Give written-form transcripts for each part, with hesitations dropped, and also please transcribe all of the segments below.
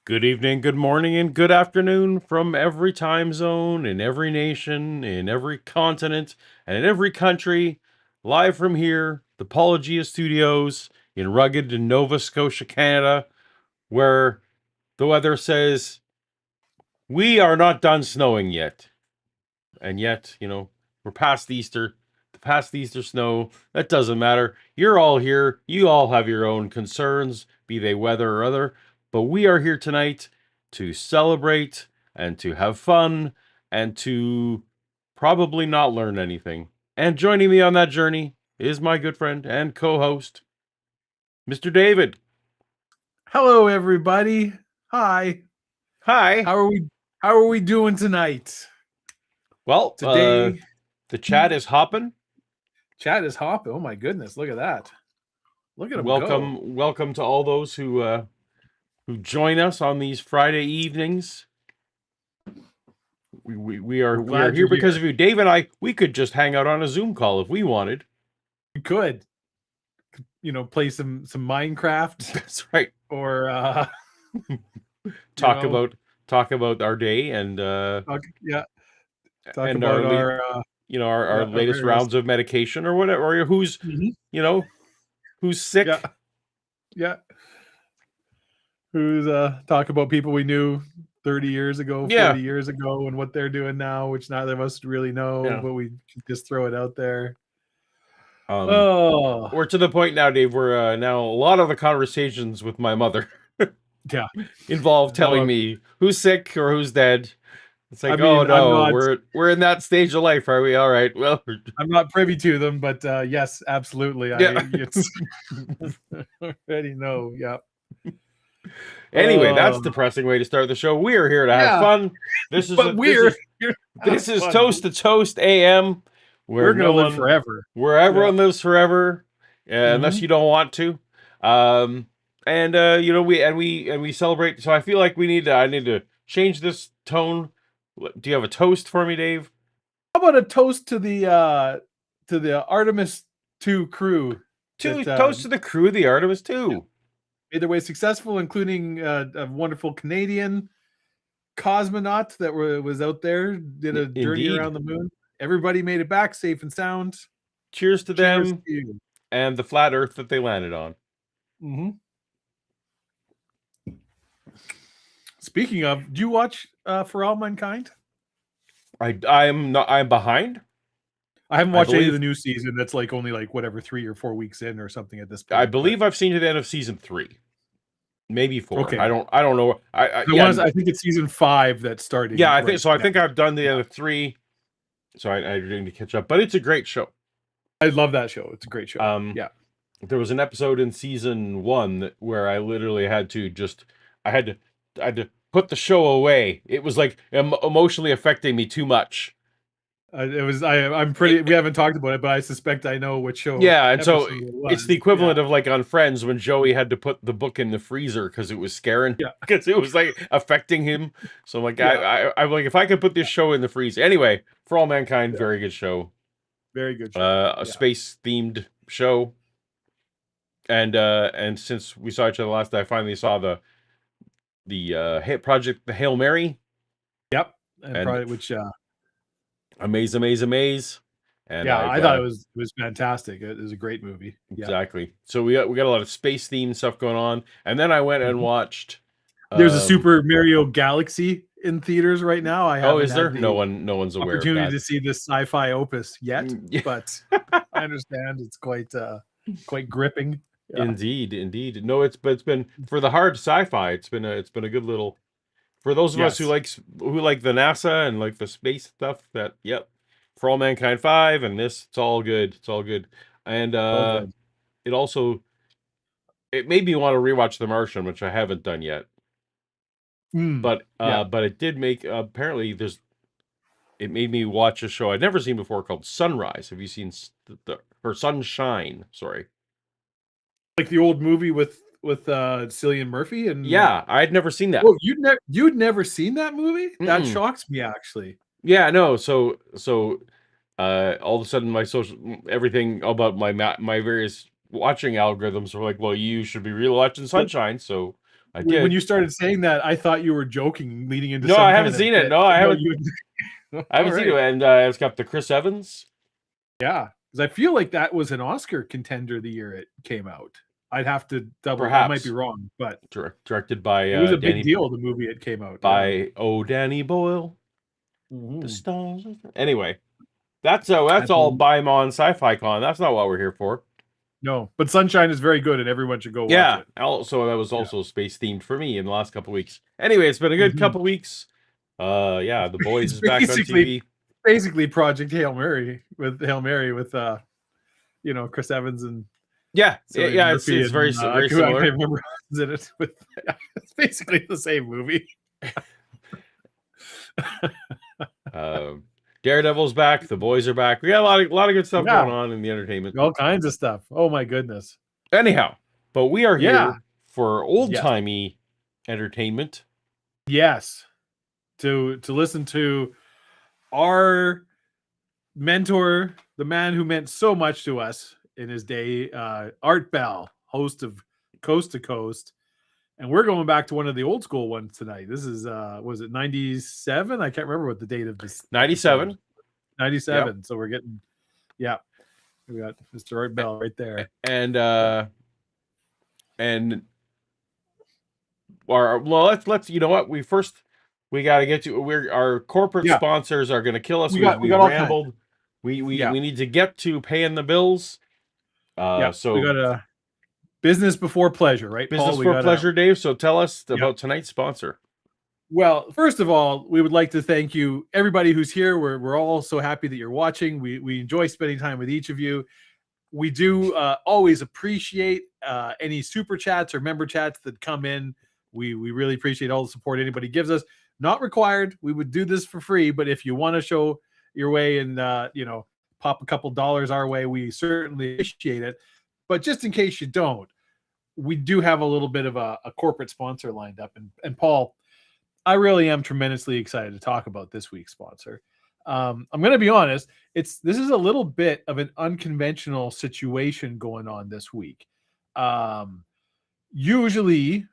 Good evening, good morning, and good afternoon from every time zone, in every nation, in every continent, and in every country. Live from here, the Paulogia studios in rugged Nova Scotia, Canada, where the weather says we are not done snowing yet. And yet, we're past the Easter snow. That doesn't matter. You're all here. You all have your own concerns, be they weather or other. But we are here tonight to celebrate and to have fun and to probably not learn anything. And joining me on that journey is my good friend and co-host, Mr. David. Hello, everybody. Hi. Hi. How are we doing tonight? Well, Today, the chat is hopping. chat is hopping. Oh my goodness, look at that. Look at them go. Welcome to all those who join us on these Friday evenings. We are here because of you. Dave and I, we could just hang out on a Zoom call if we wanted. We could, play some Minecraft. That's right. Or talk about our day and talk and about our latest rounds of medication or whatever, or who's who's sick. Yeah. Who's talk about people we knew 30 years ago, 40 years ago, and what they're doing now, which neither of us really know, but we just throw it out there. We're to the point now, Dave, where now a lot of the conversations with my mother involve telling me who's sick or who's dead. It's like, we're in that stage of life, are we? All right. Well, I'm not privy to them, but yes, absolutely. I already know. Yeah. Anyway, that's a depressing way to start the show. We are here to have fun. This is Toast to Toast AM. We're gonna live forever. Where everyone lives forever, unless you don't want to. We celebrate. So I feel like I need to change this tone. Do you have a toast for me, Dave? How about a toast to the Artemis 2 crew? Toast to the crew of the Artemis 2. Made their way successful, including a wonderful Canadian cosmonaut that was out there, did a journey around the moon. Everybody made it back safe and sound. Cheers to them and the flat Earth that they landed on. Speaking of, do you watch For All Mankind? I'm behind. I haven't watched any of the new season. That's only 3 or 4 weeks in or something at this point. I believe I've seen to the end of season 3, maybe 4. Okay. I don't know. I think it's season 5 that started. Yeah, I think so. I think I've done the end of 3, so I need to catch up. But it's a great show. I love that show. It's a great show. There was an episode in season 1 where I literally had to put the show away. It was emotionally affecting me too much. I'm pretty. We haven't talked about it, but I suspect I know which show. Yeah, and so it's the equivalent of on Friends when Joey had to put the book in the freezer because it was scaring. Yeah, because it was affecting him. So I'm if I could put this show in the freezer. Anyway, For All Mankind, very good show. Very good show. A space themed show. And since we saw each other last, I finally saw the hit project, the Hail Mary. Yep, and which. Amaze. And I thought it was fantastic. It was a great movie. Exactly. So we got a lot of space themed stuff going on, and then I went and watched. There's a Super Mario Galaxy in theaters right now. Is there? No one's aware. Opportunity to see this sci-fi opus yet, but I understand it's quite gripping. Yeah. Indeed. No, it's been for the hard sci-fi. It's been a good little. For those of us who like the NASA and the space stuff, For All Mankind 5 and this, it's all good. It's all good. And it also made me want to rewatch The Martian, which I haven't done yet. But it did make apparently it made me watch a show I'd never seen before called Sunrise. Have you seen or Sunshine? Sorry, like the old movie with Cillian Murphy and I had never seen that. Oh, you'd never seen that movie? That shocks me, actually. Yeah, no. So all of a sudden my everything about my various watching algorithms were well, you should be watching Sunshine. So I When did. you started saying that, I thought you were joking, leading into No, some I kind haven't of seen it. bit. No, I No, haven't. you. I haven't All seen it, right. and it's got the Chris Evans. Yeah, because I feel like that was an Oscar contender the year it came out. I'd have to double. I might be Perhaps wrong, but directed by it was a big Danny deal the movie it came out. Yeah. Danny Boyle. The Mhm. stars. Anyway, that's all Absolutely. by on Sci-Fi Con. That's not what we're here for. No, but Sunshine is very good, and everyone should go watch Yeah. it. Also, that was Yeah. also space themed for me in the last couple weeks. Anyway, it's been a good Mhm. couple weeks. Yeah, The Boys It's is back on TV. basically Project Hail Mary with Chris Evans and Yeah, Cillian Murphy it's very and I very can't similar. remember who's in it. With it's basically the same movie. Daredevil's back. The Boys are back. We got a lot of good stuff Yeah, going on in the entertainment. all kinds of stuff. Oh my goodness. Anyhow, but we are Yeah. here for old Yes. timey entertainment. Yes. To listen to our mentor, the man who meant so much to us in his day, Art Bell, host of Coast to Coast. And we're going back to one of the old school ones tonight. This is was it 97? I can't remember what the date of this 97. episode. 97. Yep. So we're getting we got Mr. Art Bell right there. And let's you know what? We got to get to our corporate sponsors are going to kill us. We rambled. We need to get to paying the bills. So we got a business before pleasure, right? Business Paul? for pleasure, Dave. So tell us about tonight's sponsor. Well, first of all, we would like to thank you, everybody who's here. We're all so happy that you're watching. We enjoy spending time with each of you. We do always appreciate any super chats or member chats that come in. We really appreciate all the support anybody gives us. Not required. We would do this for free, but if you want to show your way and pop a couple dollars our way, we certainly appreciate it. But just in case you don't, we do have a little bit of a corporate sponsor lined up. And Paul, I really am tremendously excited to talk about this week's sponsor. I'm going to be honest. This is a little bit of an unconventional situation going on this week. Usually,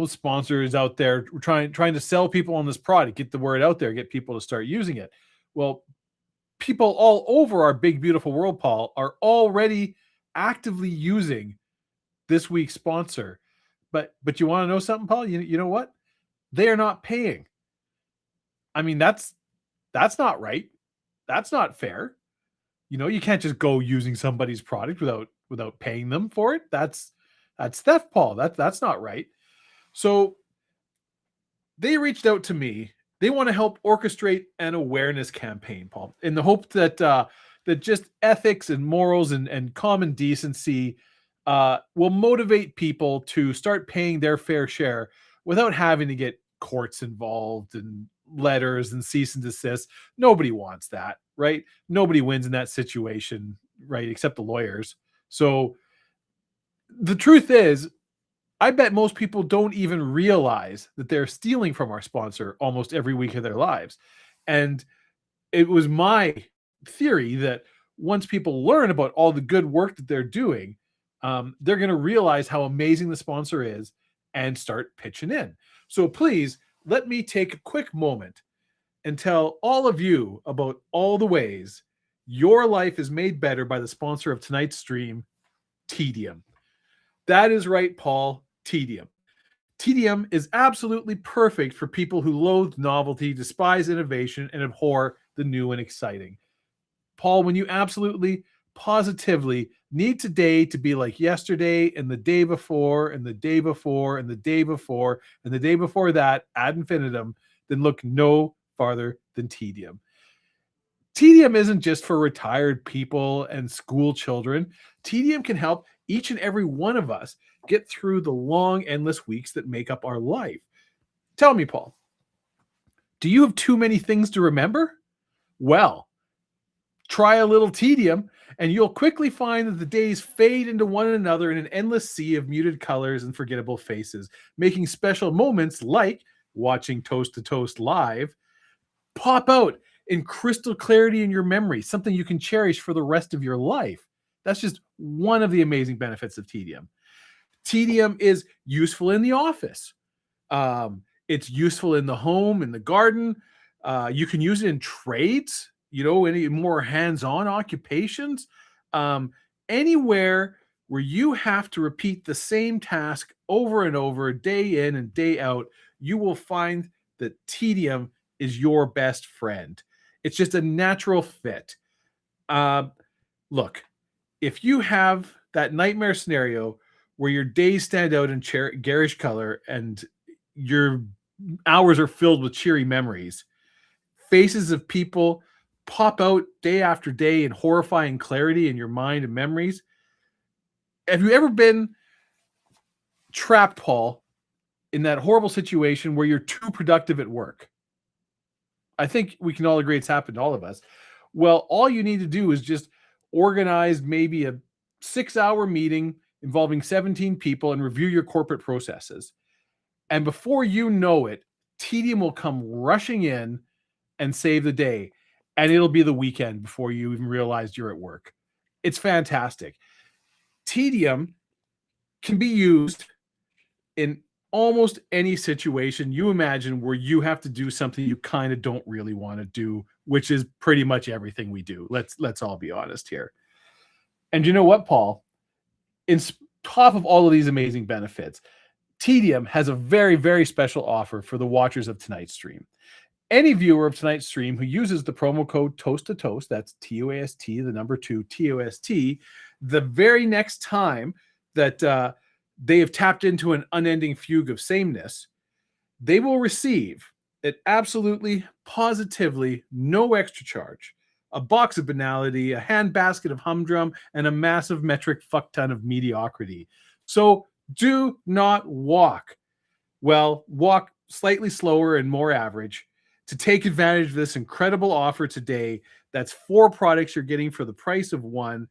sponsors out there trying to sell people on this product, get the word out there, get people to start using it. Well, people all over our big, beautiful world, Paul, are already actively using this week's sponsor. But you want to know something, Paul? You know what? They are not paying. I mean, that's not right. That's not fair. You can't just go using somebody's product without paying them for it. That's theft, Paul. That's not right. So they reached out to me. They want to help orchestrate an awareness campaign, Paul, in the hope that that just ethics and morals and common decency will motivate people to start paying their fair share without having to get courts involved and letters and cease and desist. Nobody wants that, right? Nobody wins in that situation, right? Except the lawyers. So the truth is, I bet most people don't even realize that they're stealing from our sponsor almost every week of their lives. And it was my theory that once people learn about all the good work that they're doing, they're going to realize how amazing the sponsor is and start pitching in. So please let me take a quick moment and tell all of you about all the ways your life is made better by the sponsor of tonight's stream, Tedium. That is right, Paul, Tedium. Tedium is absolutely perfect for people who loathe novelty, despise innovation, and abhor the new and exciting. Paul, when you absolutely, positively need today to be like yesterday and the day before and the day before and the day before and the day before that ad infinitum, then look no farther than Tedium. Tedium isn't just for retired people and school children. Tedium can help each and every one of us get through the long, endless weeks that make up our life. Tell me, Paul, do you have too many things to remember? Well, try a little Tedium, and you'll quickly find that the days fade into one another in an endless sea of muted colors and forgettable faces, making special moments like watching Toast to Toast live pop out in crystal clarity in your memory, something you can cherish for the rest of your life. That's just one of the amazing benefits of Tedium. Tedium is useful in the office. It's useful in the home, in the garden. You can use it in trades, any more hands-on occupations. Um, Anywhere where you have to repeat the same task over and over, day in and day out, you will find that tedium is your best friend. It's just a natural fit. Uh, Look, if you have that nightmare scenario where your days stand out in garish color and your hours are filled with cheery memories, faces of people pop out day after day in horrifying clarity in your mind and memories. Have you ever been trapped, Paul, in that horrible situation where you're too productive at work? I think we can all agree it's happened to all of us. Well, all you need to do is just organize maybe a 6-hour meeting involving 17 people and review your corporate processes. And before you know it, tedium will come rushing in and save the day. And it'll be the weekend before you even realize you're at work. It's fantastic. Tedium can be used in almost any situation you imagine where you have to do something you kind of don't really want to do, which is pretty much everything we do. Let's all be honest here. And you know what, Paul? In top of all of these amazing benefits, tedium has a very, very special offer for the watchers of tonight's stream. Any viewer of tonight's stream who uses the promo code Toast to Toast, that's TOAST, the number 2, TOST, the very next time that they have tapped into an unending fugue of sameness, they will receive, at absolutely, positively no extra charge, a box of banality, a handbasket of humdrum, and a massive metric fuck ton of mediocrity. So do not walk. Well, walk slightly slower and more average to take advantage of this incredible offer today. That's 4 products you're getting for the price of 1.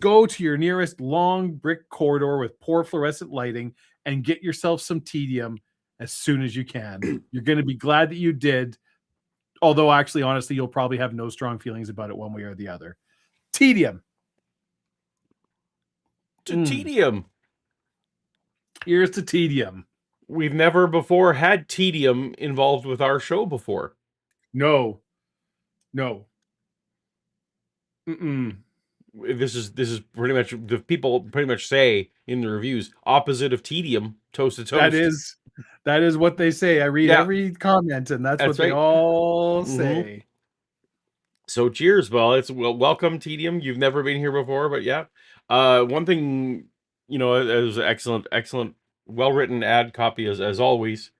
Go to your nearest long brick corridor with poor fluorescent lighting and get yourself some tedium as soon as you can. You're going to be glad that you did. Although, actually, honestly, you'll probably have no strong feelings about it one way or the other. Tedium. Tedium. Here's to tedium. We've never before had tedium involved with our show before. No. This is pretty much the people pretty much say in the reviews, opposite of tedium, toast to toast. That is what they say. I read every comment, and that's what they all say. So cheers, welcome tedium. You've never been here before, but yeah. One thing, it was an excellent, well-written ad copy as always.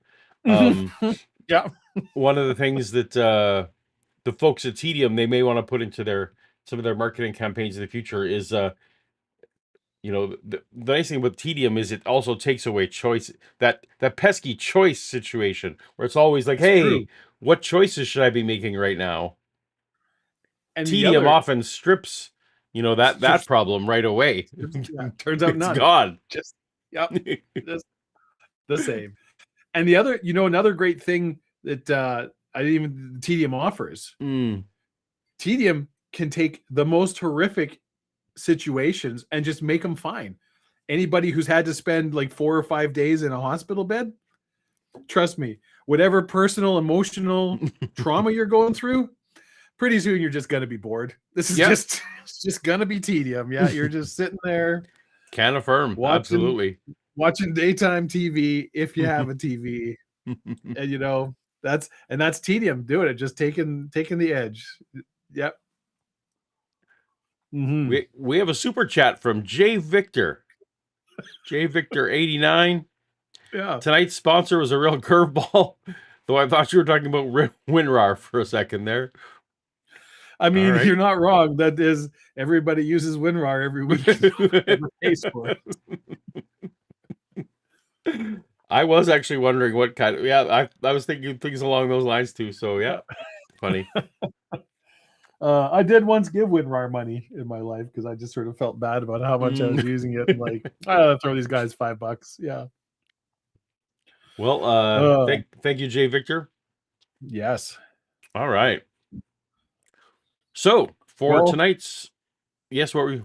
Yeah. One of the things that the folks at tedium, they may want to put into some of their marketing campaigns in the future is the nice thing with tedium is it also takes away choice, that pesky choice situation where it's always like, hey, true. What choices should I be making right now? And tedium often strips, that problem right away. Turns out it's gone. Just the same. And the other, another great thing that tedium offers. Tedium can take the most horrific situations and just make them fine. Anybody who's had to spend like 4 or 5 days in a hospital bed, trust me, whatever personal, emotional trauma you're going through, pretty soon you're just gonna be bored. This is just gonna be tedium. Yeah, you're just sitting there. Can affirm. Absolutely. Watching daytime TV if you have a TV. And that's tedium doing it, just taking the edge. Yep. We have a super chat from J Victor. J Victor 89. Yeah. Tonight's sponsor was a real curveball, though I thought you were talking about WinRAR for a second there. I mean, You're not wrong. That is, everybody uses WinRAR every week. Pays for it. I was actually wondering what kind of, I was thinking things along those lines too. So yeah, funny. I did once give WinRAR money in my life because I just sort of felt bad about how much I was using it. Like, I'll throw these guys $5. Yeah. Well, thank you, Jay Victor. Yes. All right. So for tonight's, yes, what?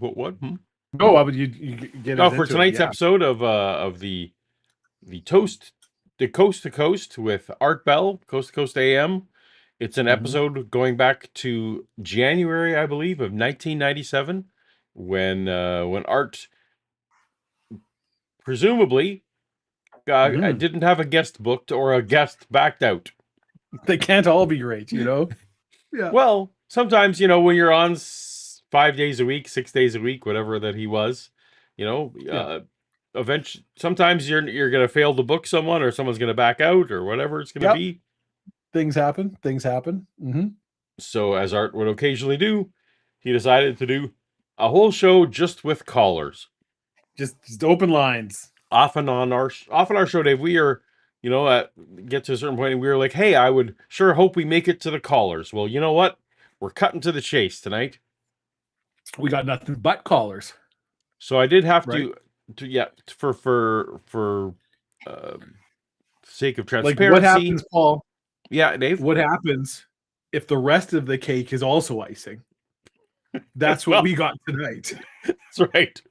No, you get for tonight's episode of the Toast the Coast to Coast with Art Bell, Coast to Coast AM. It's an episode going back to January, I believe, of 1997, when Art presumably didn't have a guest booked or a guest backed out. They can't all be great, you know? Yeah. Well, sometimes, when you're on 5 days a week, 6 days a week, whatever that he was, eventually, sometimes you're going to fail to book someone, or someone's going to back out, or whatever it's going to be. Things happen. So, as Art would occasionally do, he decided to do a whole show just with callers. Just open lines. Often on our show, Dave, we are, get to a certain point and we were like, hey, I would sure hope we make it to the callers. Well, you know what? We're cutting to the chase tonight. We got nothing but callers. So I did have to for sake of transparency. Like, what happens, Paul? Yeah, Dave. What happens if the rest of the cake is also icing? That's what we got tonight. That's right.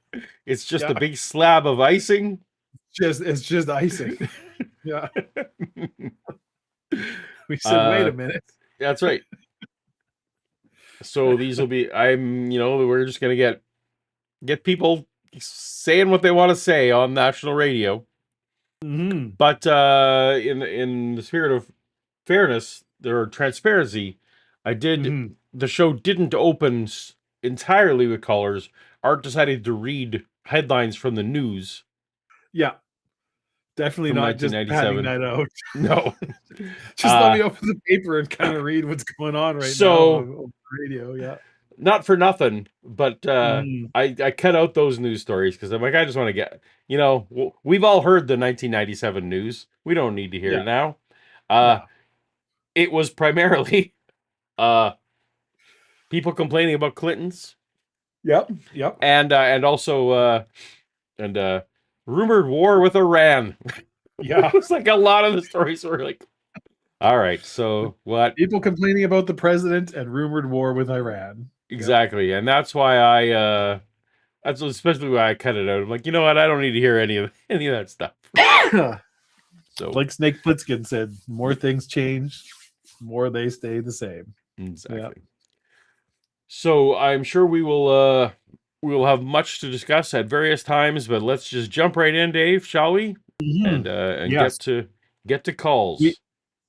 It's just a big slab of icing. It's just icing. Yeah. We said, wait a minute. That's right. So these will be, we're just going to get people saying what they want to say on national radio. But in the spirit of fairness or transparency, the show didn't open entirely with callers. Art decided to read headlines from the news. Yeah. Definitely not just padding that out. No. Just let me open the paper and kind of read what's going on now on the radio. Yeah. Not for nothing, but I cut out those news stories because I'm like, I just want to get, we've all heard the 1997 news. We don't need to hear it now. It was primarily people complaining about Clintons. Yep. And also rumored war with Iran. Yeah. It's like a lot of the stories were like, all right, so what? People complaining about the president and rumored war with Iran. Exactly. And that's why that's especially why I cut it out. I'm like, you know what? I don't need to hear any of that stuff. So, like Snake Plissken said, more things change, more they stay the same. Exactly. Yeah. So I'm sure we will have much to discuss at various times, but let's just jump right in, Dave, shall we? And get to calls.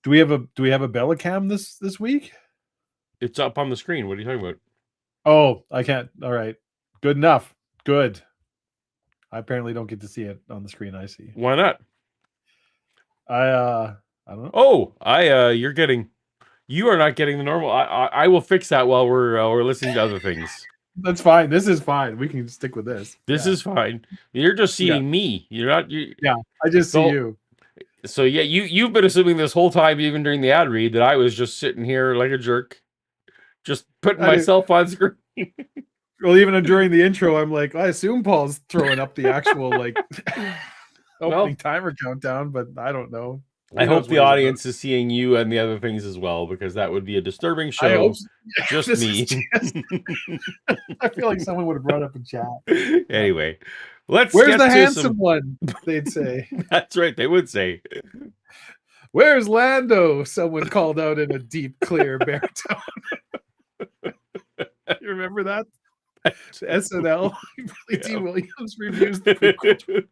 Do we have a Bellicam this week? It's up on the screen. What are you talking about? Oh, I can't. All right. Good enough. Good. I apparently don't get to see it on the screen I see. Why not? I don't know. Oh, you are not getting the normal. I will fix that while we're listening to other things. That's fine. This is fine. We can stick with this. This is fine. You're just seeing me. You're not you. Yeah, I just see you. So yeah, you've been assuming this whole time, even during the ad read, that I was just sitting here like a jerk, just putting myself on screen. Well, even during the intro, I'm like, I assume Paul's throwing up the actual opening timer countdown, but I don't know. I hope the audience is seeing you and the other things as well, because that would be a disturbing show. I hope just me. I feel like someone would have brought up in chat. Anyway, where's the handsome one? They'd say. That's right. They would say. Where's Lando? Someone called out in a deep, clear baritone. You remember that? SNL. Billy D. Williams reviews the prequel.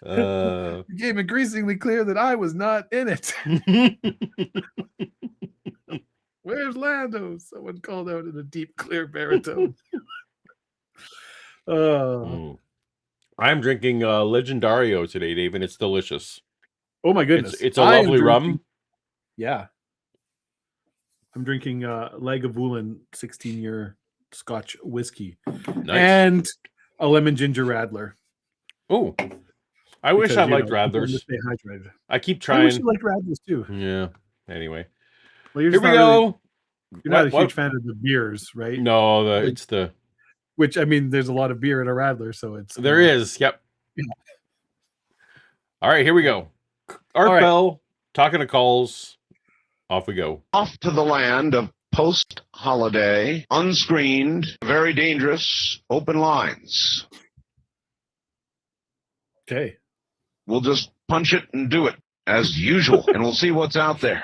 It became increasingly clear that I was not in it. Where's Lando? Someone called out in a deep, clear baritone. I'm drinking Legendario today, Dave, and it's delicious. Oh my goodness. It's a lovely rum. Yeah. I'm drinking Lagavulin 16-year Scotch whiskey. Nice. And a lemon ginger Radler. Oh, I wish I liked Radlers. Stay hydrated. I keep trying. I wish you liked Radlers too. Yeah. Anyway, well, here we go. You're not a huge fan of the beers, right? No, it's the. Which, I mean, there's a lot of beer in a Radler, so it's. There is. Yep. Yeah. All right, here we go. Art Bell talking to calls. Off we go. Off to the land of post-holiday, unscreened, very dangerous, open lines. Okay. We'll just punch it and do it as usual, and we'll see what's out there.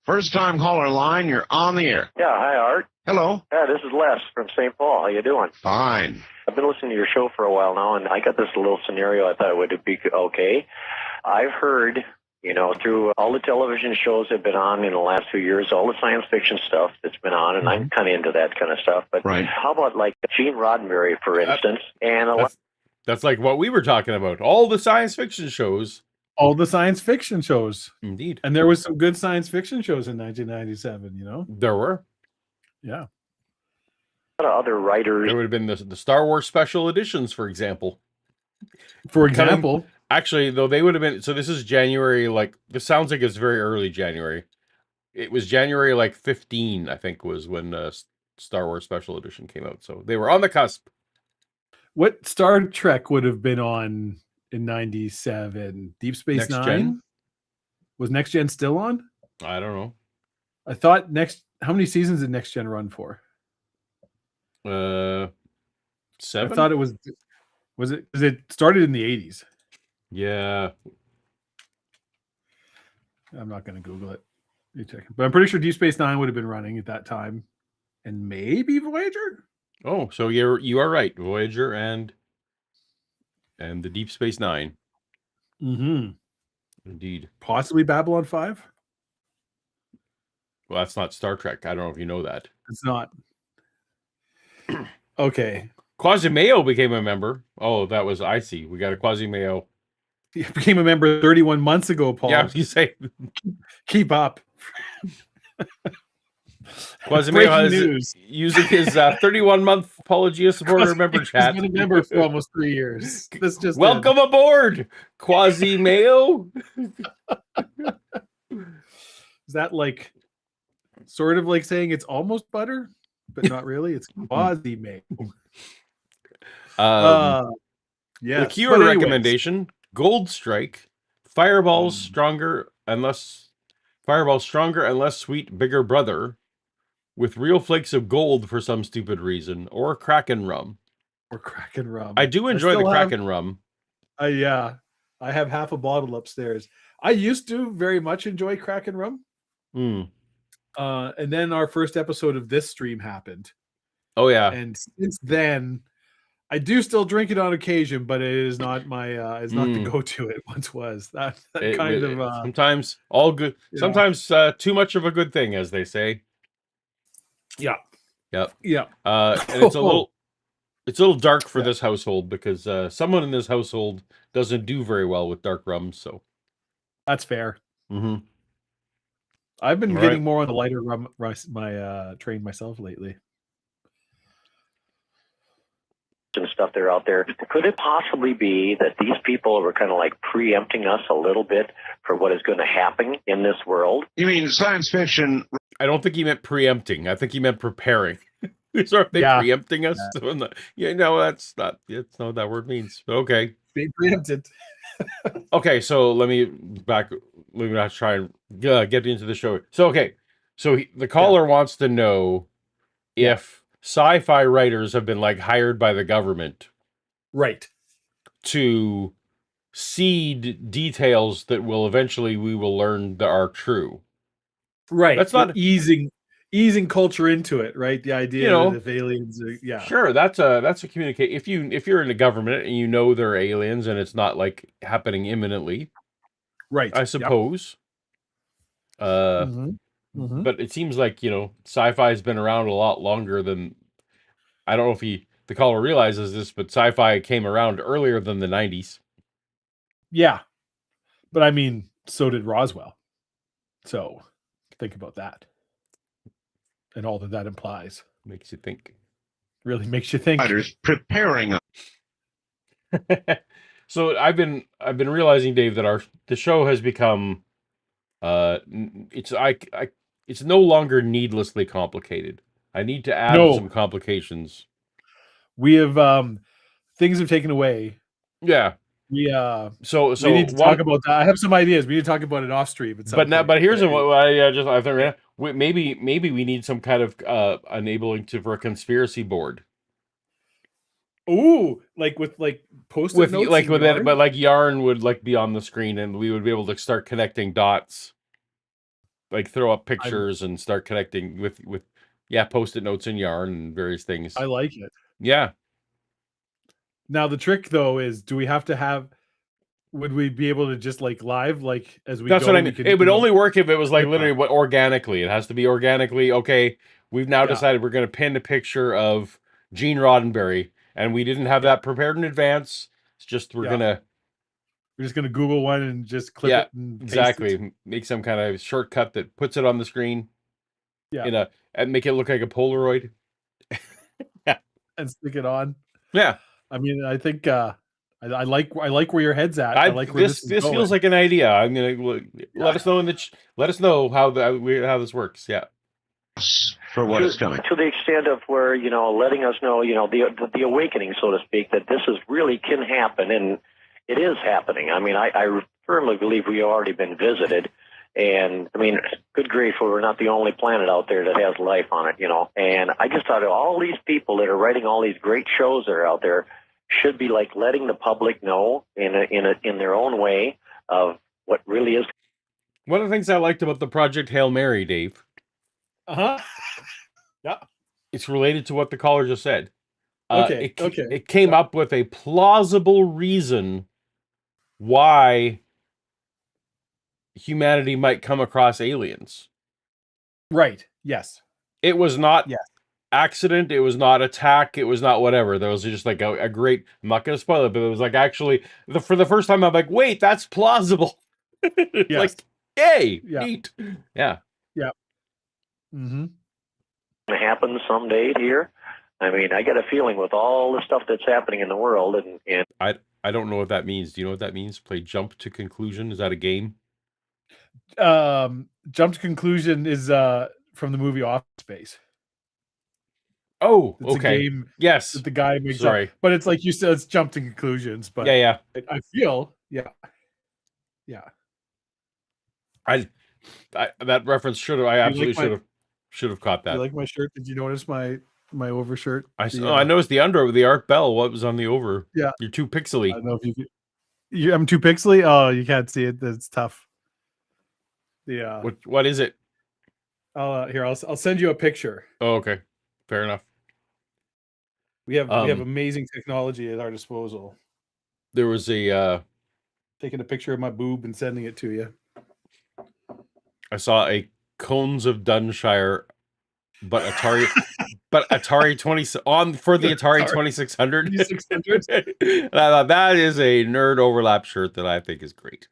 First time caller line, you're on the air. Yeah, hi, Art. Hello. Yeah, this is Les from St. Paul. How you doing? Fine. I've been listening to your show for a while now, and I got this little scenario I thought would be okay. I've heard, through all the television shows that have been on in the last few years, all the science fiction stuff that's been on, and I'm kind of into that kind of stuff. But how about like Gene Roddenberry, for instance? That's like what we were talking about. All the science fiction shows. All the science fiction shows. Indeed. And there was some good science fiction shows in 1997, There were. Yeah. A lot of other writers. There would have been the Star Wars special editions, for example. Actually, though, they would have been... So this is January, this sounds like it's very early January. It was January, 15, I think, was when Star Wars special edition came out. So they were on the cusp. What Star Trek would have been on in 97? Deep Space Next Nine? Gen? Was Next Gen still on? I don't know. I thought how many seasons did Next Gen run for? 7? I thought it was it? Because it started in the 80s. Yeah. I'm not going to Google it. But I'm pretty sure Deep Space Nine would have been running at that time, and maybe Voyager. Oh, so you are right. Voyager and the Deep Space Nine. Mm-hmm. Indeed. Possibly Babylon 5. Well, that's not Star Trek. I don't know if you know that. It's not. Okay. Quasimodo became a member. Oh, that was I see. We got a Quasimodo. He became a member 31 months ago, Paul. Yeah, you say. Keep up. Quasimodo is using his 31-month Paulogia supporter member chat. He's been a member for almost 3 years. This just welcome aboard, Quasimodo. Is that sort of like saying it's almost butter, but not really? It's Quasimodo. The cure recommendation: Gold Strike, Fireball's stronger and less sweet, bigger brother, with real flakes of gold for some stupid reason, or Kraken rum. I do enjoy the Kraken rum. Yeah, I have half a bottle upstairs. I used to very much enjoy Kraken rum. And then our first episode of this stream happened. Oh yeah. And since then, I do still drink it on occasion, but it is not my it's not the go-to it once was. Sometimes all good, sometimes too much of a good thing, as they say. Yeah. Yep. Yeah. And it's a little dark for this household because someone in this household doesn't do very well with dark rums, so that's fair. Mm-hmm. I've been getting more on the lighter rum train myself lately. And stuff that are out there. Could it possibly be that these people were kind of preempting us a little bit for what is going to happen in this world? You mean science fiction? I don't think he meant preempting. I think he meant preparing. So are they preempting us? That's not what that word means. Okay. Being preempted. Okay, so let me not try and get into the show. So, the caller wants to know if sci-fi writers have been hired by the government, right, to seed details that we will learn that are true. Right, that's not easing culture into it. Right, the idea that if aliens, sure, that's a communicate. If you're in the government and you know they're aliens and it's not happening imminently, right? I suppose. But it seems sci-fi has been around a lot longer than, I don't know if the caller realizes this, but sci-fi came around earlier than the 90s. Yeah. But I mean, so did Roswell. So think about that. And all that implies. Makes you think. Really makes you think. Writers preparing. So I've been realizing, Dave, that the show has become it's no longer needlessly complicated. I need to add some complications. We have things have taken away. Yeah. We so we need to talk about that. I have some ideas. We need to talk about it off stream. But here's what I thought. Maybe we need some kind of enabling for a conspiracy board. Ooh, like with like post-it with notes like and with that, yarn? but like yarn would like be on the screen, and we would be able to start connecting dots, like throw up I'm pictures and start connecting with yeah, post-it notes and yarn and various I things. like it. Yeah, Now the trick though is, do we have to have? Would we be able to just like live, like as we that's what go? I We mean. can, It would only work if it was like clip on. literally what organically. It has to be organically. Okay, we've now Yeah, decided we're going to pin a picture of Gene Roddenberry, and we didn't have yeah, that prepared in advance. It's just we're yeah. gonna We're just gonna Google one and just clip yeah, it and paste it. exactly. Make some kind of shortcut that puts it on the screen Yeah, in a and make it look like a Polaroid. Yeah, and stick it on. yeah. I mean, I think I like where your head's at. I I like where this is this going. feels like an idea. I'm gonna let Yeah. us know in the let us know how how this works. Yeah. For what is coming. To the extent of where, letting us know, the awakening, so to speak, that this is really can happen, and it is happening. I mean, I firmly believe we've already been visited, and I mean, good grief, we're not the only planet out there that has life on it, and I just thought of all these people that are writing all these great shows that are out there should be like letting the public know in their own way of what really is. One of the things I liked about the Project Hail Mary, Dave, Uh-huh. Yeah. it's related to what the caller just said. Okay. Okay. It came up with a plausible reason why humanity might come across aliens. Right. Yes. It was not Yes. accident. It was not attack. It was not whatever. There was just like a great. I'm not going to spoil it, but it was like actually for the first time I'm like, wait, that's plausible. Yes. Like, yay, Yeah. neat. Yeah. Yeah. Mm-hmm. To happen someday here. I mean, I get a feeling with all the stuff that's happening in the world, and I don't know what that means. Do you know what that means? Play jump to conclusion. Is that a game? Jump to conclusion is from the movie Office Space. Oh, It's okay. a game Yes. that the guy makes Sorry. up, but it's like you said, it's jump to conclusions. But Yeah. I feel, yeah. I that reference should have. I absolutely like should have caught You that. like my shirt? Did you notice my overshirt? I noticed the under the Art Bell. What was on the over? Yeah. You're too I pixely. don't know if I'm too pixely. Oh, you can't see it. That's tough. Yeah. What is it? I'll send you a picture. Oh, okay. Fair enough. We have amazing technology at our disposal. There was a Taking a picture of my boob and sending it to you. I saw a Cones of Dunshire, but Atari 20 on for the Atari 2600. 2600. And I thought that is a nerd overlap shirt that I think is great.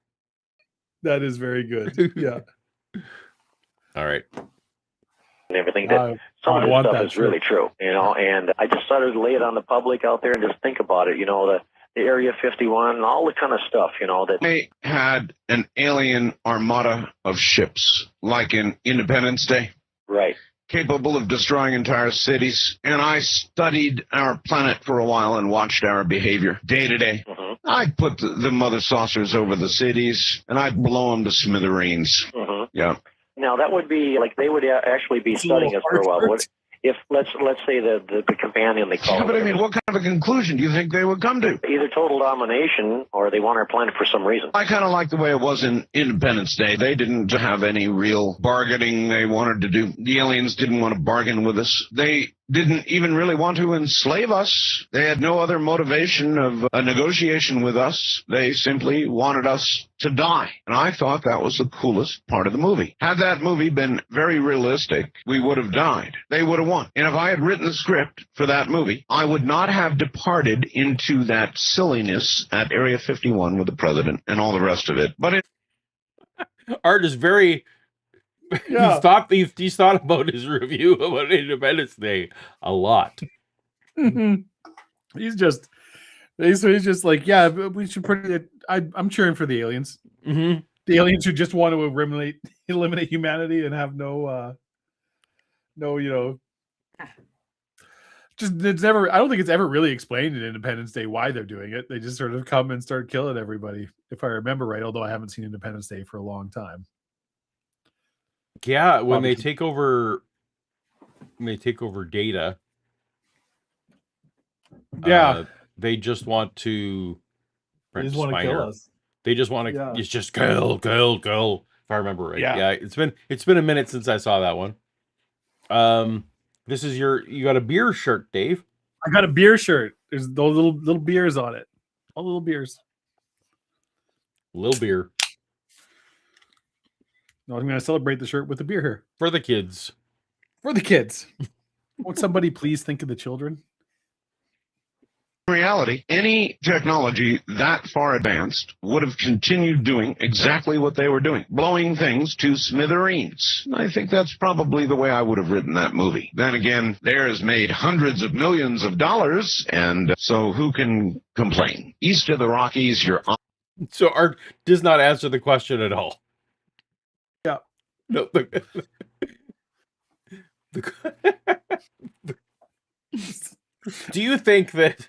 That is very good. Yeah. All right. and everything that some of this stuff is really true, and I just started to lay it on the public out there and just think about it, the Area 51 and all the kind of stuff, that They had an alien armada of ships, like in Independence Day. Right. Capable of destroying entire cities. And I studied our planet for a while and watched our behavior day to day. Mm-hmm. I'd put the mother saucers over the cities, and I'd blow them to smithereens. Mm-hmm. Yeah. Now, that would be like they would actually be studying us for a while. If let's say the companion they call Yeah, but it, I mean, what kind of a conclusion do you think they would come to? Either total domination or they want our planet for some reason. I kind of like the way it was in Independence Day. They didn't have any real bargaining they wanted to do. The aliens didn't want to bargain with us. They didn't even really want to enslave us. They had no other motivation of a negotiation with us. They simply wanted us to die. And I thought that was the coolest part of the movie. Had that movie been very realistic, we would have died. They would have won. And if I had written the script for that movie, I would not have departed into that silliness at Area 51 with the president and all the rest of it. But Art is very... Yeah. He's thought about his review about Independence Day a lot. He's just like, yeah, we should put it. I'm cheering for the aliens. Mm-hmm. The aliens who just want to eliminate humanity and have it's never. I don't think it's ever really explained in Independence Day why they're doing it. They just sort of come and start killing everybody, if I remember right. Although I haven't seen Independence Day for a long time. Yeah, when they take over data, Yeah. They just want to. They just want to kill us. They just want to. Yeah. It's just kill. If I remember right. Yeah. It's been a minute since I saw that one. This is you got a beer shirt, Dave. I got a beer shirt. There's those little beers on it. All little beers. Little beer No, I'm going to celebrate the shirt with a beer here for the kids. for the kids. Won't somebody please think of the children? In reality, any technology that far advanced would have continued doing exactly what they were doing, blowing things to smithereens. I think that's probably the way I would have written that movie. Then again, theirs made hundreds of millions of dollars, and so who can complain? East of the Rockies, you're on. So Art does not answer the question at all. Yeah. No. Do you think that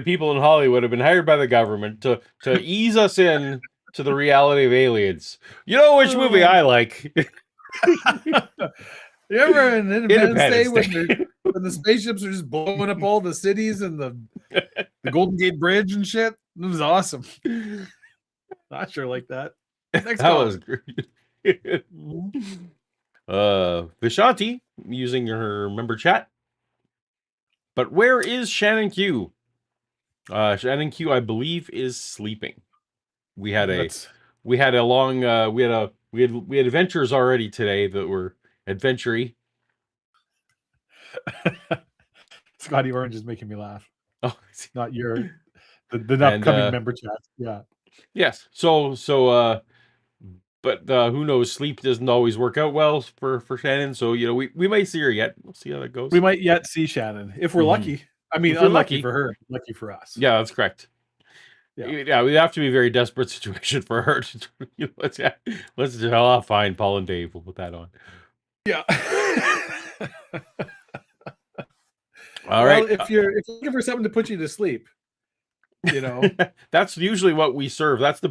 people in Hollywood have been hired by the government to ease us in to the reality of aliens? You know which movie I like? You remember in Independence Day Day. when the spaceships are just blowing up all the cities and the Golden Gate Bridge and shit? It was awesome. Not sure like that. Next That call. was great. Vishanti using her member chat. But where is Shannon Q? Shannon Q, I believe, is sleeping. We had adventures already today that were adventure-y. Scotty Orange is making me laugh. Oh, Not your the upcoming member chat. Yeah. Yes. But who knows? Sleep doesn't always work out well for Shannon. So we might see her yet. We'll see how that goes. We might yet see Shannon if we're lucky. I mean, If we're unlucky lucky. for her, lucky for us. Yeah, that's correct. Yeah. We'd have to be a very desperate situation for her to let's just fine, Paul and Dave. We'll put that on. Yeah. All right. If you're looking for something to put you to sleep, that's usually what we serve. That's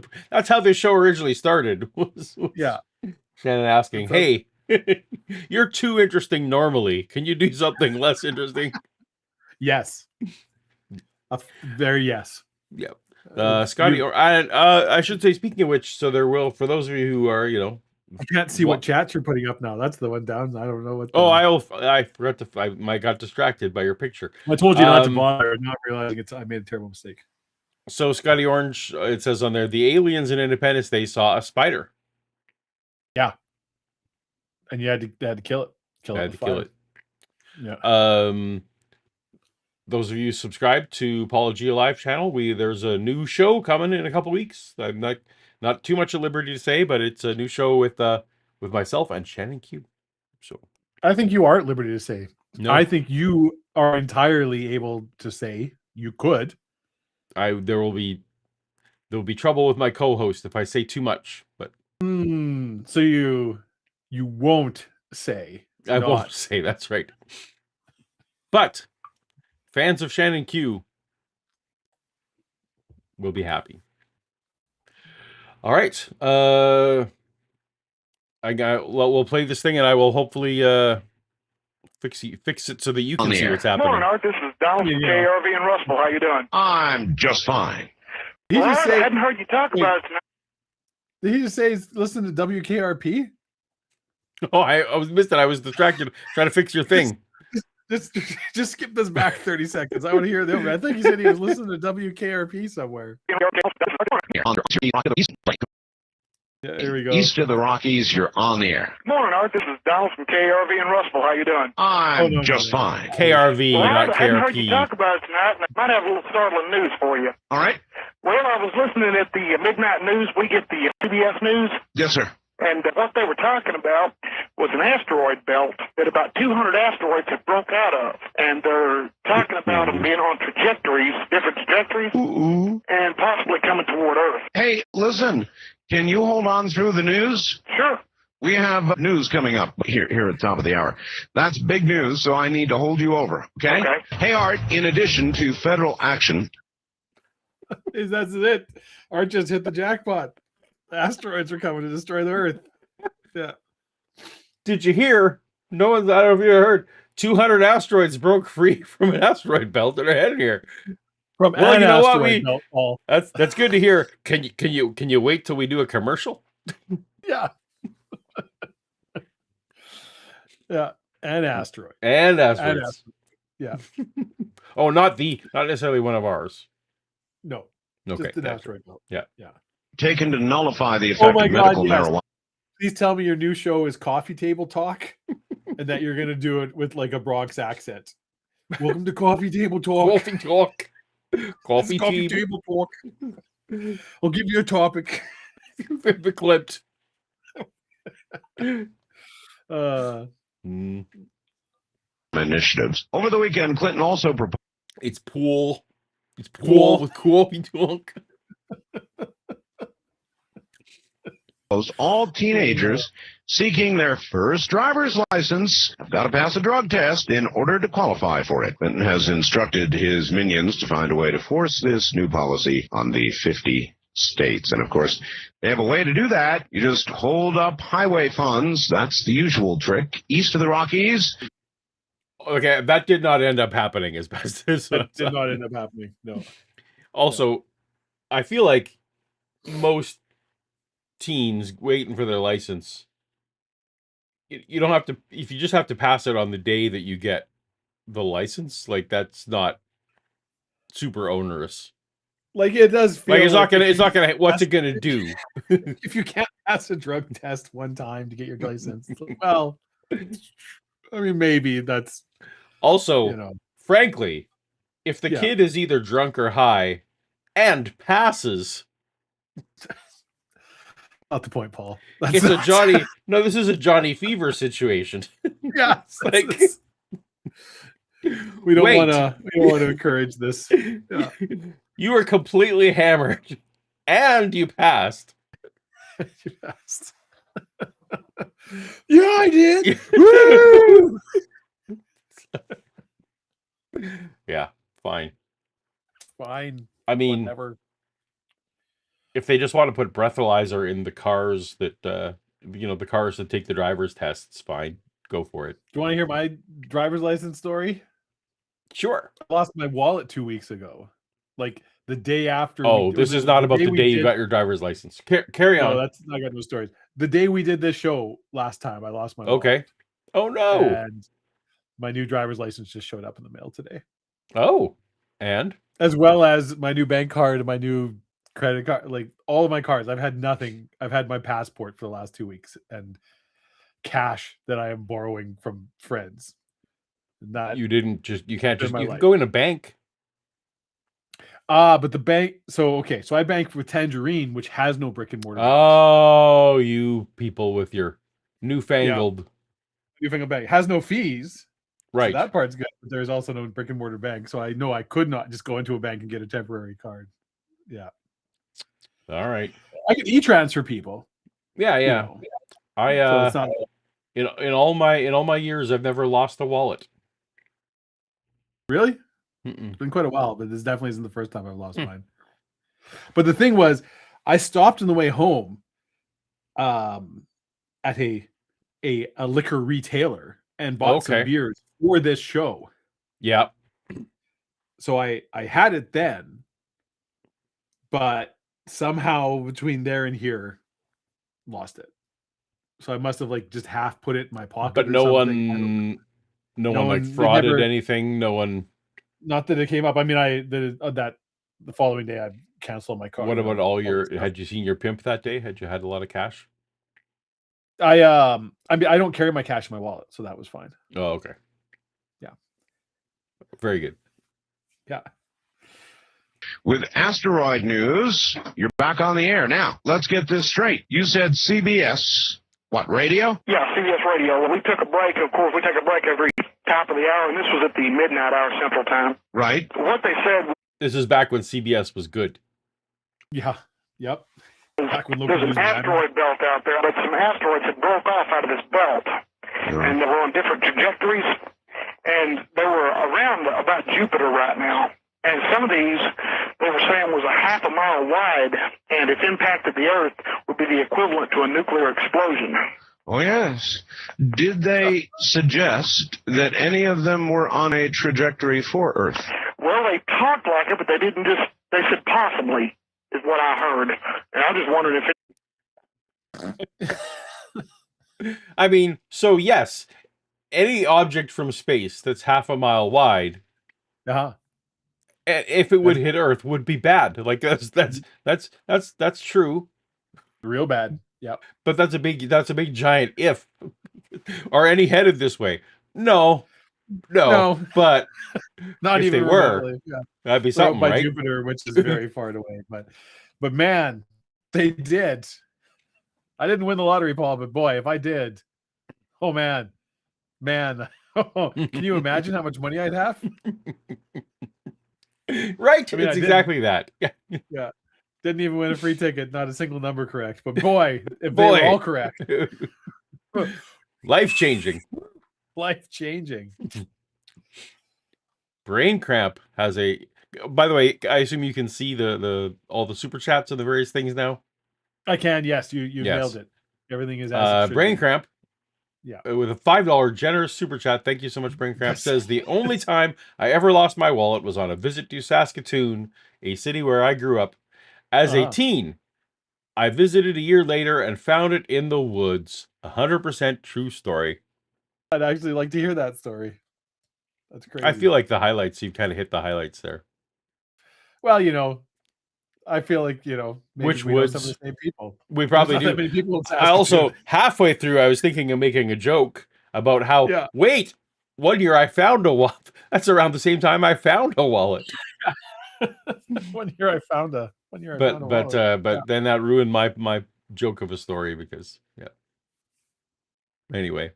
how this show originally started. Yeah. Shannon asking, "Hey, you're too interesting normally. Can you do something less interesting?" Yes. Very yes. Yep. Scotty, I should say, speaking of which, so there will, for those of you who are, I can't see what chats you're putting up now. That's the one down. I don't know what. I forgot I got distracted by your picture. I told you not to bother, not realizing I made a terrible mistake. So Scotty Orange, it says on there, the aliens in Independence Day saw a spider. Yeah. And you had to kill it. Kill it. Yeah. Those of you subscribed to Paulogia Live channel, there's a new show coming in a couple weeks. I'm not too much at liberty to say, but it's a new show with myself and Shannon Q. So I think you are at liberty to say. No. I think you are entirely able to say you could. There will be trouble with my co-host if I say too much, but so you won't say. I won't say, that's right. But fans of Shannon Q will be happy. All right. We'll play this thing and I will hopefully fix it so that you can see what's happening. Morning, Art. This is Donald from KRV in Russell. How you doing? I'm just fine. I hadn't heard you talk about it tonight. Did he just say listen to WKRP? Oh, I was missed it. I was distracted trying to fix your thing. Just skip this back 30 seconds. I want to hear the over. I think he said he was listening to WKRP somewhere. Yeah, here we go. East of the Rockies, you're on the air. Morning, Art. This is Donald from KRV in Russell. How you doing? I'm just fine. KRV, not I hadn't heard you KRP. talk about it tonight, and I might have a little startling news for you. All right. Well, I was listening at the midnight news. We get the CBS News. Yes, sir. And what they were talking about was an asteroid belt that about 200 asteroids have broke out of. And they're talking about them being on different trajectories, and possibly coming toward Earth. Hey, listen, can you hold on through the news? Sure. We have news coming up here at the top of the hour. That's big news, so I need to hold you over, okay? Hey, Art, in addition to federal action... That's it. Art just hit the jackpot. The asteroids are coming to destroy the Earth. Yeah. Did you hear? I don't know if you heard. 200 asteroids broke free from an asteroid belt and are heading here. From Well, an you know what? asteroid belt, Paul. That's good to hear. Can you wait till we do a commercial? Yeah. Yeah. An asteroid. And asteroids. Yeah. Oh, not necessarily one of ours. No. Okay. Just an asteroid belt. Yeah. Yeah. Taken to nullify the effect my of God, medical yes. marijuana. Please tell me your new show is Coffee Table Talk and that you're going to do it with like a Bronx accent. Welcome to Coffee Table Talk. Coffee talk. Coffee Coffee tea. Table Talk. I'll give you a topic. The clipped. Initiatives. Over the weekend, Clinton also proposed It's pool. It's Pool. pool with coffee talk. all teenagers seeking their first driver's license have got to pass a drug test in order to qualify for it. Clinton has instructed his minions to find a way to force this new policy on the 50 states. And of course, they have a way to do that. You just hold up highway funds. That's the usual trick. East of the Rockies. Okay, that did not end up happening as best as That did not end up happening. No. Also, I feel like most teens waiting for their license, you don't have to, if you just have to pass it on the day that you get the license, like that's not super onerous. Like it does feel Like it's not gonna what's it gonna do? if you can't pass a drug test one time to get your license. It's like, well, I mean, maybe that's Also, frankly, if the kid is either drunk or high and passes, not the point, Paul. It's a Johnny. No, this is a Johnny Fever situation. Yeah, like we don't want to encourage this. Yeah. You were completely hammered, and you passed. You passed. Yeah, I did. Woo! Yeah, fine. Fine. I mean, whatever. If they just want to put breathalyzer in the cars that the cars that take the driver's tests, fine, go for it. Do you want to hear my driver's license story? Sure. I lost my wallet 2 weeks ago, like the day after. This is not about the day you got your driver's license. Carry on. No, that's I got no stories. The day we did this show last time, I lost my wallet. Okay. Oh no. And my new driver's license just showed up in the mail today. Oh, and as well as my new bank card and my new credit card, like all of my cards. I've had nothing. I've had my passport for the last 2 weeks and cash that I am borrowing from friends. Not you didn't just you can't just you life. can go in a bank. But the bank. So I bank with Tangerine, which has no brick and mortar. Oh, you people with your newfangled bank has no fees. Right. So that part's good. But there's also no brick and mortar bank, so I know I could not just go into a bank and get a temporary card. Yeah. All right. I can e-transfer people. Yeah. You know. I so it's not... in all my years, I've never lost a wallet. Really? Mm-mm. It's been quite a while, but this definitely isn't the first time I've lost mine. But the thing was, I stopped on the way home at a liquor retailer and bought some beers for this show. Yeah. So I had it then, but somehow between there and here, lost it. So I must have like just half put it in my pocket. But no one like frauded anything. No one. Not that it came up. I mean, the following day I canceled my card. What about had you seen your pimp that day? Had you had a lot of cash? I mean, I don't carry my cash in my wallet, so that was fine. Oh, okay. Yeah. Very good. Yeah. With asteroid news, you're back on the air. Now, let's get this straight. You said CBS, what, radio? Yeah, CBS radio. Well, we took a break. Of course, we take a break every top of the hour, and this was at the midnight hour Central Time. Right. What they said... This is back when CBS was good. Yeah. Yep. There's an asteroid belt out there, but some asteroids had broke off out of this belt, and they were on different trajectories, and they were around about Jupiter right now. And some of these, they were saying, was a half a mile wide, and if impacted the Earth, would be the equivalent to a nuclear explosion. Oh, yes. Did they suggest that any of them were on a trajectory for Earth? Well, they talked like it, but they didn't just, they said possibly, is what I heard. And I just wondered if it. I mean, so yes, any object from space that's half a mile wide, Uh-huh. if it would hit Earth, would be bad. Like that's true. Real bad. Yep. But that's a big giant if. Are any headed this way? No. But Not if even they were, remotely. Yeah. that'd be They're out something, by right? Jupiter, which is very far away. But man, they did. I didn't win the lottery, Paul, but boy, if I did, oh man. Can you imagine how much money I'd have? Right. I mean, it's exactly that. Yeah. Didn't even win a free ticket, not a single number correct. But boy, if they were all correct. Life changing. Life changing. Brain Cramp has a. By the way, I assume you can see the all the super chats and the various things now. I can. Yes, you Yes. nailed it. Everything is as it should Brain be. Cramp. Yeah. With a $5 generous super chat. Thank you so much, Brain Cramp. Says the only time I ever lost my wallet was on a visit to Saskatoon, a city where I grew up. As a teen, I visited a year later and found it in the woods. 100% true story. I'd actually like to hear that story. That's crazy. I feel like the highlights, you've kind of hit the highlights there. Well, I feel like, maybe Which we know woods? some of the same people. We probably There's not do. that many people in I also, Saskatoon. halfway through, I was thinking of making a joke about how, wait, 1 year I found a wallet. That's around the same time I found a wallet. 1 year I found a wallet. But then that ruined my joke of a story because, Anyway.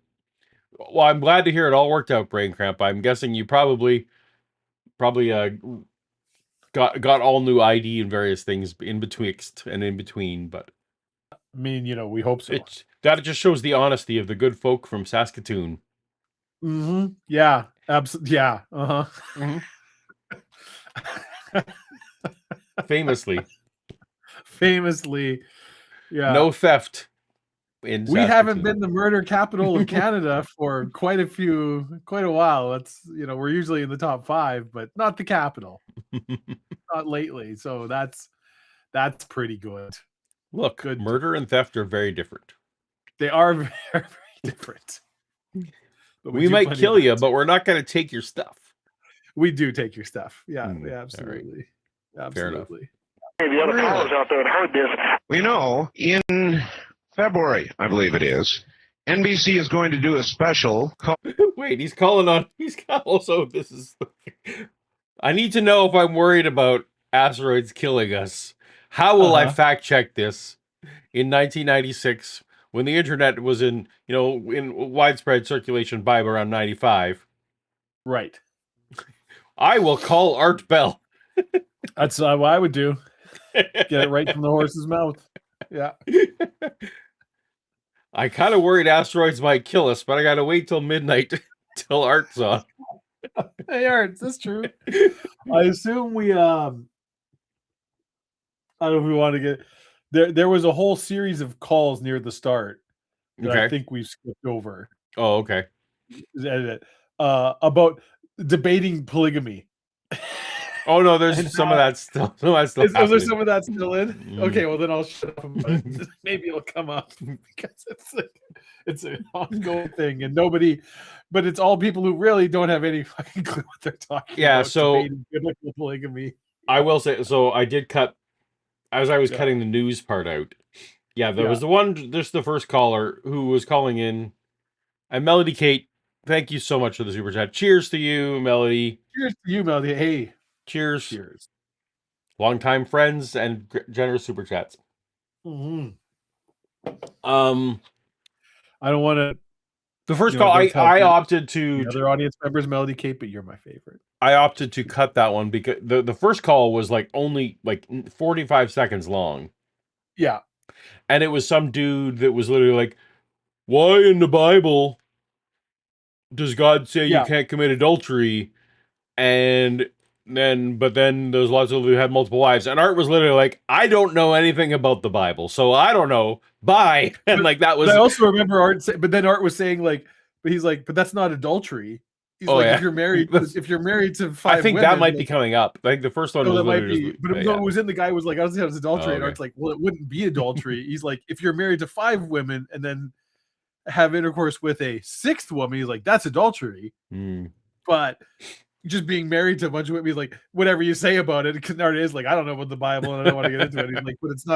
Well, I'm glad to hear it all worked out, Brain Cramp. I'm guessing you probably got all new ID and various things in betwixt and in between, but I mean, we hope so. That just shows the honesty of the good folk from Saskatoon. Mm-hmm. Yeah. Absolutely. Yeah. Uh-huh. Famously. Yeah. No theft in We haven't been the murder capital of Canada for quite a while. It's we're usually in the top 5, but not the capital. Not lately. So that's pretty good. Look, murder and theft are very different. They are very, very different. We might kill you, but we're not going to take your stuff. We do take your stuff. Yeah, absolutely. Right. Absolutely. The other callers out there had heard this. In February, I believe it is, NBC is going to do a special. Wait, he's also, this is. I need to know if I'm worried about asteroids killing us. How will I fact check this in 1996 when the internet was in widespread circulation by around 95? Right. I will call Art Bell. That's what I would do. Get it right from the horse's mouth. Yeah. I kind of worried asteroids might kill us, but I got to wait till midnight till Art's on. Hey, Art, that's true. I assume we, I don't know if we want to get, there was a whole series of calls near the start that I think we skipped over. Oh, okay. About debating polygamy. Oh no, there's some of that still. Is there some of that still in? Okay, well then I'll shut up about it. Maybe it'll come up because it's an ongoing thing, and but it's all people who really don't have any fucking clue what they're talking about. So biblical polygamy. I will say, so I did cut as I was cutting the news part out. Yeah, there was the first caller who was calling in, and Melody Kate. Thank you so much for the super chat. Cheers to you, Melody. Cheers to you, Melody. Hey. Cheers. Cheers. Longtime friends and generous super chats. Mm-hmm. I don't want to. The first call, I opted to. The other audience members, Melody Kate, but you're my favorite. I opted to cut that one because the first call was only 45 seconds long. Yeah. And it was some dude that was literally like, why in the Bible does God say you can't commit adultery? And but then there's lots of who had multiple wives, and Art was literally like, I don't know anything about the Bible, so I don't know. Bye. And like that was. But I also remember but then Art was saying like, but he's like, but that's not adultery. He's Oh, like, yeah. if you're married to 5 I think women, that might like, be coming up. I think the first one no, was that might literally be. But no, it was in the guy was like, I was saying it's adultery, Oh, and okay. Art's like, well, it wouldn't be adultery. He's like, if you're married to 5 women and then have intercourse with a 6th woman, he's like, that's adultery. Hmm. But just being married to a bunch of women, he's like, whatever you say about it, because Art is like, I don't know about the Bible and I don't want to get into it. He's like, but it's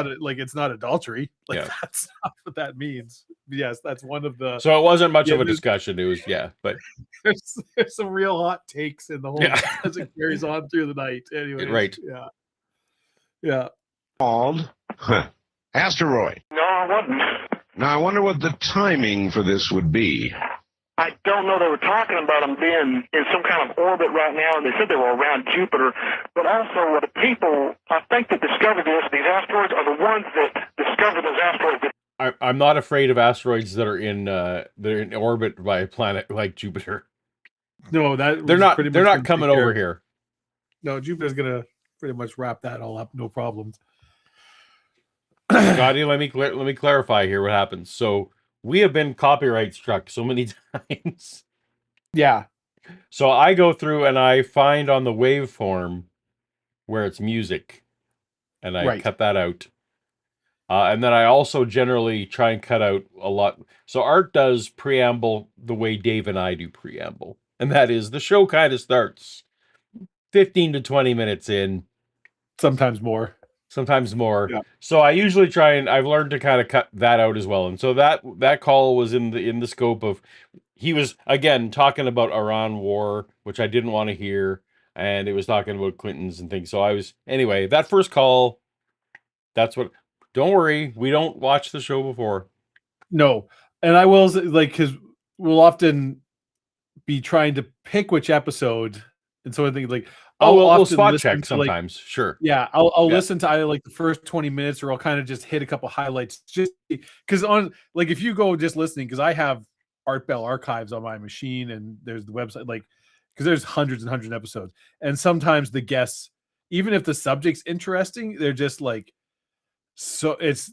not adultery. Like, Yeah. that's not what that means. Yes, that's one of the. So it wasn't much Yeah, of a there's- discussion. It was but there's some real hot takes in the whole Yeah. as it carries on through the night. Anyway, Right. Yeah. Called asteroid. No, I wasn't. Now, I wonder what the timing for this would be. I don't know. They were talking about them being in some kind of orbit right now, and they said they were around Jupiter. But also, the people, I think, that discovered these asteroids are the ones that discovered those asteroids. I'm not afraid of asteroids that are in orbit by a planet like Jupiter. No, that They're was not. pretty They're much not gonna coming take care over of- here. No, Jupiter's gonna pretty much wrap that all up. No problems. Scotty, let me clarify here what happens. So we have been copyright struck so many times. Yeah. So I go through and I find on the waveform where it's music, and I Right. cut that out. And then I also generally try and cut out a lot. So Art does preamble the way Dave and I do preamble, and that is the show kind of starts 15 to 20 minutes in, Sometimes more. sometimes more. Yeah. So I usually try and I've learned to kind of cut that out as well. And so that call was in the scope of, he was again talking about Iran war, which I didn't want to hear, and it was talking about Clinton's and things. So anyway, that first call, don't worry, we don't watch the show before. No, and I will like because we'll often be trying to pick which episode, and so I think like We'll often spot listen check to, like, sometimes. Sure. yeah, I'll Yeah. listen to either like the first 20 minutes or I'll kind of just hit a couple highlights just because on like if you go just listening, because I have Art Bell archives on my machine and there's the website, like because there's hundreds and hundreds of episodes, and sometimes the guests, even if the subject's interesting, they're just like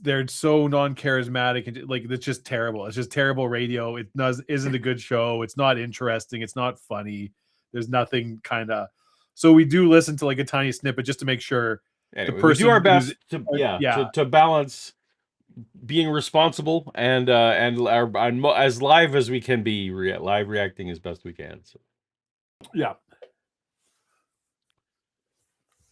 they're so non-charismatic and like it's just terrible. It's just terrible radio. It isn't a good show. It's not interesting. It's not funny. There's nothing kind of. So we do listen to like a tiny snippet just to make sure Anyway, we person do our who's- best to balance being responsible and as live as we can be, live reacting as best we can. So. yeah.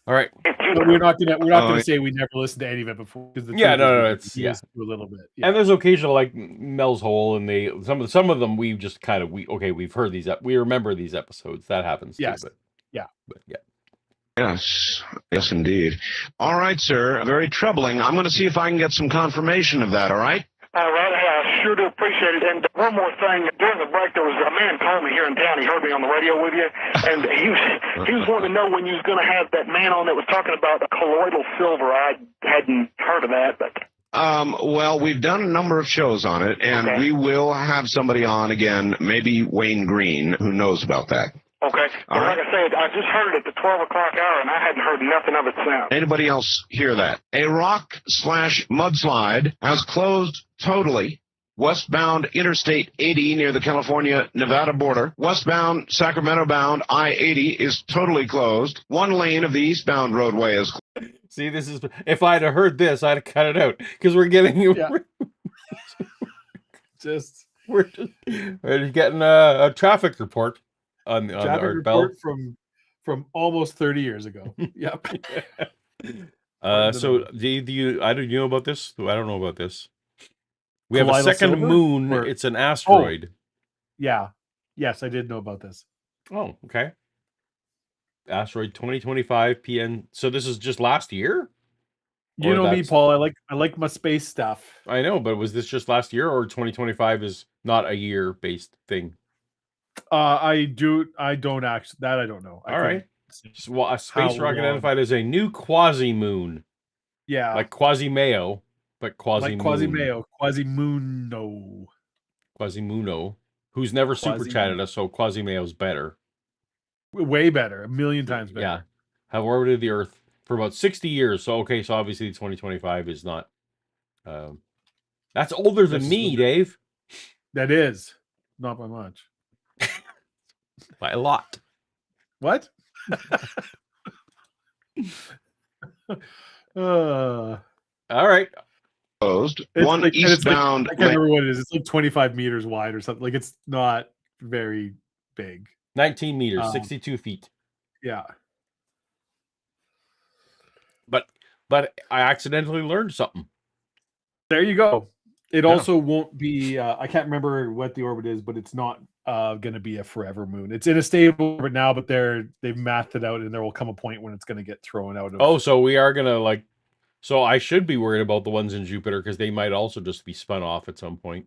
All right. But we're not gonna yeah. say we never listened to any of it before. Yeah, no, it's a little bit. Yeah. And there's occasional like Mel's Hole, and some of them we just kind of we've heard these we remember these episodes. That happens too. Yes. But yeah. Yes, indeed. All right, sir. Very troubling. I'm going to see if I can get some confirmation of that, all right? All right, I sure do appreciate it. And one more thing, during the break, there was a man called me here in town. He heard me on the radio with you, and he was wanting to know when you was going to have that man on that was talking about a colloidal silver. I hadn't heard of that, but... Well, we've done a number of shows on it, and Okay. we will have somebody on again, maybe Wayne Green, who knows about that. Okay. All Well, right. like I said, I just heard it at the 12 o'clock hour, and I hadn't heard nothing of it since. Anybody else hear that? A rock/mudslide has closed totally westbound Interstate 80 near the California-Nevada border. Westbound Sacramento-bound I-80 is totally closed. One lane of the eastbound roadway is closed. See, this is if I'd have heard this, I'd have cut it out because we're getting Yeah. we're getting a traffic report on the Traffic Art Bell. report from almost 30 years ago. Yep. So do you know about this? I don't know about this. We have a Colloidal second silver? moon. Or- It's an asteroid. Yeah. Yes, I did know about this. Oh, okay. Asteroid 2025 PN. So this is just last year? You Or know me, that's- Paul. I like my space stuff. I know, but was this just last year, or 2025 is not a year-based thing? I don't actually. That I don't know. All right. A space How rock long? identified as a new quasi-moon, Yeah. like Quasi-Mayo, but quasi-moon. Like Quasi-Mayo. Quasi-Moono. Quasi-Muno, who's never super chatted us, so Quasi-Mayo's better. Way better. A million times better. Yeah. have orbited the Earth for about 60 years. So, okay, so obviously 2025 is not... that's older than me, Dave. That is. Not by much. By a lot. What? All right. Closed. It's One like, and it's like, eastbound. I can't remember what it is. It's like 25 meters wide or something. Like, it's not very big. 19 meters, 62 feet. Yeah. But I accidentally learned something. There you go. It Yeah. also won't be, I can't remember what the orbit is, but it's not going to be a forever moon. It's in a stable orbit now, but they've mathed it out, and there will come a point when it's going to get thrown out of. Oh, so we are going to like... So I should be worried about the ones in Jupiter because they might also just be spun off at some point.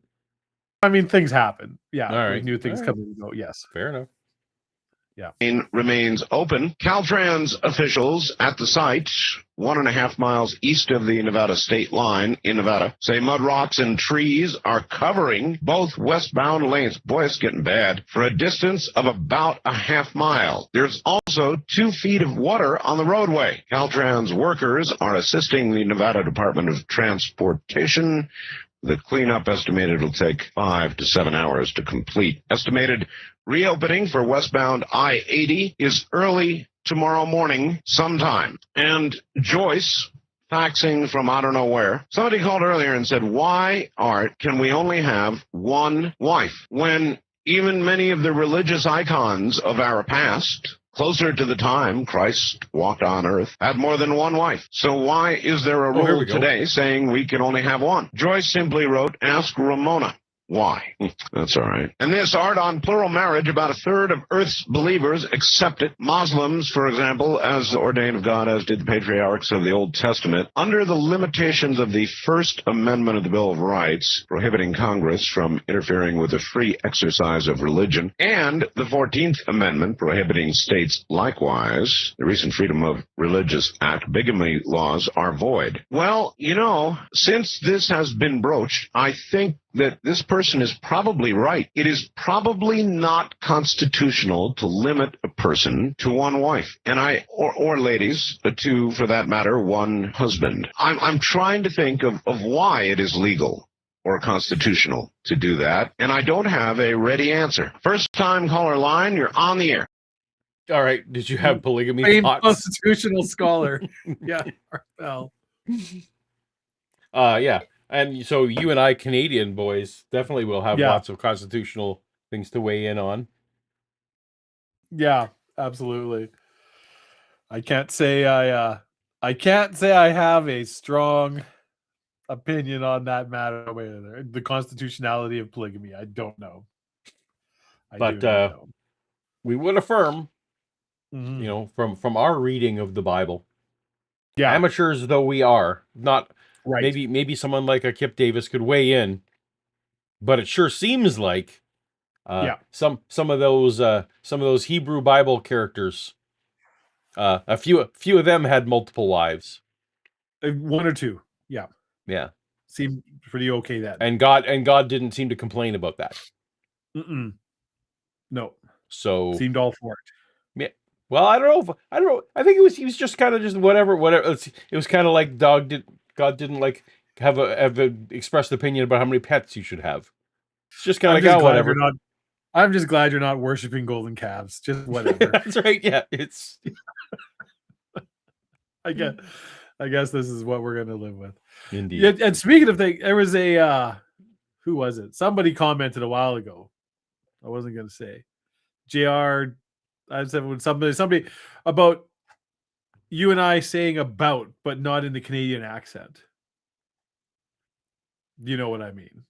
I mean, things happen. Yeah. All right. Like new things All come and go. Yes. Fair enough. Remains open. Caltrans officials at the site, 1.5 miles east of the Nevada state line in Nevada, say mud rocks and trees are covering both westbound lanes. Boy, it's getting bad. For a distance of about a half mile. There's also 2 feet of water on the roadway. Caltrans workers are assisting the Nevada Department of Transportation. The cleanup estimated will take 5 to 7 hours to complete. Estimated reopening for westbound I-80 is early tomorrow morning sometime. And Joyce, faxing from I don't know where, somebody called earlier and said, why, Art, can we only have one wife when even many of the religious icons of our past, closer to the time Christ walked on earth, had more than one wife? So why is there a here rule we go. today saying we can only have one? Joyce simply wrote, ask Ramona. Why? That's all right. And this, Art, on plural marriage, about a third of Earth's believers accept it. Muslims, for example, as ordained of God, as did the patriarchs of the Old Testament, under the limitations of the First Amendment of the Bill of Rights, prohibiting Congress from interfering with the free exercise of religion, and the 14th Amendment, prohibiting states likewise. The recent Freedom of Religious Act bigamy laws are void. Well, you know, since this has been broached, I think that this person is probably right. It is probably not constitutional to limit a person to one wife, and or ladies, to, for that matter, one husband. I'm trying to think of why it is legal or constitutional to do that, and I don't have a ready answer. First time caller line, you're on the air. All right. Did you have polygamy Famed thoughts? constitutional scholar. Yeah. Well. Yeah. And so you and I, Canadian boys, definitely will have Yeah. lots of constitutional things to weigh in on. Yeah, absolutely. I can't say I have a strong opinion on that matter. The constitutionality of polygamy, I don't know. But do not know. we would affirm, Mhm. you know, from our reading of the Bible, Yeah, amateurs though we are, not right. maybe someone like a Kip Davis could weigh in, but it sure seems like some of those Hebrew Bible characters, a few of them had multiple wives. One or two. Yeah. Yeah. Seemed pretty okay then. And God didn't seem to complain about that. Mm-mm. No. So Seemed all for it. yeah. Well, I don't know. I think he was just kind of just whatever. It was kind of like God didn't like have a expressed opinion about how many pets you should have. It's just kind of like, oh, whatever. I'm just glad you're not worshiping golden calves. Just whatever. That's right. Yeah, it's. I guess this is what we're going to live with. Indeed. Yeah, and speaking of things, there was a who was it? Somebody commented a while ago. I wasn't going to say. JR, I said when somebody about you and I saying about, but not in the Canadian accent. You know what I mean?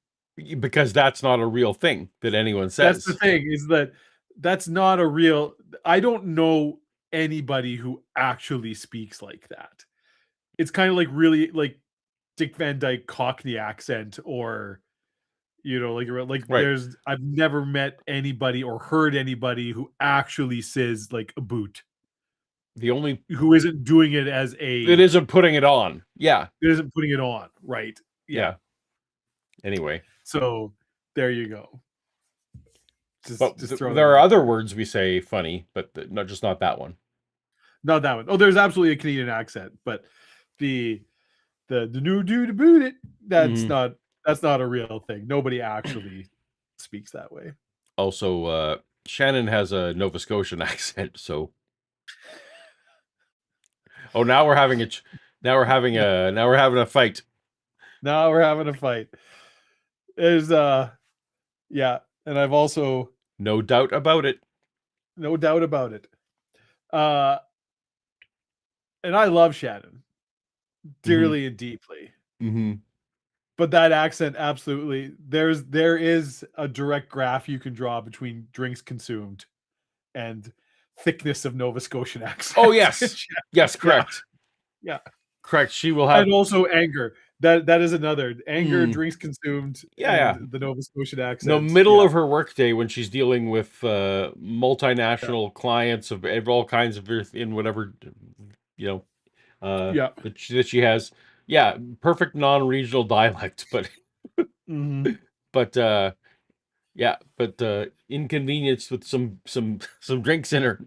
Because that's not a real thing that anyone says. That's the thing, is that that's not a real. I don't know anybody who actually speaks like that. It's kind of like really like Dick Van Dyke Cockney accent, or you know, like right. I've never met anybody or heard anybody who actually says like a boot. The only who isn't doing it as it isn't putting it on. Yeah. It isn't putting it on, right? Yeah. Anyway. So there you go. There are other words we say funny, but not that one. Not that one. Oh, there's absolutely a Canadian accent, but the new dude about it, that's not a real thing. Nobody actually speaks that way. Also, Shannon has a Nova Scotian accent, so. Oh, now we're having a fight. Now we're having a fight. There's yeah, and I've also No doubt about it. no doubt about it. And I love Shannon dearly and deeply. Mm-hmm. But that accent, absolutely. There is a direct graph you can draw between drinks consumed and thickness of Nova Scotian accent. Oh yes, yes, correct. Yeah. Correct. She will have, and also anger. That is another anger, drinks consumed. And the Nova Scotian accent. The middle of her workday when she's dealing with multinational clients of all kinds of in whatever that she has. Yeah, perfect non-regional dialect, but but inconvenience with some drinks in her.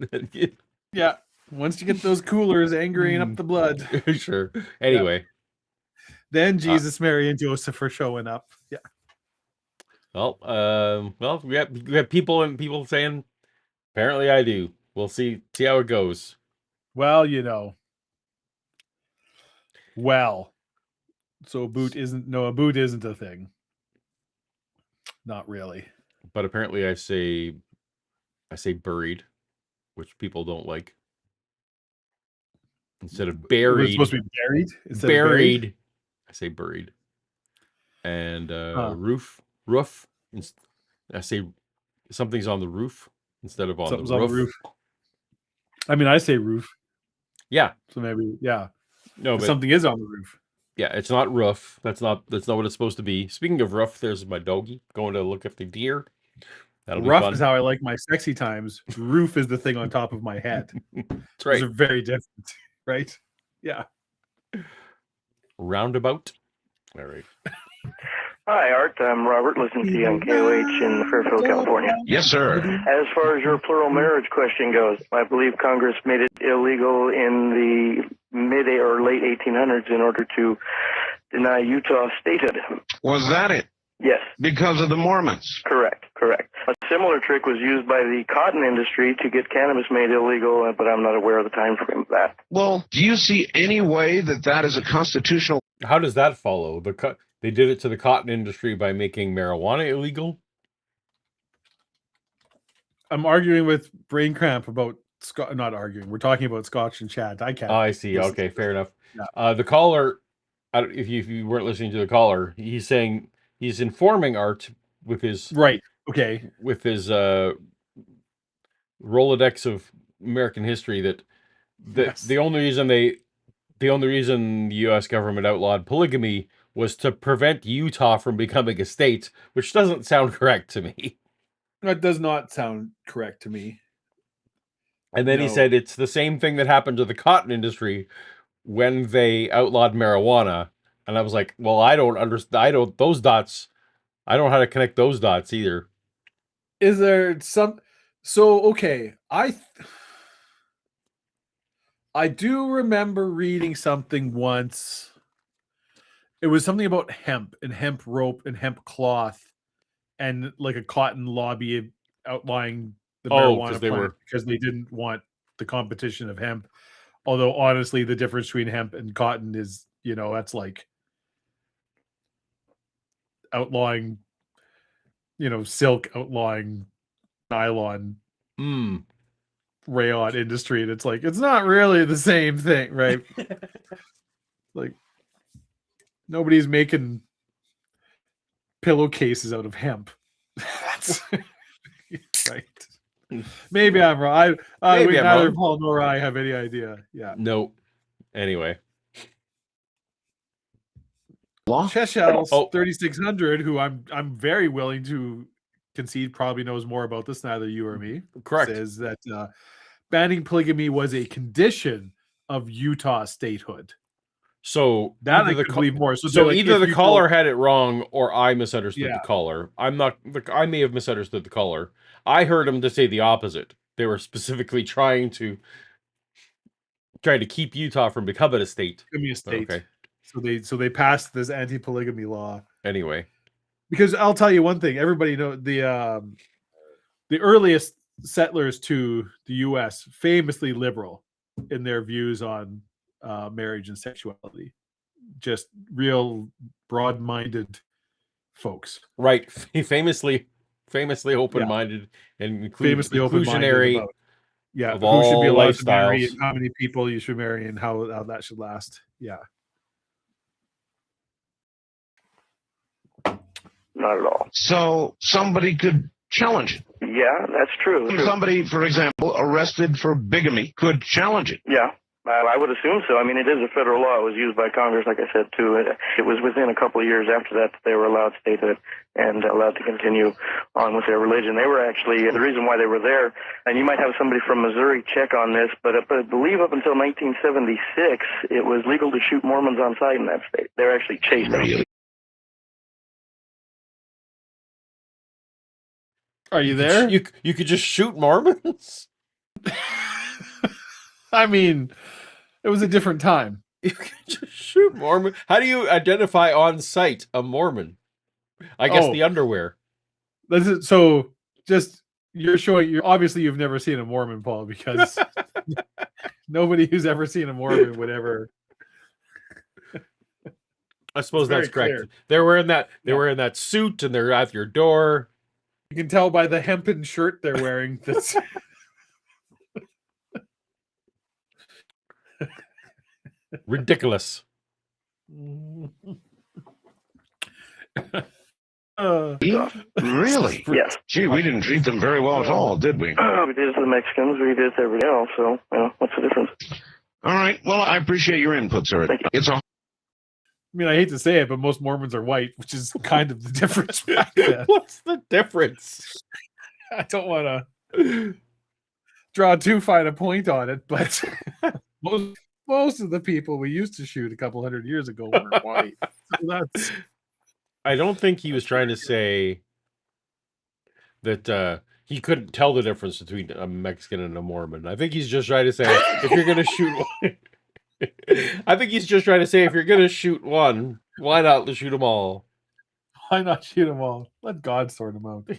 Yeah. Once you get those coolers, angering up the blood. Sure. Anyway. Then Jesus, Mary, and Joseph are showing up. Yeah. Well, we have people saying, apparently I do. We'll see how it goes. Well, so a boot isn't a thing. Not really. But apparently I say buried, which people don't like. Instead of buried. It's supposed to be buried? Instead buried, of buried? I say buried. And roof. I say something's on the roof instead of on the roof. I mean, I say roof. Yeah. So maybe, yeah. No, but something is on the roof. Yeah, it's not roof. That's not what it's supposed to be. Speaking of roof, there's my doggy going to look at the deer. That'll be rough fun. Is how I like my sexy times. Roof is the thing on top of my head. That's right. Those are very different, right? Yeah. Roundabout. All right. Hi, Art. I'm Robert, listening to you on KOH in Fairfield, California. Yes, sir. As far as your plural marriage question goes, I believe Congress made it illegal in the mid or late 1800s in order to deny Utah statehood. Was that it? Yes. Because of the Mormons? Correct. A similar trick was used by the cotton industry to get cannabis made illegal, but I'm not aware of the time frame of that. Well, do you see any way that is a constitutional... How does that follow? They did it to the cotton industry by making marijuana illegal? I'm arguing with Brain Cramp about not arguing. We're talking about Scotch and Chad. I can't. Oh, I see. Okay, fair enough. Yeah. The caller, if you weren't listening to the caller, he's saying he's informing Art with his right. Okay. With his Rolodex of American history that the only reason the U.S. government outlawed polygamy was to prevent Utah from becoming a state, which doesn't sound correct to me. That does not sound correct to me. And then he said it's the same thing that happened to the cotton industry when they outlawed marijuana. And I was like, well, I don't understand. Those dots. I don't know how to connect those dots either. Is there some... So, okay. I do remember reading something once. It was something about hemp and hemp rope and hemp cloth and like a cotton lobby outlying the marijuana plant because they didn't want the competition of hemp. Although honestly, the difference between hemp and cotton is, that's like outlawing, silk, outlawing nylon, rayon industry. And it's like, it's not really the same thing, right? Like, nobody's making pillowcases out of hemp. That's right. Maybe I'm wrong. Neither Paul nor I have any idea. Yeah. No. Anyway. Cheshell's 3600, who I'm very willing to concede probably knows more about this than either you or me. Correct. Says that banning polygamy was a condition of Utah statehood. So that I could believe more. So either the caller had it wrong or I misunderstood the caller. I may have misunderstood the caller. I heard him to say the opposite. They were specifically trying to Trying to keep Utah from becoming a state. Give me a state. Okay. So they passed this anti-polygamy law. Anyway, Because I'll tell you one thing, everybody know the earliest settlers to the U.S. famously liberal in their views on marriage and sexuality, just real broad-minded folks, right? Famously open-minded and famously open-minded inclusionary about of who should be all allowed to marry lifestyles. and how many people you should marry and how that should last. Yeah, Not at all. So somebody could challenge it. Yeah, that's true. Somebody, for example, arrested for bigamy could challenge it. Yeah, I would assume so. I mean, it is a federal law. It was used by Congress, like I said, too. It was within a couple of years after that they were allowed statehood and allowed to continue on with their religion. They were actually, the reason why they were there, and you might have somebody from Missouri check on this, but I believe up until 1976, it was legal to shoot Mormons on sight in that state. They're actually chased. Really? are you there? You could just shoot Mormons. I mean, it was a different time. You could just shoot Mormon. How do you identify on sight a Mormon? I guess Oh. the underwear. So just you're showing obviously you've never seen a Mormon, Paul, because nobody who's ever seen a Mormon would ever. I suppose very that's correct. clear. They're wearing that. They're Yeah. wearing that suit, and they're at your door. You can tell by the hempen shirt they're wearing. That's Ridiculous. Really? Yes. Gee, we didn't treat them very well at all, did we? We did it to the Mexicans. We did it to everybody else. So, what's the difference? All right. Well, I appreciate your input, sir. Thank you. It's a I mean, I hate to say it, but most Mormons are white, which is kind of the difference back then. What's the difference? I don't want to draw too fine a point on it, but most of the people we used to shoot a couple hundred years ago were white. So that's I don't think he was trying to say that he couldn't tell the difference between a Mexican and a Mormon. I think he's just trying to say if you're gonna shoot one. I think he's just trying to say if you're gonna shoot one, why not shoot them all? why not shoot them all? Let God sort them out.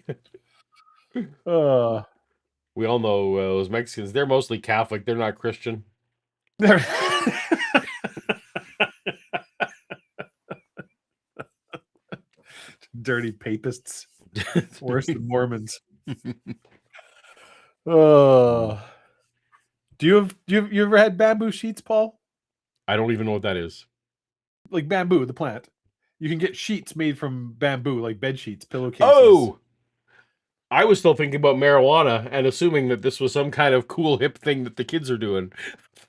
We all know those Mexicans. They're mostly Catholic. They're not Christian. There. Dirty papists. Worse than Mormons. Do you ever had bamboo sheets, Paul? I don't even know what that is. Like bamboo, the plant. You can get sheets made from bamboo, like bed sheets, pillowcases. Oh, I was still thinking about marijuana and assuming that this was some kind of cool hip thing that the kids are doing.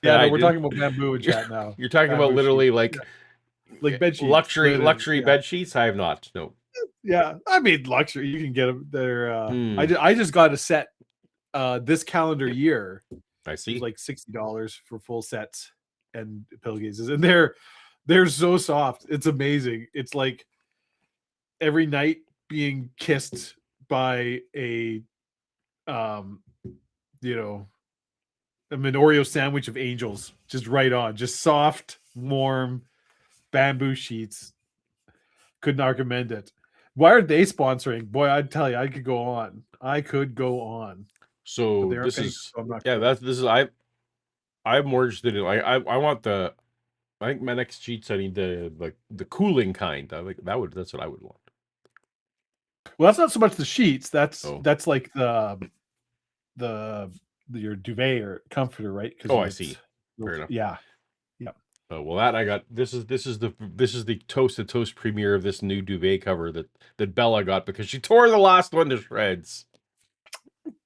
yeah, I no, we're didn't- talking about bamboo and chat now. You're talking Bamboo about literally sheets. like Like bed sheets, luxury linen, bed sheets. I have not. No. Yeah, I mean luxury. You can get them. They're. Hmm. I just got a set this calendar year. I It see. was like $60 for full sets and pillowcases, and they're so soft. It's amazing. It's like every night being kissed by a a Oreo sandwich of angels, just right on, just soft, warm bamboo sheets. Could not recommend it. Why are they sponsoring? Boy, I'd tell you, I could go on. But So they aren't this paying, is so I'm not yeah. sure. This is I'm more interested in I want the. I think my next sheets I need the cooling kind. I think that's what I would want. Well, that's not so much the sheets. That's Oh. that's like your duvet or comforter, right? Oh, I see. Fair enough. Yeah. Well, that I got. This is the toast to toast premiere of this new duvet cover that Bella got because she tore the last one to shreds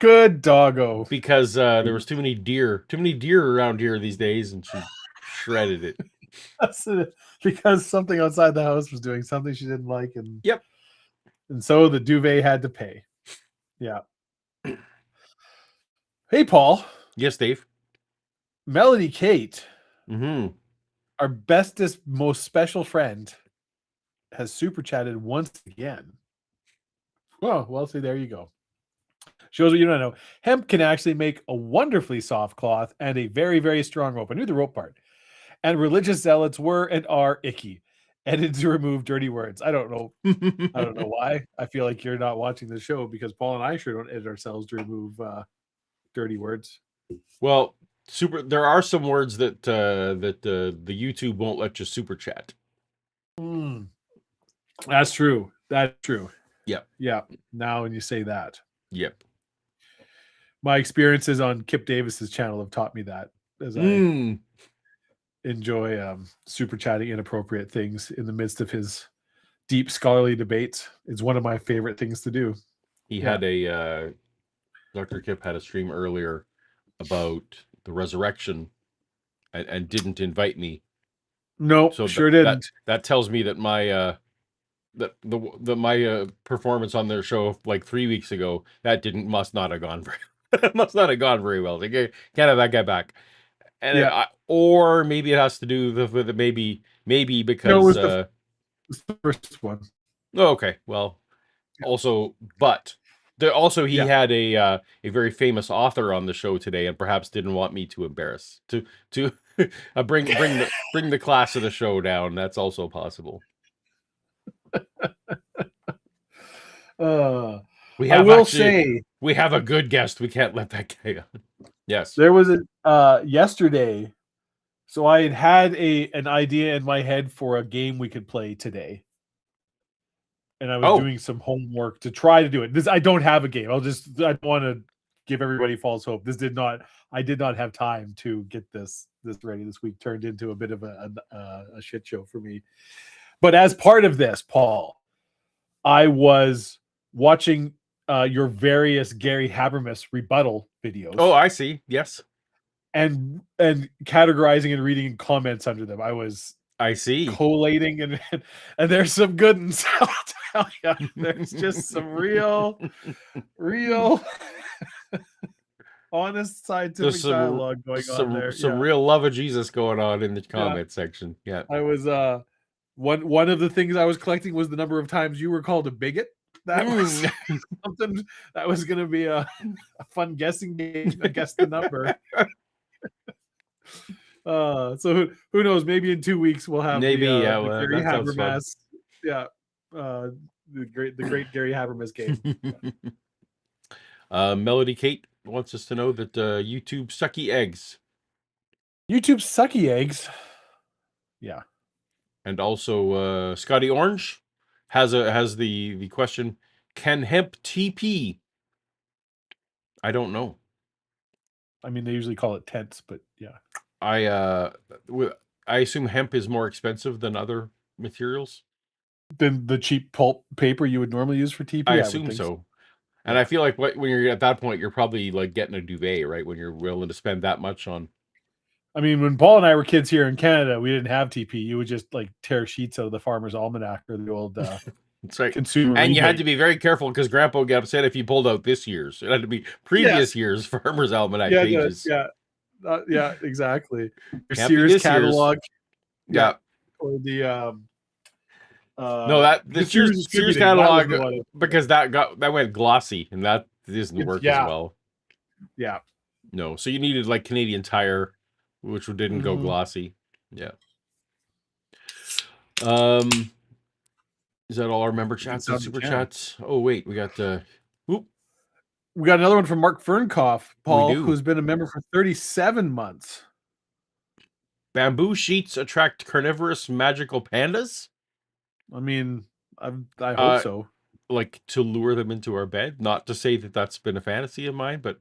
Good doggo. because there was too many deer around here these days, and she shredded it. That's it. Because something outside the house was doing something she didn't like, and Yep. and so the duvet had to pay. Yeah. Hey, Paul. Yes, Dave. Melody Kate, Mm-hmm. our bestest, most special friend, has super chatted once again. Oh, well, see, there you go. Shows what you don't know. Hemp can actually make a wonderfully soft cloth and a very, very strong rope. I knew the rope part. And religious zealots were and are icky. Edited to remove dirty words. I don't know why. I feel like you're not watching the show because Paul and I sure don't edit ourselves to remove dirty words. Well, there are some words that the YouTube won't let you super chat. That's true. That's true. Yep. Yeah. Now when you say that. Yep. My experiences on Kip Davis's channel have taught me that as I enjoy super chatting inappropriate things in the midst of his deep scholarly debates. It's one of my favorite things to do. He had a Dr. Kip had a stream earlier about the resurrection and didn't invite me. No, so sure didn't. That tells me that my my performance on their show like 3 weeks ago must not have gone very well. They can't have that guy back. And or maybe it has to do with maybe because no, it was the first one. Oh, okay. Well, also, but he had a very famous author on the show today, and perhaps didn't want me to embarrass to bring the class of the show down. That's also possible. We have a good guest. We can't let that guy on. Yes, there was a yesterday. So I had an idea in my head for a game we could play today. And I was doing some homework to try to do it. I don't have a game. I don't want to give everybody false hope. I did not have time to get this ready this week. Turned into a bit of a shit show for me. But as part of this, Paul, I was watching your various Gary Habermas rebuttal videos. Oh, I see. Yes. And categorizing and reading comments under them. I see collating and there's some good ones. I'll tell you, there's just some real honest scientific dialogue going on there. Some real love of Jesus going on in the comment section. Yeah, I was one of the things I was collecting was the number of times you were called a bigot. That was something that was going to be a fun guessing game. I guess the number. So who knows? Maybe in 2 weeks we'll have the Gary Habermas. The great Gary Habermas game. Melody Kate wants us to know that YouTube sucky eggs. YouTube sucky eggs. Yeah. And also Scotty Orange has the question: can hemp TP? I don't know. I mean, they usually call it tents, but yeah. I assume hemp is more expensive than other materials. Than the cheap pulp paper you would normally use for TP? I assume so. And I feel like when you're at that point, you're probably like getting a duvet, right? When you're willing to spend that much on. I mean, when Paul and I were kids here in Canada, we didn't have TP. You would just like tear sheets out of the Farmer's Almanac or the old That's right. consumer. And you had to be very careful because Grandpa would get upset if you pulled out this year's. It had to be previous years Farmer's Almanac pages. Yeah, exactly. Your Sears catalog. Yeah. Or the no, the Sears catalog because that went glossy and that doesn't work as well. Yeah. No, so you needed like Canadian Tire, which didn't go glossy. Yeah. Is that all our member chats and super chats? Oh wait, we got we got another one from Mark Fernkoff, Paul, who's been a member for 37 months. Bamboo sheets attract carnivorous magical pandas? I mean, I hope so. Like to lure them into our bed. Not to say that that's been a fantasy of mine, but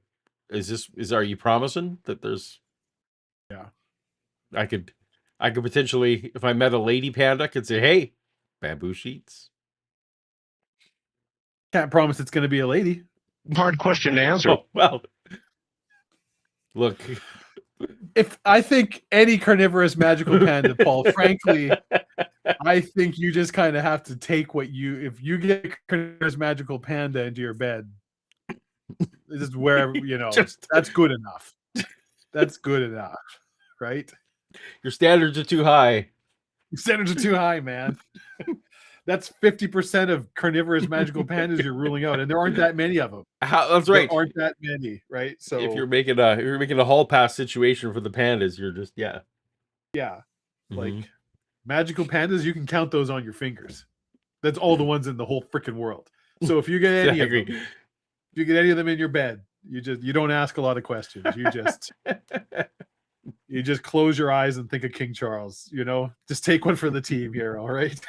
are you promising that there's? Yeah, I could potentially, if I met a lady panda, could say, "Hey, bamboo sheets." Can't promise it's going to be a lady. Hard question to answer. Oh, well, look. If I think any carnivorous magical panda, Paul, frankly, I think you just kind of have to take if you get a carnivorous magical panda into your bed, just wherever, that's good enough. That's good enough, right? Your standards are too high. Your standards are too high, man. That's 50% of carnivorous magical pandas you're ruling out, and there aren't that many of them. That's right. There aren't that many, right? So if you're making a hall pass situation for the pandas, you're just yeah, Mhm. like magical pandas, you can count those on your fingers. That's all the ones in the whole freaking world. So if you get any of them, if you get any of them in your bed, you don't ask a lot of questions. You just close your eyes and think of King Charles. Just take one for the team here. All right.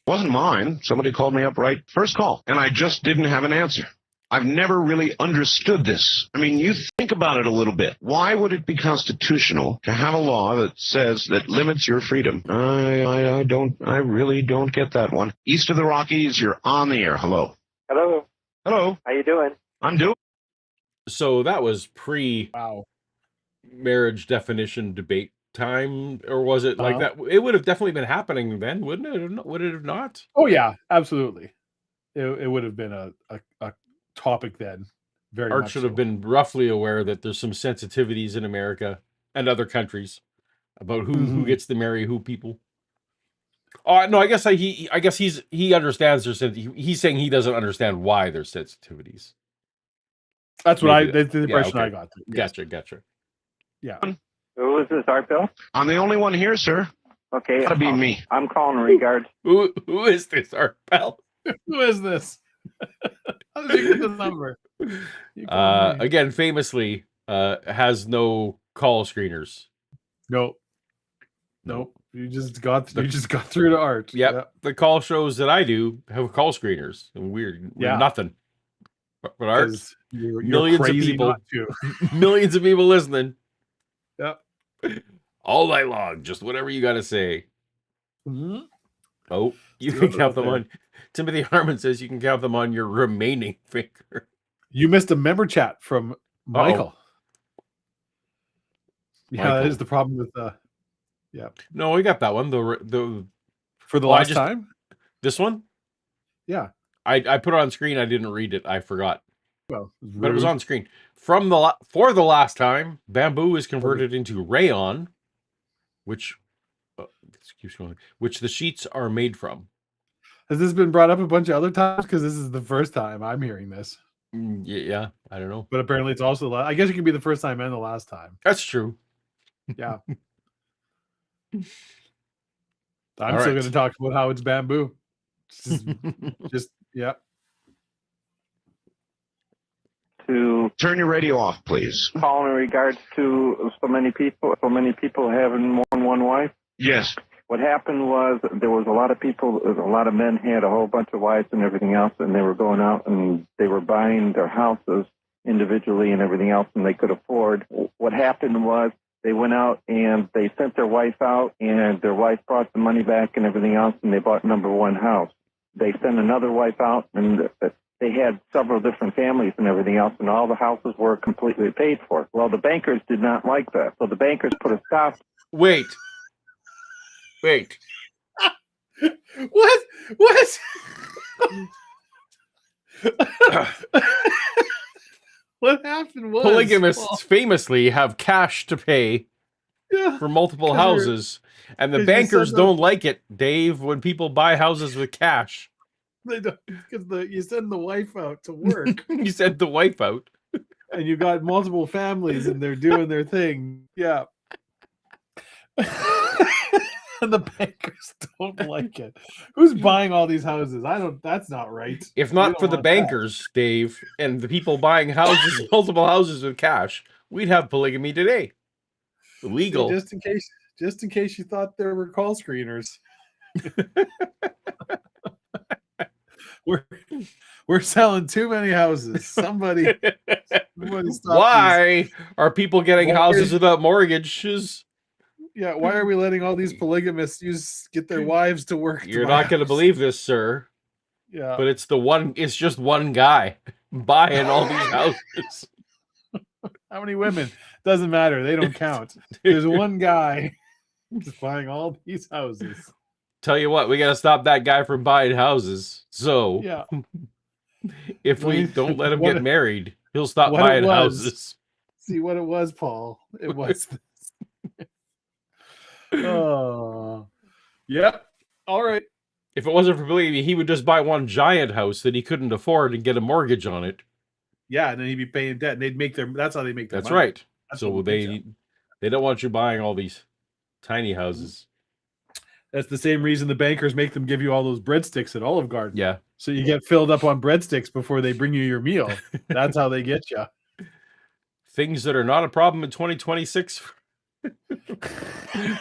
Wasn't mine. Somebody called me up right first call, and I just didn't have an answer. I've never really understood this. I mean, you think about it a little bit. Why would it be constitutional to have a law that limits your freedom? I really don't get that one. East of the Rockies, you're on the air. Hello. Hello. Hello. How you doing? I'm doing. So that was pre Wow. marriage definition debate time, or was it like that? It would have definitely been happening then, wouldn't it? Would it have not? Oh yeah, absolutely. It would have been a topic then. Very Art much should so. have been roughly aware that there's some sensitivities in America and other countries about who gets to marry who people. Oh no, I guess he understands their he's saying he doesn't understand why there's sensitivities. That's what that's the impression I okay. got. Gotcha. Yeah. Who is this, Art Bill? I'm the only one here, sir. Okay. Gotta be me. I'm calling in regards. Who is this, Art Bell? Who is this? How did you get the number? Again, famously, has no call screeners. Nope. You just got through to Art. Yep. The call shows that I do have call screeners. And we're nothing. But Art, you're millions of crazy people, not to. millions of people listening. Yep. All night long, just whatever you got to say. Mm-hmm. Oh, you can count them on. Timothy Harmon says you can count them on your remaining finger. You missed a member chat from Michael. Yeah, Michael. that is the problem with yeah. No, we got that one. The for the last time. This one. Yeah. I put it on screen. I didn't read it. I forgot. Well, but it was on screen. For the last time, bamboo is converted into rayon, which the sheets are made from. Has this been brought up a bunch of other times? Because this is the first time I'm hearing this. Yeah, I don't know. But apparently it's also I guess it can be the first time and the last time. That's true. Yeah. I'm still going to talk about how it's bamboo. Just yeah. To turn your radio off, please. Call in regards to so many people having more than one wife. Yes. What happened was there was a lot of men had a whole bunch of wives and everything else, and they were going out and they were buying their houses individually and everything else, and they could afford. What happened was they went out and they sent their wife out, and their wife brought the money back and everything else, and they bought number one house. They sent another wife out, and they had several different families and everything else, and all the houses were completely paid for. Well, the bankers did not like that, so the bankers put a stop. Wait. What? What happened was polygamists famously have cash to pay for multiple houses, and the bankers don't like it, Dave, when people buy houses with cash. They don't, because you send the wife out to work. You send the wife out, and you got multiple families, and they're doing their thing. Yeah. And the bankers don't like it. Who's buying all these houses? That's not right. If not for the bankers, Dave, and the people buying houses, multiple houses with cash, we'd have polygamy today. Legal. See, just in case you thought there were call screeners. We're selling too many houses. Somebody Why are people getting houses without mortgages? Yeah, why are we letting all these polygamists get their wives to work? You're not going to believe this, sir. Yeah. But it's just one guy buying all these houses. How many women? Doesn't matter. They don't count. There's one guy just buying all these houses. Tell you what, we got to stop that guy from buying houses. So, yeah. If we don't let him get married, he'll stop buying houses. See what it was, Paul. It was this. Oh, yep. All right. If it wasn't for polygamy, he would just buy one giant house that he couldn't afford and get a mortgage on it. Yeah, and then he'd be paying debt, and they'd make their. That's how they make their That's money. right. That's So what we get. they don't want you buying all these tiny houses. That's the same reason the bankers make them give you all those breadsticks at Olive Garden. Yeah. So you get filled up on breadsticks before they bring you your meal. That's how they get you. Things that are not a problem in 2026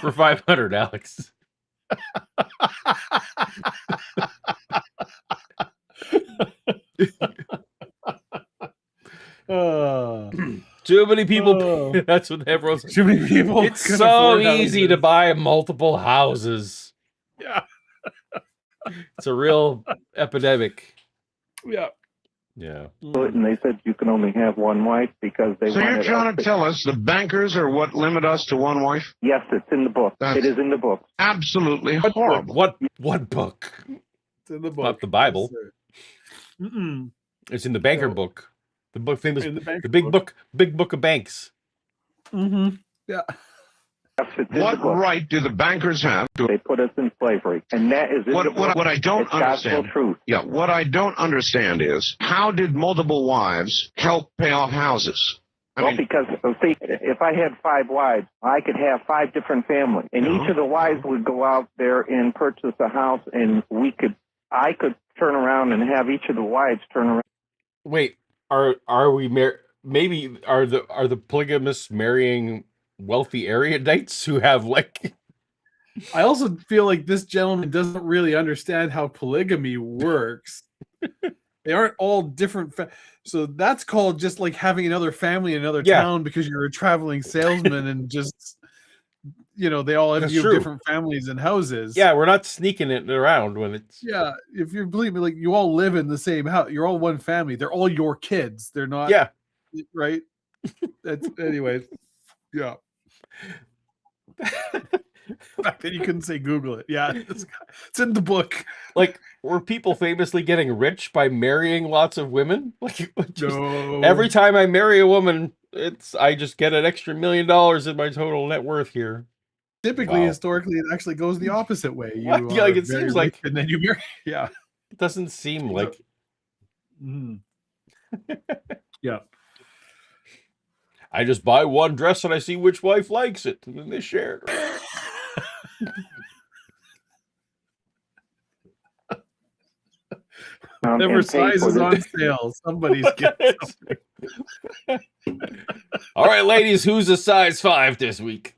for 500, Alex. Too many people. That's what everyone's. Too many people. It's so easy to buy multiple houses. Yeah. It's a real epidemic. Yeah. Yeah. And they said you can only have one wife because they So you're wanted trying us to tell us the bankers are what limit us to one wife? Yes, it's in the book. That's- It is in the book. Absolutely horrible. What book? It's in the book. Not the Bible. Yes, It's in the banker No. book. The book famous In the banker big book of banks. Mm-hmm. Yeah. Yes, it's in What the book. right do the bankers have to? They put us in slavery, and that is in the book. What I don't It's gospel understand. truth. Yeah, what I don't understand is how did multiple wives help pay off houses? I Well, mean, because see, if I had 5 wives, I could have 5 different families, and each of the wives would go out there and purchase a house, and I could turn around and have each of the wives turn around. Wait, are we maybe are the polygamists marrying wealthy erudites who have like I also feel like this gentleman doesn't really understand how polygamy works. They aren't all different. So that's called just like having another family in another Yeah. town because you're a traveling salesman and just, they all have That's you have true. different families and houses. Yeah, we're not sneaking it around when it's Yeah. If you believe me, like you all live in the same house, you're all one family. They're all your kids. They're not. yeah. Right. That's anyway. Yeah. Back then you couldn't say Google it. Yeah. It's in the book. Like, were people famously getting rich by marrying lots of women? Like, No. every time I marry a woman, I just get an extra $1 million in my total net worth here. Typically, Wow. historically, it actually goes the opposite way. You What? Yeah, like, are it very seems rich like- and then you marry. Yeah. It doesn't seem like Yeah. I just buy one dress and I see which wife likes it, and then they share it. Whatever and pay size for is the- on sale, somebody's getting. All right, ladies, who's a size 5 this week?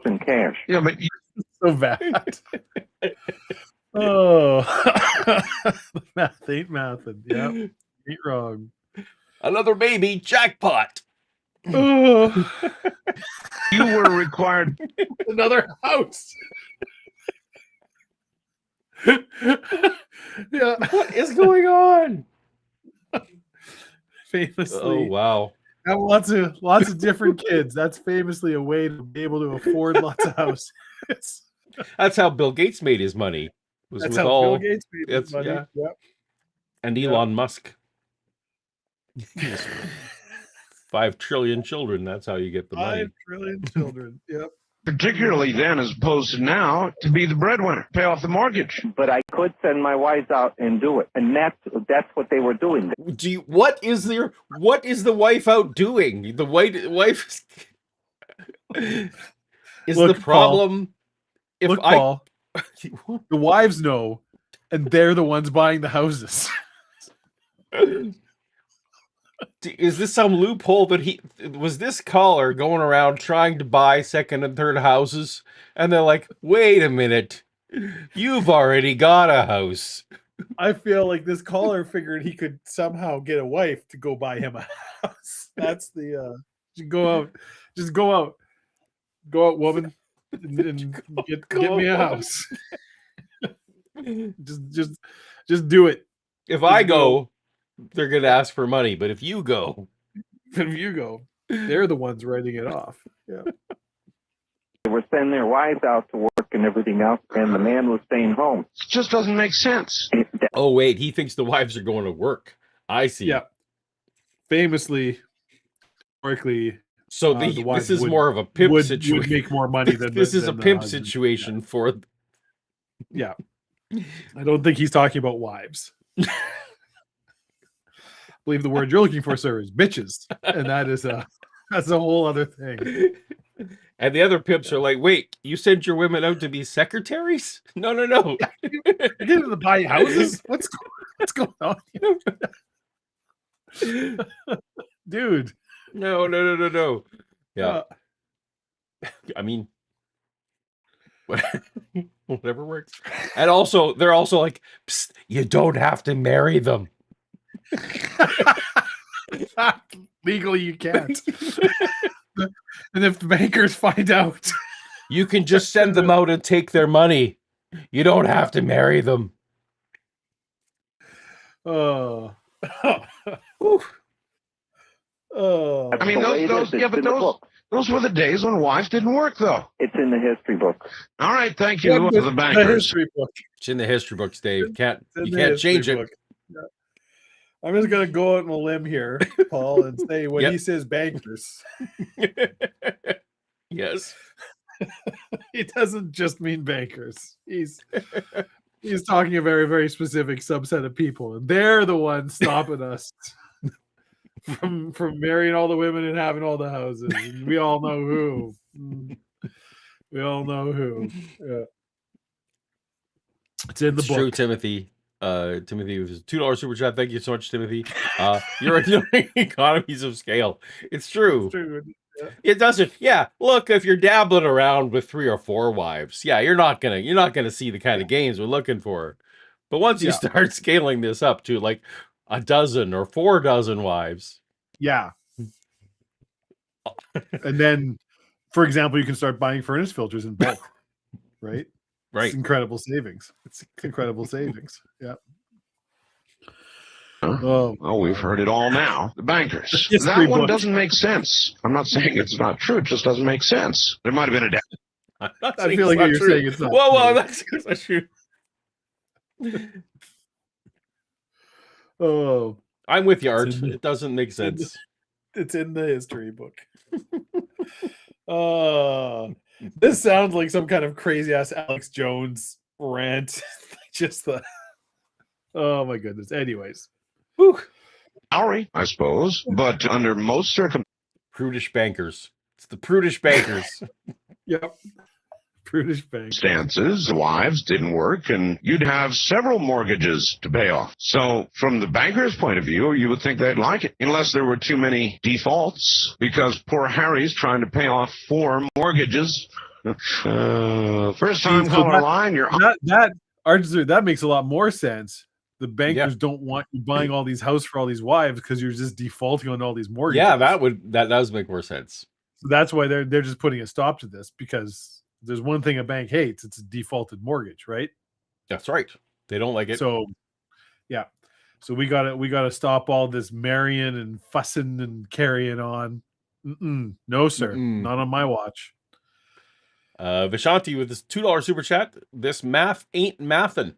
in cash. yeah, but So bad. Oh, math ain't mathing. Yeah, ain't wrong. Another baby jackpot. Oh, you were required. another house. Yeah, What is going on? famously, Oh wow. have lots of different kids. That's famously a way to be able to afford lots of houses. That's how Bill Gates made his money. Was That's with how all Bill Gates made his it's- money. yeah. Yep. and Elon Musk. 5 trillion children. That's how you get the money. 5 trillion children. Yep. Particularly then, as opposed to now, to be the breadwinner, pay off the mortgage. But I could send my wives out and do it, and that's what they were doing. What is the wife out doing? The wife is Look, the problem. If Look, Paul, the wives know, and they're the ones buying the houses. Is this some loophole that was this caller going around trying to buy second and third houses, and they're like, wait a minute, you've already got a house. I feel like this caller figured he could somehow get a wife to go buy him a house. That's the just go out, woman, and get me a house. just do it. If I go, they're gonna ask for money, but if you go, If you go, they're the ones writing it off. Yeah. They were sending their wives out to work and everything else, and the man was staying home. It just doesn't make sense. oh wait, he thinks the wives are going to work. I see. Yeah. Famously, historically, So the this wives is would more of a pimp would situation. make more money than This is a than the pimp husband. situation for. Yeah. I don't think he's talking about wives. I believe the word you're looking for, sir, is bitches, and that's a whole other thing. And the other pimps are like, wait, you sent your women out to be secretaries? No. You're getting to buy houses? What's going on here? Dude. No. Yeah. I mean, whatever works. And also, they're also like, psst, you don't have to marry them. Legally, you can't. And if the bankers find out, you can just send them out and take their money. You don't have to marry them. Oh. I mean, those were the days when wives didn't work, though. It's in the history book. All right, thank you to the bankers. The history book. It's in the history books, Dave. You can't history change book. it. Yeah. I'm just gonna go out on a limb here, Paul, and say when he says bankers, yes, he doesn't just mean bankers. He's talking a very, very specific subset of people, and they're the ones stopping us from marrying all the women and having all the houses. And we all know who. We all know who. Yeah. It's in the book. True, Timothy. Timothy was $2 super chat. Thank you so much, Timothy. You're ignoring economies of scale. It's true. It's true. Yeah. It doesn't. Yeah. Look, if you're dabbling around with 3 or 4 wives, yeah, you're not gonna see the kind of gains we're looking for. But once you start scaling this up to like a dozen or 4 dozen wives, yeah. And then, for example, you can start buying furnace filters in bulk, right? Right. It's incredible savings. It's incredible savings. Yeah. Oh, we've heard it all now. The bankers. History That one book. doesn't make sense. I'm not saying it's not true. It just doesn't make sense. There might have been a I feel like you're saying it's not Whoa, true. that's not true. Oh, I'm with you, Art. It doesn't make sense. It's in the history book. This sounds like some kind of crazy ass Alex Jones rant. Just the oh my goodness. Anyways. Whew. salary, I suppose, but under most circumstances. Prudish bankers. It's the prudish bankers. Yep. Prudish bankers. The wives didn't work, and you'd have several mortgages to pay off. So from the banker's point of view, you would think they'd like it, unless there were too many defaults, because poor Harry's trying to pay off 4 mortgages. First time caller line, you're that makes a lot more sense. The bankers don't want you buying all these houses for all these wives because you're just defaulting on all these mortgages. Yeah, that does make more sense. So that's why they're just putting a stop to this, because there's one thing a bank hates, it's a defaulted mortgage, right? That's right. They don't like it. So yeah. So we gotta stop all this marrying and fussing and carrying on. No, sir. Not on my watch. Vishanti with this $2 super chat. This math ain't mathin'.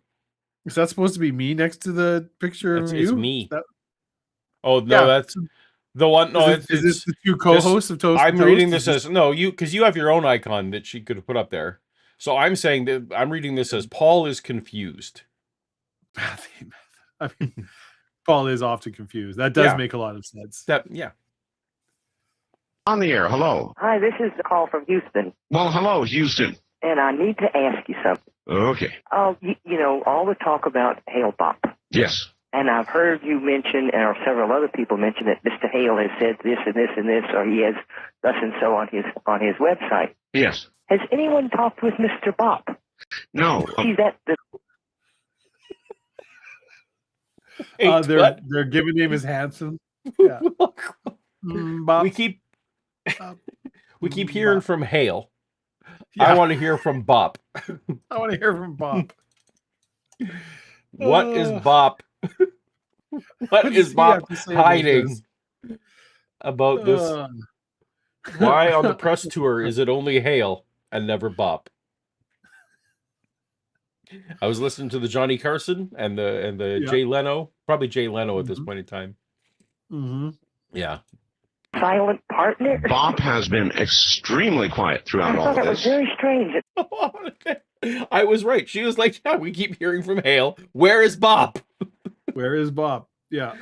Is that supposed to be me next to the picture of you? It's me. That's the one. No, is this the 2 co-hosts of Toast? I'm reading this as because you have your own icon that she could have put up there. So I'm saying that I'm reading this as Paul is confused. I mean, Paul is often confused. That does make a lot of sense. On the air, hello. Hi, this is a call from Houston. Well, hello, Houston. And I need to ask you something. Okay. You know, all the talk about Hale-Bopp. Yes. And I've heard you mention, or several other people mention, that Mr. Hale has said this and this and this, or he has thus and so on his website. Yes. Has anyone talked with Mr. Bopp? No. He's at the... Their given name is Hanson. Yeah. We keep hearing from Hale. Yeah. I want to hear from Bopp. I want to hear from Bopp. What is Bopp? What is Bopp hiding about this? Why on the press tour is it only Hale and never Bopp? I was listening to the Johnny Carson and the Jay Leno, probably Jay Leno at this point in time. Mm-hmm. Yeah. silent partner? Bob has been extremely quiet I throughout all thought of that was this. very strange. I was right. She was like, yeah, we keep hearing from Hale. Where is Bob? Where is Bob? Yeah.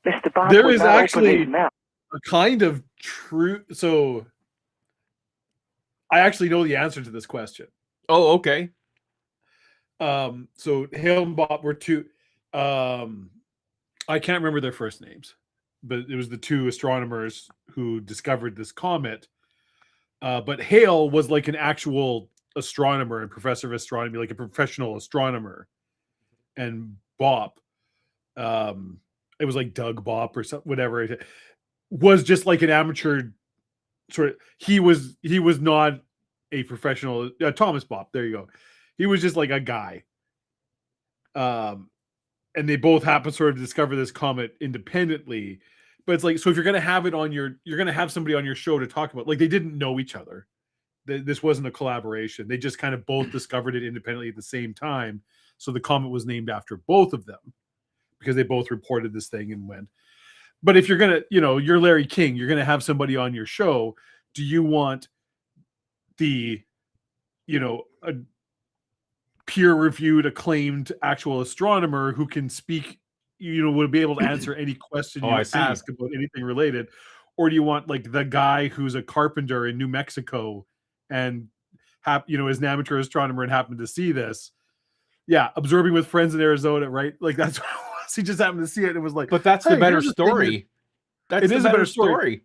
Mr. Bob There would is not open actually his mouth. a kind of true. So I actually know the answer to this question. Oh, okay. So Hale and Bob were two. I can't remember their first names, but it was the two astronomers who discovered this comet. But Hale was like an actual astronomer and professor of astronomy, like a professional astronomer. And Bob, it was like Doug Bopp or something, whatever. It was just like an amateur sort of. He was not a professional. Thomas Bopp, there you go. He was just like a guy. And they both happen sort of to discover this comet independently. But it's like, so if you're going to have it on you're going to have somebody on your show to talk about, like they didn't know each other. This wasn't a collaboration. They just kind of both discovered it independently at the same time. So the comet was named after both of them because they both reported this thing and went. But if you're going to, you're Larry King, you're going to have somebody on your show. Do you want the, a peer-reviewed, acclaimed actual astronomer who can speak, would be able to answer any question you ask about anything related? Or do you want like the guy who's a carpenter in New Mexico and is an amateur astronomer and happened to see this? Yeah, observing with friends in Arizona, right? Like that's what it was. He just happened to see it and was like, but that's the better story. It is a better story.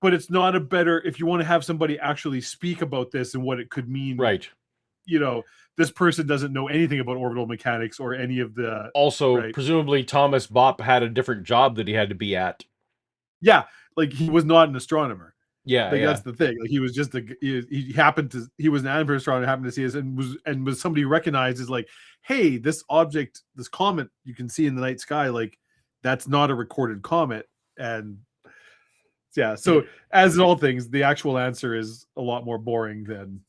But it's not a better, if you want to have somebody actually speak about this and what it could mean. Right. This person doesn't know anything about orbital mechanics or any of the. Also, right? Presumably Thomas Bopp had a different job that he had to be at. Yeah. Like he was not an astronomer. Yeah. Like that's the thing. Like he was just he was an amateur astronomer, happened to see this and was somebody who recognized as like, hey, this object, this comet you can see in the night sky, like that's not a recorded comet. And yeah, so as in all things, the actual answer is a lot more boring than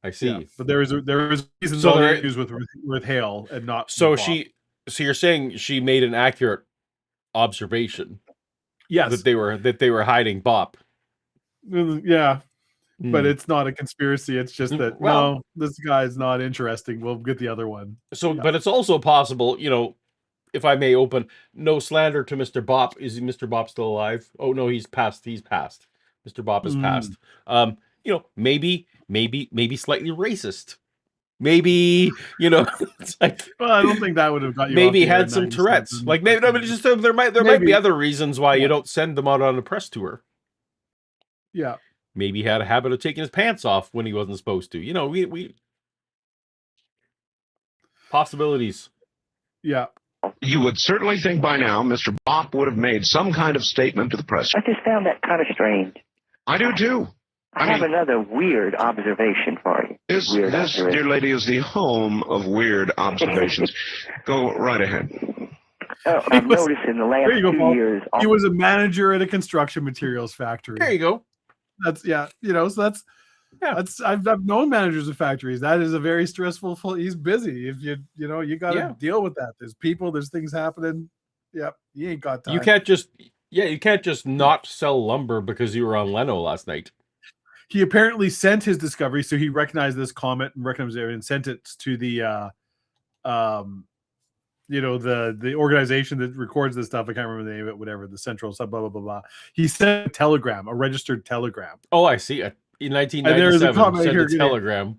I see. Yeah, but there is a reason So there is with Hale and not so Bob. So you're saying she made an accurate observation? Yes, that they were hiding Bob. Yeah, but it's not a conspiracy. It's just that no, this guy's not interesting. We'll get the other one. So, but it's also possible, if I may open, no slander to Mr. Bopp. Is Mr. Bopp still alive? Oh no, he's passed. He's passed. Mr. Bopp is passed. Maybe slightly racist. Maybe, it's like, well, I don't think that would have got you. Maybe had some Tourette's. Like maybe, no, but just there might be other reasons why you don't send them out on a press tour. Yeah. Maybe he had a habit of taking his pants off when he wasn't supposed to. We possibilities. Yeah. You would certainly think by now Mr. Bopp would have made some kind of statement to the press. I just found that kind of strange. I do too. I have another weird observation for you. This, dear lady, is the home of weird observations. Go right ahead. I've noticed in the last few years... He was a manager at a construction materials factory. There you go. That's, so that's... Yeah, that's I've known managers of factories. That is a very stressful. He's busy. If you got to deal with that. There's people. There's things happening. Yep, you ain't got time. You can't just not sell lumber because you were on Leno last night. He apparently sent his discovery, so he recognized this comet and recognized it and sent it to the the organization that records this stuff. I can't remember the name of it. Whatever, the central blah blah blah blah. He sent a telegram, a registered telegram. Oh, I see. In 1997, sent a telegram.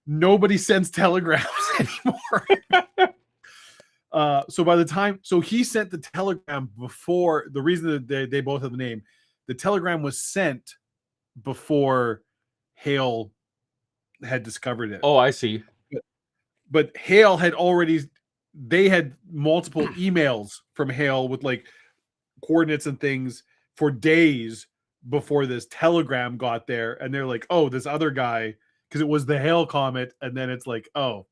Nobody sends telegrams anymore. So by the time, he sent the telegram before, the reason that they both have the name, the telegram was sent before Hale had discovered it. Oh, I see. But Hale had they had multiple emails from Hale with like coordinates and things for days before this telegram got there, and they're like, oh, this other guy, because it was the Hale comet, and then it's like, oh,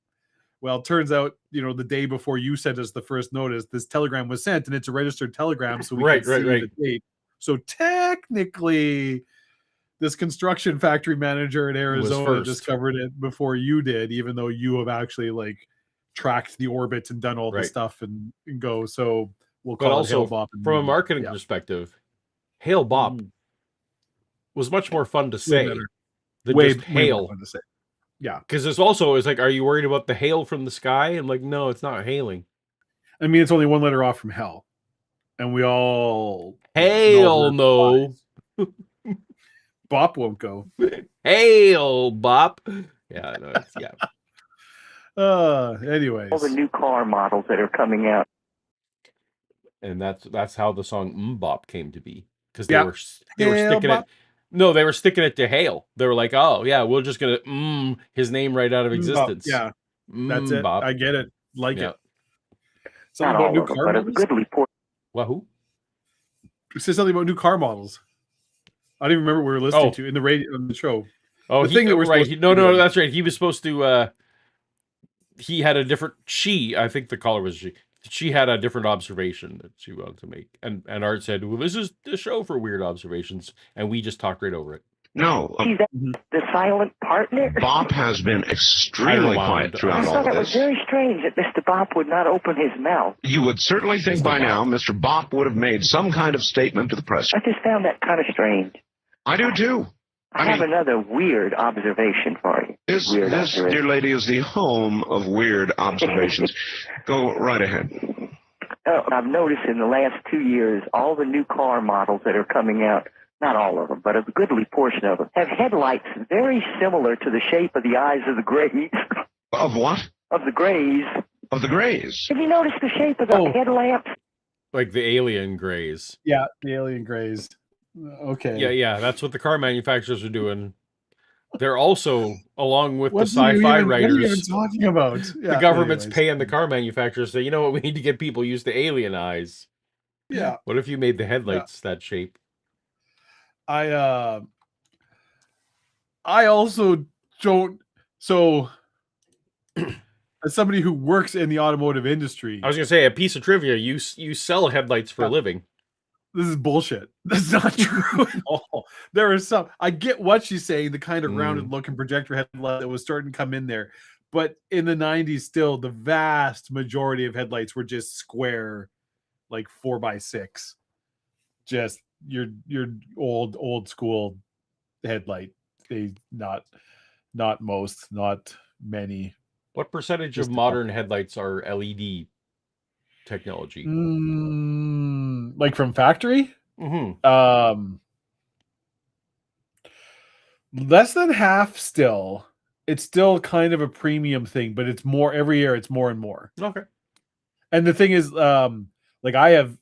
well, it turns out, the day before you sent us the first notice, this telegram was sent, and it's a registered telegram, so we can see the date. So technically, this construction factory manager in Arizona discovered it before you did, even though you have actually like tracked the orbits and done all the stuff and go. So we'll But call it also, Hale-Bopp. from a marketing Yeah. perspective, Hale-Bopp Mhm. was much more fun to Way say better. than Way just more hail. fun to say. Yeah. Because it's also, it's like, are you worried about the hail from the sky? I'm like, no, it's not hailing. I mean, it's only one letter off from hell, and we all Hail, no. Bop won't go. Hale-Bopp. Yeah, no, it's, yeah. Anyways, All the new car models that are coming out. And that's how the song Bop came to be. Because Yeah. they were sticking Hale-Bopp. it. No, they were sticking it to hail. They were like, oh yeah, we're just gonna his name right out of existence. Yeah, that's it. Bop. I get it. Like Yeah. it. Something Not about all new of them, car but a models. goodly portion. Wahoo. It says something about new car models. I don't even remember what we were listening to in the radio on the show. Oh, the thing that we're right. supposed No, to do. that's right. He was supposed to. He had a different. I think the caller was she. She had a different observation that she wanted to make, and Art said, "Well, this is the show for weird observations," and we just talked right over it. No, He's the silent partner. Bob has been extremely quiet throughout I all thought of it was this. very strange that Mr. Bopp would not open his mouth. You would certainly think by now Mr. Bopp would have made some kind of statement to the press. I just found that kind of strange. I do too. I have another weird observation for you. This, dear lady, is the home of weird observations. Go right ahead. I've noticed in the last 2 years, all the new car models that are coming out, not all of them, but a goodly portion of them, have headlights very similar to the shape of the eyes of the Greys. Of what? Of the Greys. Of the Greys. Have you noticed the shape of the headlamps? Like the alien grays. Yeah, the alien grays. Okay. Yeah. That's what the car manufacturers are doing. They're also, along with the What are you sci-fi even writers, talking about? the government's paying the car manufacturers. Say, you know what? We need to get people used to alien eyes. Yeah. What if you made the headlights that shape? I also don't. So, as somebody who works in the automotive industry, I was gonna say a piece of trivia. You sell headlights for a living. This is bullshit. That's not true at all. There is some. I get what she's saying. The kind of rounded looking projector headlight that was starting to come in there, but in the 90s, still the vast majority of headlights were just square, like 4x6. Just your old school headlight. Not most, not many. What percentage of modern headlights are LED technology? Like from factory? Less than half still. It's still kind of a premium thing, but it's more every year. It's more and more. Okay. And the thing is, like I have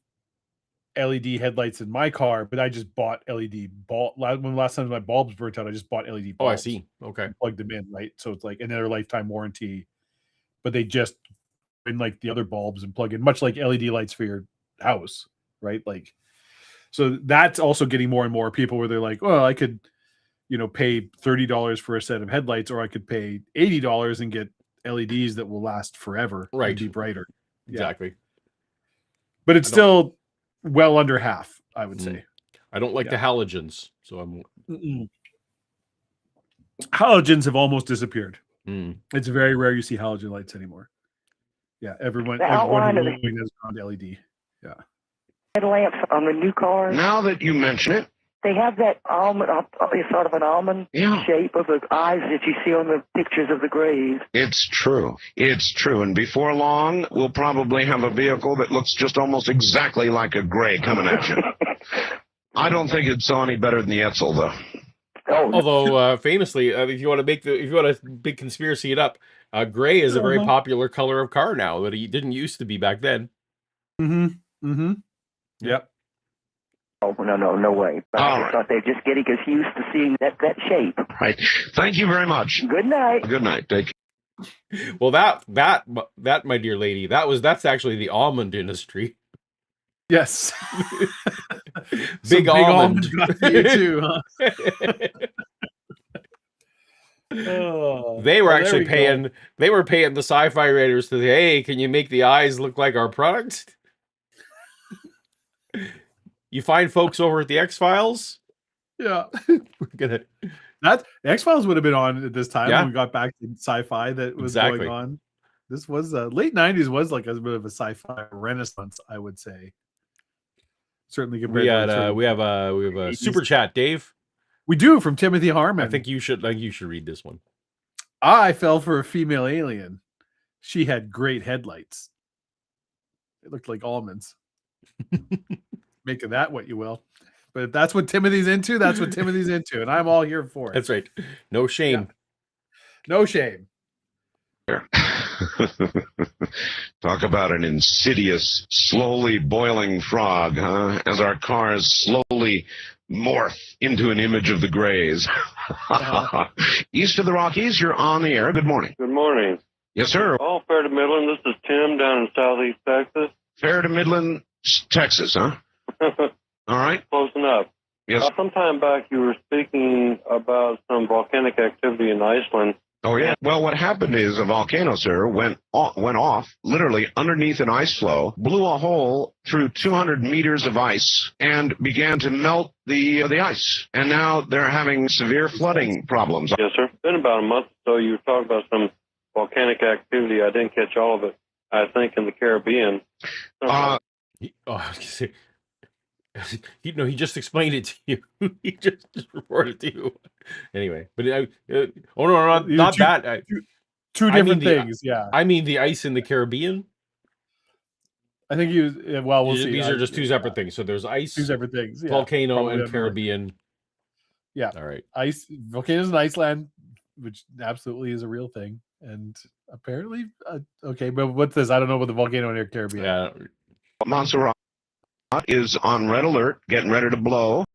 LED headlights in my car, but I just bought LED bulb. When last time my bulbs burnt out, I just bought LED bulbs. Oh, I see. Okay. Plugged them in, right? So it's like, and they're lifetime warranty, but they just in like the other bulbs and plug in, much like LED lights for your house, right? Like, so that's also getting more and more people where they're like, well, I could, pay $30 for a set of headlights, or I could pay $80 and get LEDs that will last forever, right? And be brighter. Exactly. Yeah. But it's still well under half, I would say. I don't like the halogens, so I'm. Halogens have almost disappeared. It's very rare you see halogen lights anymore. Yeah, everyone who's doing has gone to LED. Yeah. Headlamps on the new cars. Now that you mention it, they have that almond, sort of an almond shape of the eyes that you see on the pictures of the Greys. It's true. It's true. And before long, we'll probably have a vehicle that looks just almost exactly like a Grey coming at you. I don't think it's any better than the Etzel, though. Although famously, if you want to big conspiracy it up, Gray is a very popular color of car now that it didn't used to be back then. Yep. Oh no way! But I thought they're just getting us used to seeing that shape. Right. Thank you very much. Good night. Good night. Take care. Well, that my dear lady, that's actually the almond industry. Yes. big almond. You too, huh? They were actually paying. They were paying the sci-fi writers to say, "Hey, can you make the eyes look like our product?" You find folks over at the X-Files? Yeah. We're gonna. That X-Files would have been on at this time Yeah. when we got back to sci-fi that was going on. This was late 90s was like a bit of a sci-fi renaissance, I would say. Certainly compared to we have a super chat, Dave. We do, from Timothy Harmon. I think you should read this one. I fell for a female alien. She had great headlights. It looked like almonds. Make of that what you will. But if that's what Timothy's into, that's what Timothy's into. And I'm all here for it. That's right. No shame. Yeah. No shame. Talk about an insidious, slowly boiling frog, huh? As our cars slowly morph into an image of the Greys. East of the Rockies, you're on the air. Good morning. Good morning. Yes, sir. All fair to Midland. This is Tim down in southeast Texas. Fair to Midland, Texas, huh? All right. Close enough. Yes. Some time back, you were speaking about some volcanic activity in Iceland. Oh, yeah. Well, what happened is a volcano, sir, went off literally underneath an ice flow, blew a hole through 200 meters of ice, and began to melt the ice. And now they're having severe flooding problems. Yes, sir. Been about a month or so. You were talking about some volcanic activity. I didn't catch all of it, I think, in the Caribbean. He just explained it to you. He just reported to you. Anyway, but not that. Two different things. Yeah, I mean the ice in the Caribbean. I think we'll see. These are just two separate things. So there's ice, two separate things. Yeah. Volcano Probably and Caribbean. Yeah. All right. Volcanoes in Iceland, which absolutely is a real thing, and apparently, okay. But what's this? I don't know about the volcano in the Caribbean. Yeah. Montserrat is on red alert, getting ready to blow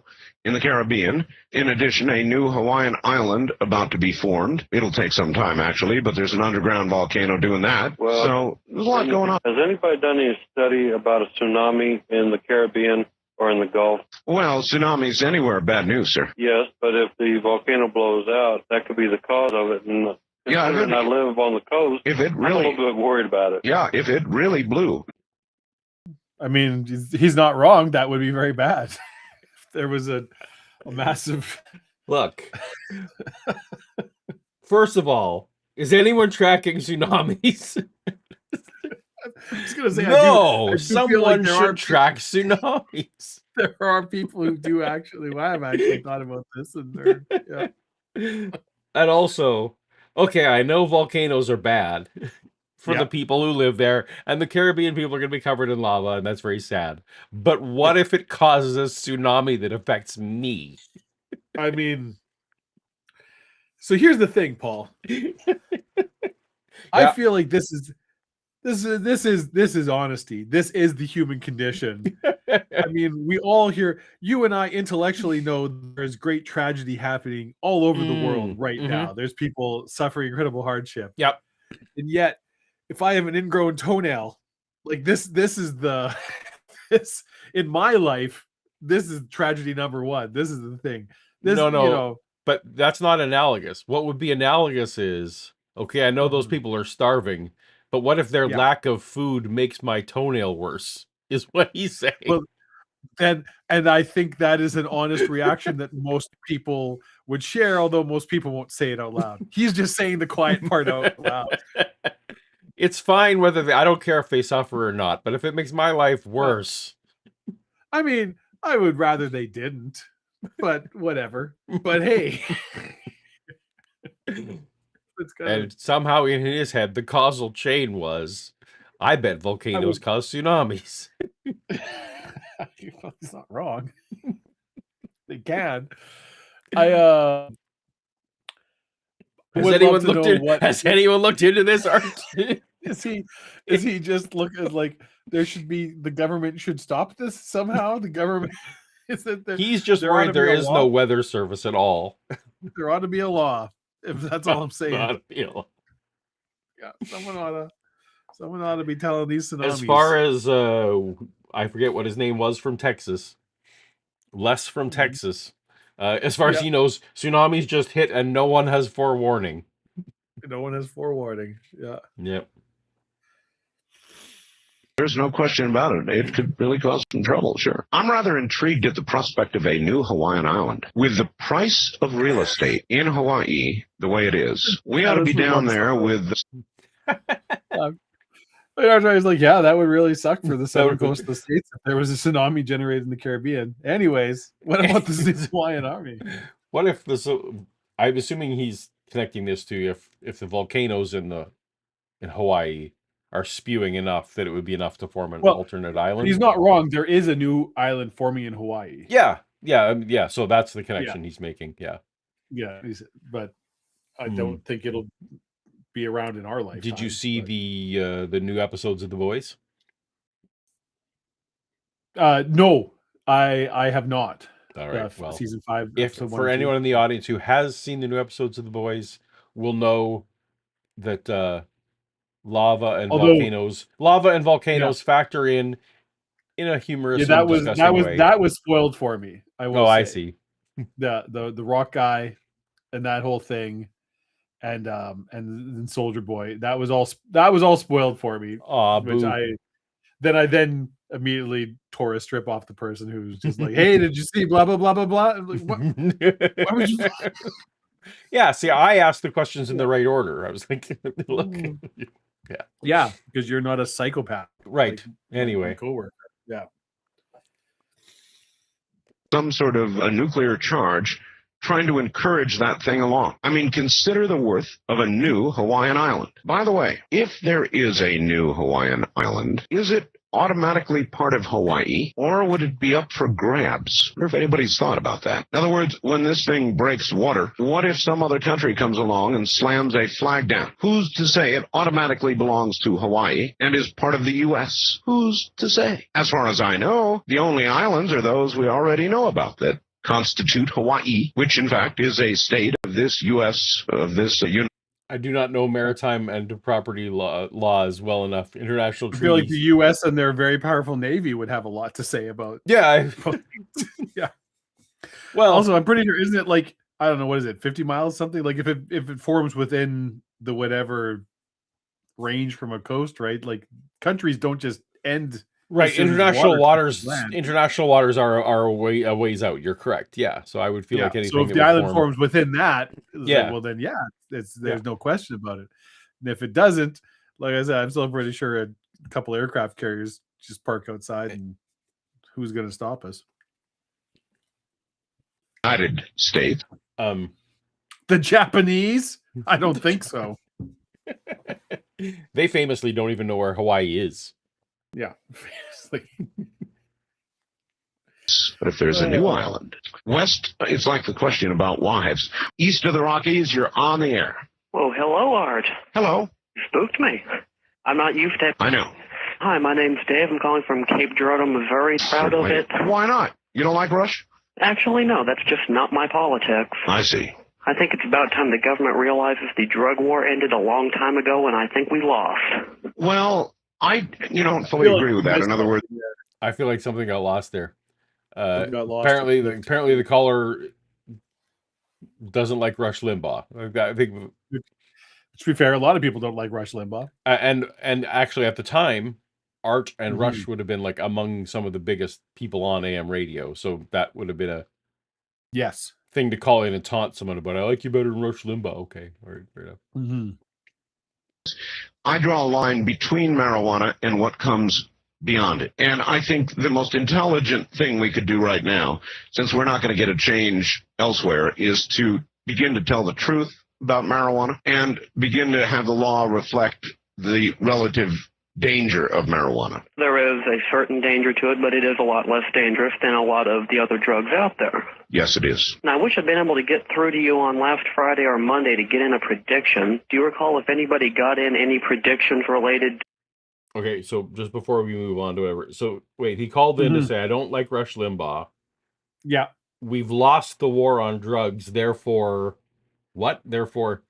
in the Caribbean. In addition, a new Hawaiian island about to be formed. It'll take some time, actually, but there's an underground volcano doing that. Well, so there's a lot going on. Has anybody done any study about a tsunami in the Caribbean or in the Gulf? Well, tsunamis anywhere, bad news, sir. Yes, but if the volcano blows out, that could be the cause of it. And I live on the coast. If it I'm really, a little bit worried about it. Yeah, if it really blew. I mean, he's not wrong. That would be very bad. If there was a massive... Look, first of all, is anyone tracking tsunamis? I was going to say, no, I do someone should track tsunamis. There are people who do actually. Well, I've actually thought about this, and and also, okay, I know volcanoes are bad for the people who live there, and the Caribbean people are going to be covered in lava, and that's very sad. But what if it causes a tsunami that affects me? I mean, so here's the thing, Paul. I feel like this is honesty. This is the human condition. I mean, we all here, you and I intellectually know there's great tragedy happening all over the world right now. There's people suffering incredible hardship. Yep. And yet, if I have an ingrown toenail, like this is this in my life, this is tragedy number one. This is the thing. But that's not analogous. What would be analogous is, okay, I know those people are starving, but what if their lack of food makes my toenail worse? Is what he's saying. Well, and I think that is an honest reaction that most people would share, although most people won't say it out loud. He's just saying the quiet part out loud. It's fine whether I don't care if they suffer or not, but if it makes my life worse. I mean, I would rather they didn't, but whatever. But hey. And somehow in his head, the causal chain was, I bet volcanoes cause tsunamis. He's not wrong. They can. Has anyone looked into this? Is he just looking like the government should stop this somehow? The government he's just worried there is no weather service at all. There ought to be a law. If that's all I'm saying. Yeah, someone ought to be telling these tsunamis. As far as I forget what his name was from Texas. Les from Texas. As far as he knows, tsunamis just hit and no one has forewarning. No one has forewarning. Yeah. Yep. There's no question about it. It could really cause some trouble, sure. I'm rather intrigued at the prospect of a new Hawaiian island. With the price of real estate in Hawaii the way it is, we ought to be down there with... I was like, yeah, that would really suck for the southern would- coast of the States if there was a tsunami generated in the Caribbean. Anyways, what about the Hawaiian Army? What if this? I'm assuming he's connecting this to if the volcanoes in Hawaii are spewing enough that it would be enough to form an Well, alternate island. He's not wrong. There is a new island forming in Hawaii. Yeah. So that's the connection he's making. Yeah. Yeah, but I don't think it'll be around in our lifetime. Did you see the new episodes of The Boys? No, I have not. All right. Well, season 5. If for anyone in the audience who has seen the new episodes of The Boys, will know that lava and volcanoes factor in a humorous and disgusting way. That was spoiled for me. I will say. I see. The rock guy and that whole thing, and Soldier Boy. That was all spoiled for me. Which I then immediately tore a strip off the person who's just like, "Hey, did you see blah blah blah blah blah?" I'm like, what? Why would you? Yeah, see, I asked the questions in the right order. I was like, look, yeah, because you're not a psychopath, right? Anyway, coworker, yeah. Some sort of a nuclear charge, trying to encourage that thing along. I mean, consider the worth of a new Hawaiian island. By the way, if there is a new Hawaiian island, is it automatically part of Hawaii, or would it be up for grabs? I wonder if anybody's thought about that. In other words, when this thing breaks water, what if some other country comes along and slams a flag down? Who's to say it automatically belongs to Hawaii and is part of the U.S.? Who's to say? As far as I know, the only islands are those we already know about that constitute Hawaii, which in fact is a state of this U.S., I do not know maritime and property laws well enough. International treaties. I feel like the U.S. and their very powerful Navy would have a lot to say about. Yeah. Yeah. Well, also, I'm pretty sure, isn't it like, I don't know, what is it, 50 miles, something? Like if it forms within the whatever range from a coast, right? Like countries don't just end. Right, international waters are a ways out. You're correct. Yeah, so I would feel like anything. So if the island forms within that, yeah, well then there's no question about it. And if it doesn't, like I said, I'm still pretty sure a couple aircraft carriers just park outside, and who's going to stop us? United States. The Japanese? I don't think so. They famously don't even know where Hawaii is. Yeah. But if there's a new island, west, it's like the question about wives. East of the Rockies, you're on the air. Well, hello, Art. Hello. You spooked me. I'm not used to it. I know. Hi, my name's Dave. I'm calling from Cape Girardeau, Missouri. Proud of it. Why not? You don't like Rush? Actually, no. That's just not my politics. I see. I think it's about time the government realizes the drug war ended a long time ago, and I think we lost. Well, I don't fully agree with that. In other words, I feel like something got lost there. Apparently the caller doesn't like Rush Limbaugh. I think, to be fair, a lot of people don't like Rush Limbaugh. And actually, at the time, Art and Rush would have been like among some of the biggest people on AM radio. So that would have been a thing to call in and taunt someone about. I like you better than Rush Limbaugh. Okay, all right, fair enough. Mm-hmm. I draw a line between marijuana and what comes beyond it. And I think the most intelligent thing we could do right now, since we're not going to get a change elsewhere, is to begin to tell the truth about marijuana and begin to have the law reflect the relative danger of marijuana. There is a certain danger to it, but it is a lot less dangerous than a lot of the other drugs out there. Yes, it is. Now, I wish I'd been able to get through to you on last Friday or Monday to get in a prediction. Do you recall if anybody got in any predictions related? Okay, so just before we move on to whatever. So, wait, he called in to say, I don't like Rush Limbaugh. Yeah. We've lost the war on drugs, therefore... What? Therefore...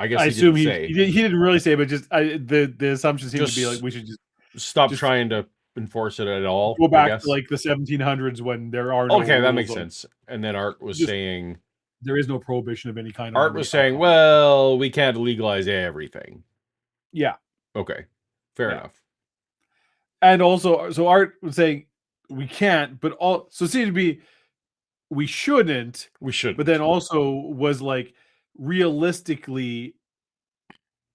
I guess I assume he didn't really say, but just the assumption seems to be like we should just stop trying to enforce it at all. Go back to like the 1700s when there are no that makes sense. And then Art was saying there is no prohibition of any kind. Art was saying, well, we can't legalize everything. Yeah. Okay. Fair enough. And also, so Art was saying we can't, but so it seemed to be we shouldn't. We should. But then also was like, realistically,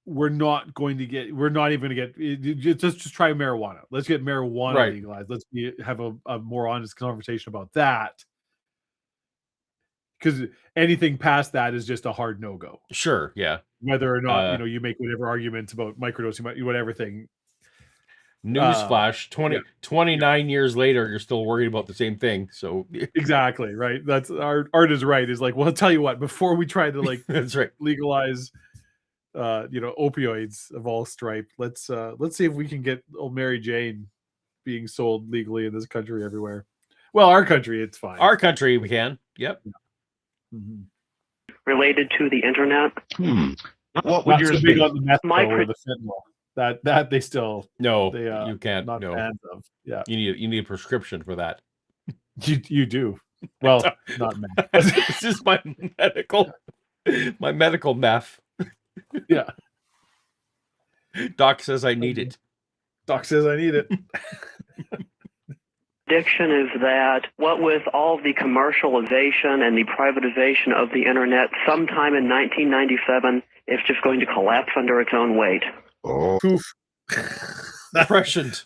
we're not even going to get, just try marijuana. Let's get marijuana Right. legalized. Let's have a more honest conversation about that. Because anything past that is just a hard no-go. Sure, yeah. Whether or not, you make whatever arguments about microdosing, whatever thing. Newsflash, 29 yeah. years later, you're still worried about the same thing. So Exactly, right? That's Art is right. Is like, well, I'll tell you what, before we try to like that's right. legalize opioids of all stripe, let's see if we can get old Mary Jane being sold legally in this country everywhere. Well, our country, it's fine. Our country, we can. Yep. Mm-hmm. Related to the internet. What would yours be? On the meth or the fentanyl. That they still you can't. Not fans of. Yeah, you need a prescription for that. You do. Well, not meth. This is my medical meth. Yeah. Doc says I need it. Doc says I need it. Prediction is that what with all the commercialization and the privatization of the internet, sometime in 1997, it's just going to collapse under its own weight. Oh. Prescient.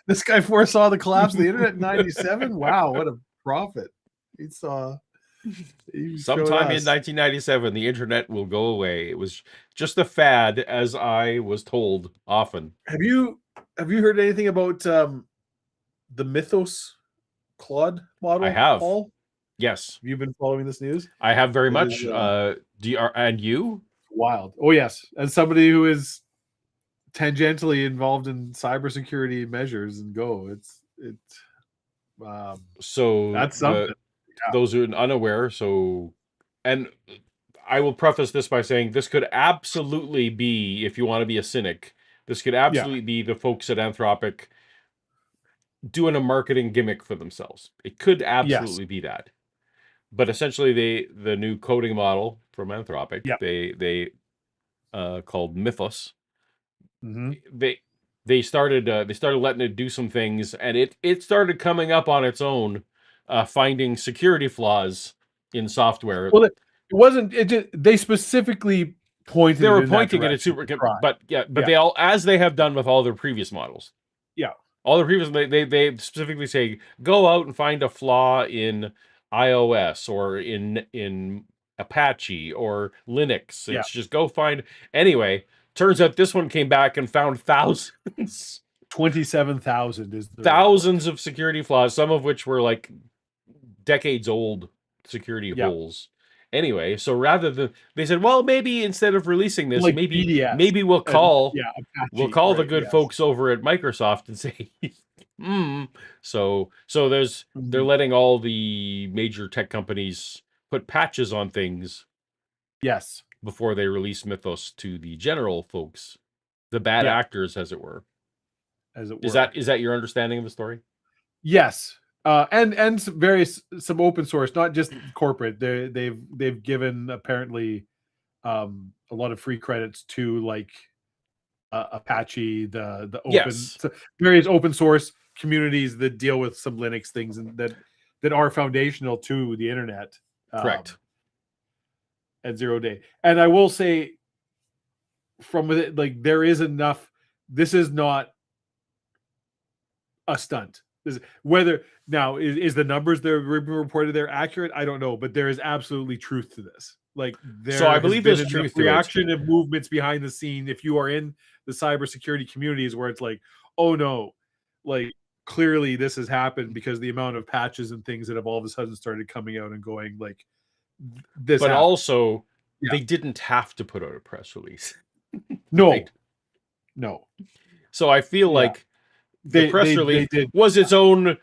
This guy foresaw the collapse of the internet in 97. Wow, what a prophet. He saw. Sometime in 1997, the internet will go away. It was just a fad, as I was told often. Have you heard anything about the Mythos Claude model? I have. Paul? Yes. Have you been following this news? I have very much. And you? Wild. Oh yes, as somebody who is tangentially involved in cybersecurity measures and so that's something. Those who are unaware, and I will preface this by saying this could absolutely be, if you want to be a cynic, this could absolutely be the folks at Anthropic doing a marketing gimmick for themselves. It could absolutely be that. But essentially, the new coding model from Anthropic, they called Mythos. Mm-hmm. They started letting it do some things, and it started coming up on its own, finding security flaws in software. Well, it wasn't. They specifically pointed. They were pointing at it super, but they all, as they have done with all their previous models. Yeah, all the previous they specifically say go out and find a flaw in iOS or in Apache or Linux. It's just go find. Anyway, turns out this one came back and found thousands. 27,000 is thousands of security flaws, some of which were like decades old security holes. Anyway, so rather than they said, well, maybe instead of releasing this, like maybe we'll call Apache, the good folks over at Microsoft and say, So they're letting all the major tech companies put patches on things. Yes. Before they release Mythos to the general folks, the bad actors, as it were. As it were. Is that your understanding of the story? Yes. And some open source, not just corporate. They've given apparently a lot of free credits to like Apache, the open various open source communities that deal with some Linux things and that are foundational to the internet. Correct. At 0 day. And I will say from it, like there is enough. This is not a stunt. Whether now is the numbers that are reported there accurate, I don't know, but there is absolutely truth to this. Like so I believe there's truth to reaction and movements behind the scene. If you are in the cybersecurity communities where it's like, oh no, like clearly this has happened because the amount of patches and things that have all of a sudden started coming out and going like this. But also they didn't have to put out a press release. No. Right? No. So I feel like the press release was its own.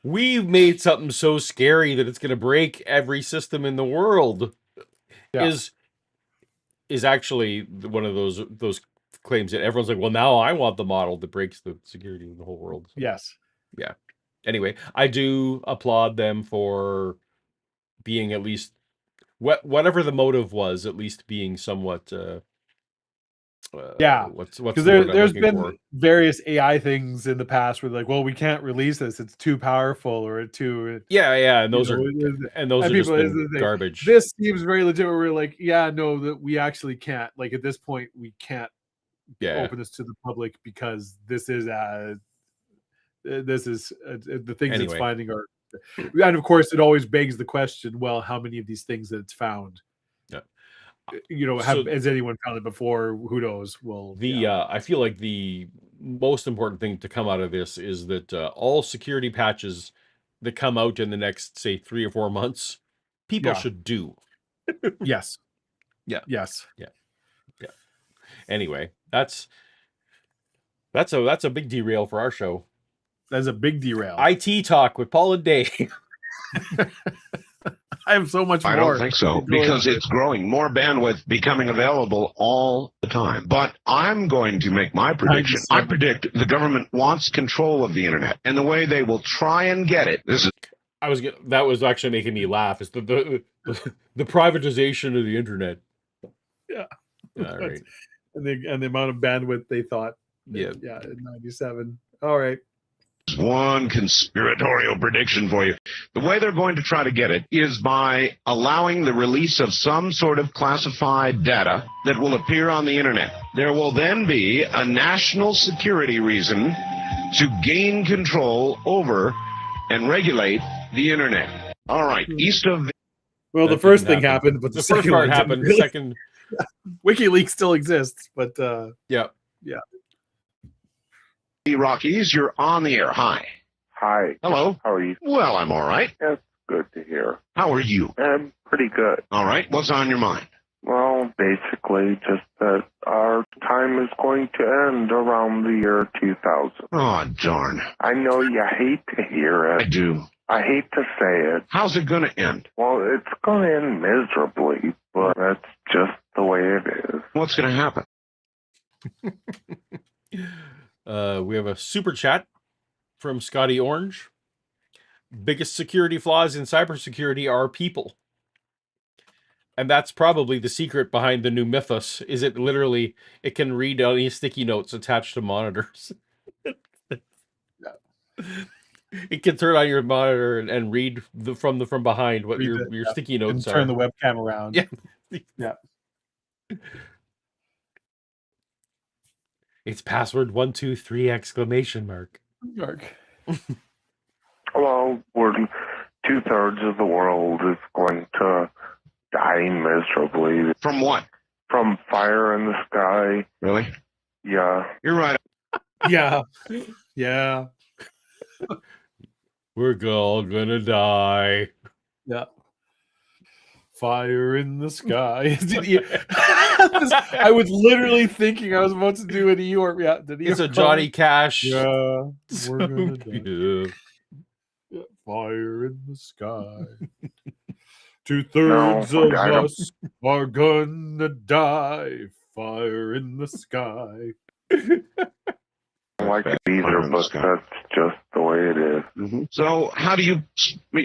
We've made something so scary that it's going to break every system in the world. Is actually one of those claims that everyone's like, well, now I want the model that breaks the security in the whole world. So, yes. Yeah. Anyway, I do applaud them for being at least whatever the motive was, at least being somewhat Yeah, what's because the word I'm there's looking been for? various AI things in the past where like, well, we can't release this; it's too powerful or too, Yeah, and you those know. are just People, been garbage. this seems very legit. Where we're like, yeah, no, that we actually can't. Like at this point, we can't Yeah. open this to the public because this is the things it's Anyway. finding are, and of course, it always begs the question: well, how many of these things that it's found? Yeah. Has anyone found it before? Who knows? Well, I feel like the most important thing to come out of this is that all security patches that come out in the next, say, 3 or 4 months, people should do. Yes. Yeah. Yes. Yeah. Anyway, that's a big derail for our show. That's a big derail. IT talk with Paul and Dave. I have so much more. I don't think so, because it's growing. More bandwidth becoming available all the time. But I'm going to make my prediction. I predict the government wants control of the internet, and the way they will try and get it. That was actually making me laugh. Is the privatization of the internet. Yeah. All right. And the amount of bandwidth they thought. Yeah. Yeah. In 97. All right. One conspiratorial prediction for you. The way they're going to try to get it is by allowing the release of some sort of classified data that will appear on the internet. There will then be a national security reason to gain control over and regulate the internet. All right, east of... Well, the first thing happened, but the first part happened. The second... WikiLeaks still exists, but... Yeah. Rockies, you're on the air. Hi. Hi. Hello. How are you? Well, I'm all right. That's good to hear. How are you? I'm pretty good. All right. What's on your mind? Well, basically just that our time is going to end around the year 2000. Oh, darn. I know you hate to hear it. I do. I hate to say it. How's it going to end? Well, it's going to end miserably, but that's just the way it is. What's going to happen? We have a super chat from Scotty Orange. Biggest security flaws in cybersecurity are people. And that's probably the secret behind the new mythos, is it can read any sticky notes attached to monitors. It can turn on your monitor and read from behind what your sticky notes and turn the webcam around. Yeah. Yeah. It's password 123 exclamation mark. Well, we're 2/3 of the world is going to die miserably. From what? From fire in the sky. Really? Yeah. You're right. Yeah. Yeah. We're all gonna die. Yeah. Fire in the sky. I was literally thinking I was about to do an Eeyore. Yeah, it's a Johnny Cash. Yeah, we're gonna die. Yeah. Fire in the sky. 2/3 of us are gonna die. Fire in the sky. I like it either, but that's just the way it is. Mm-hmm. So, how do you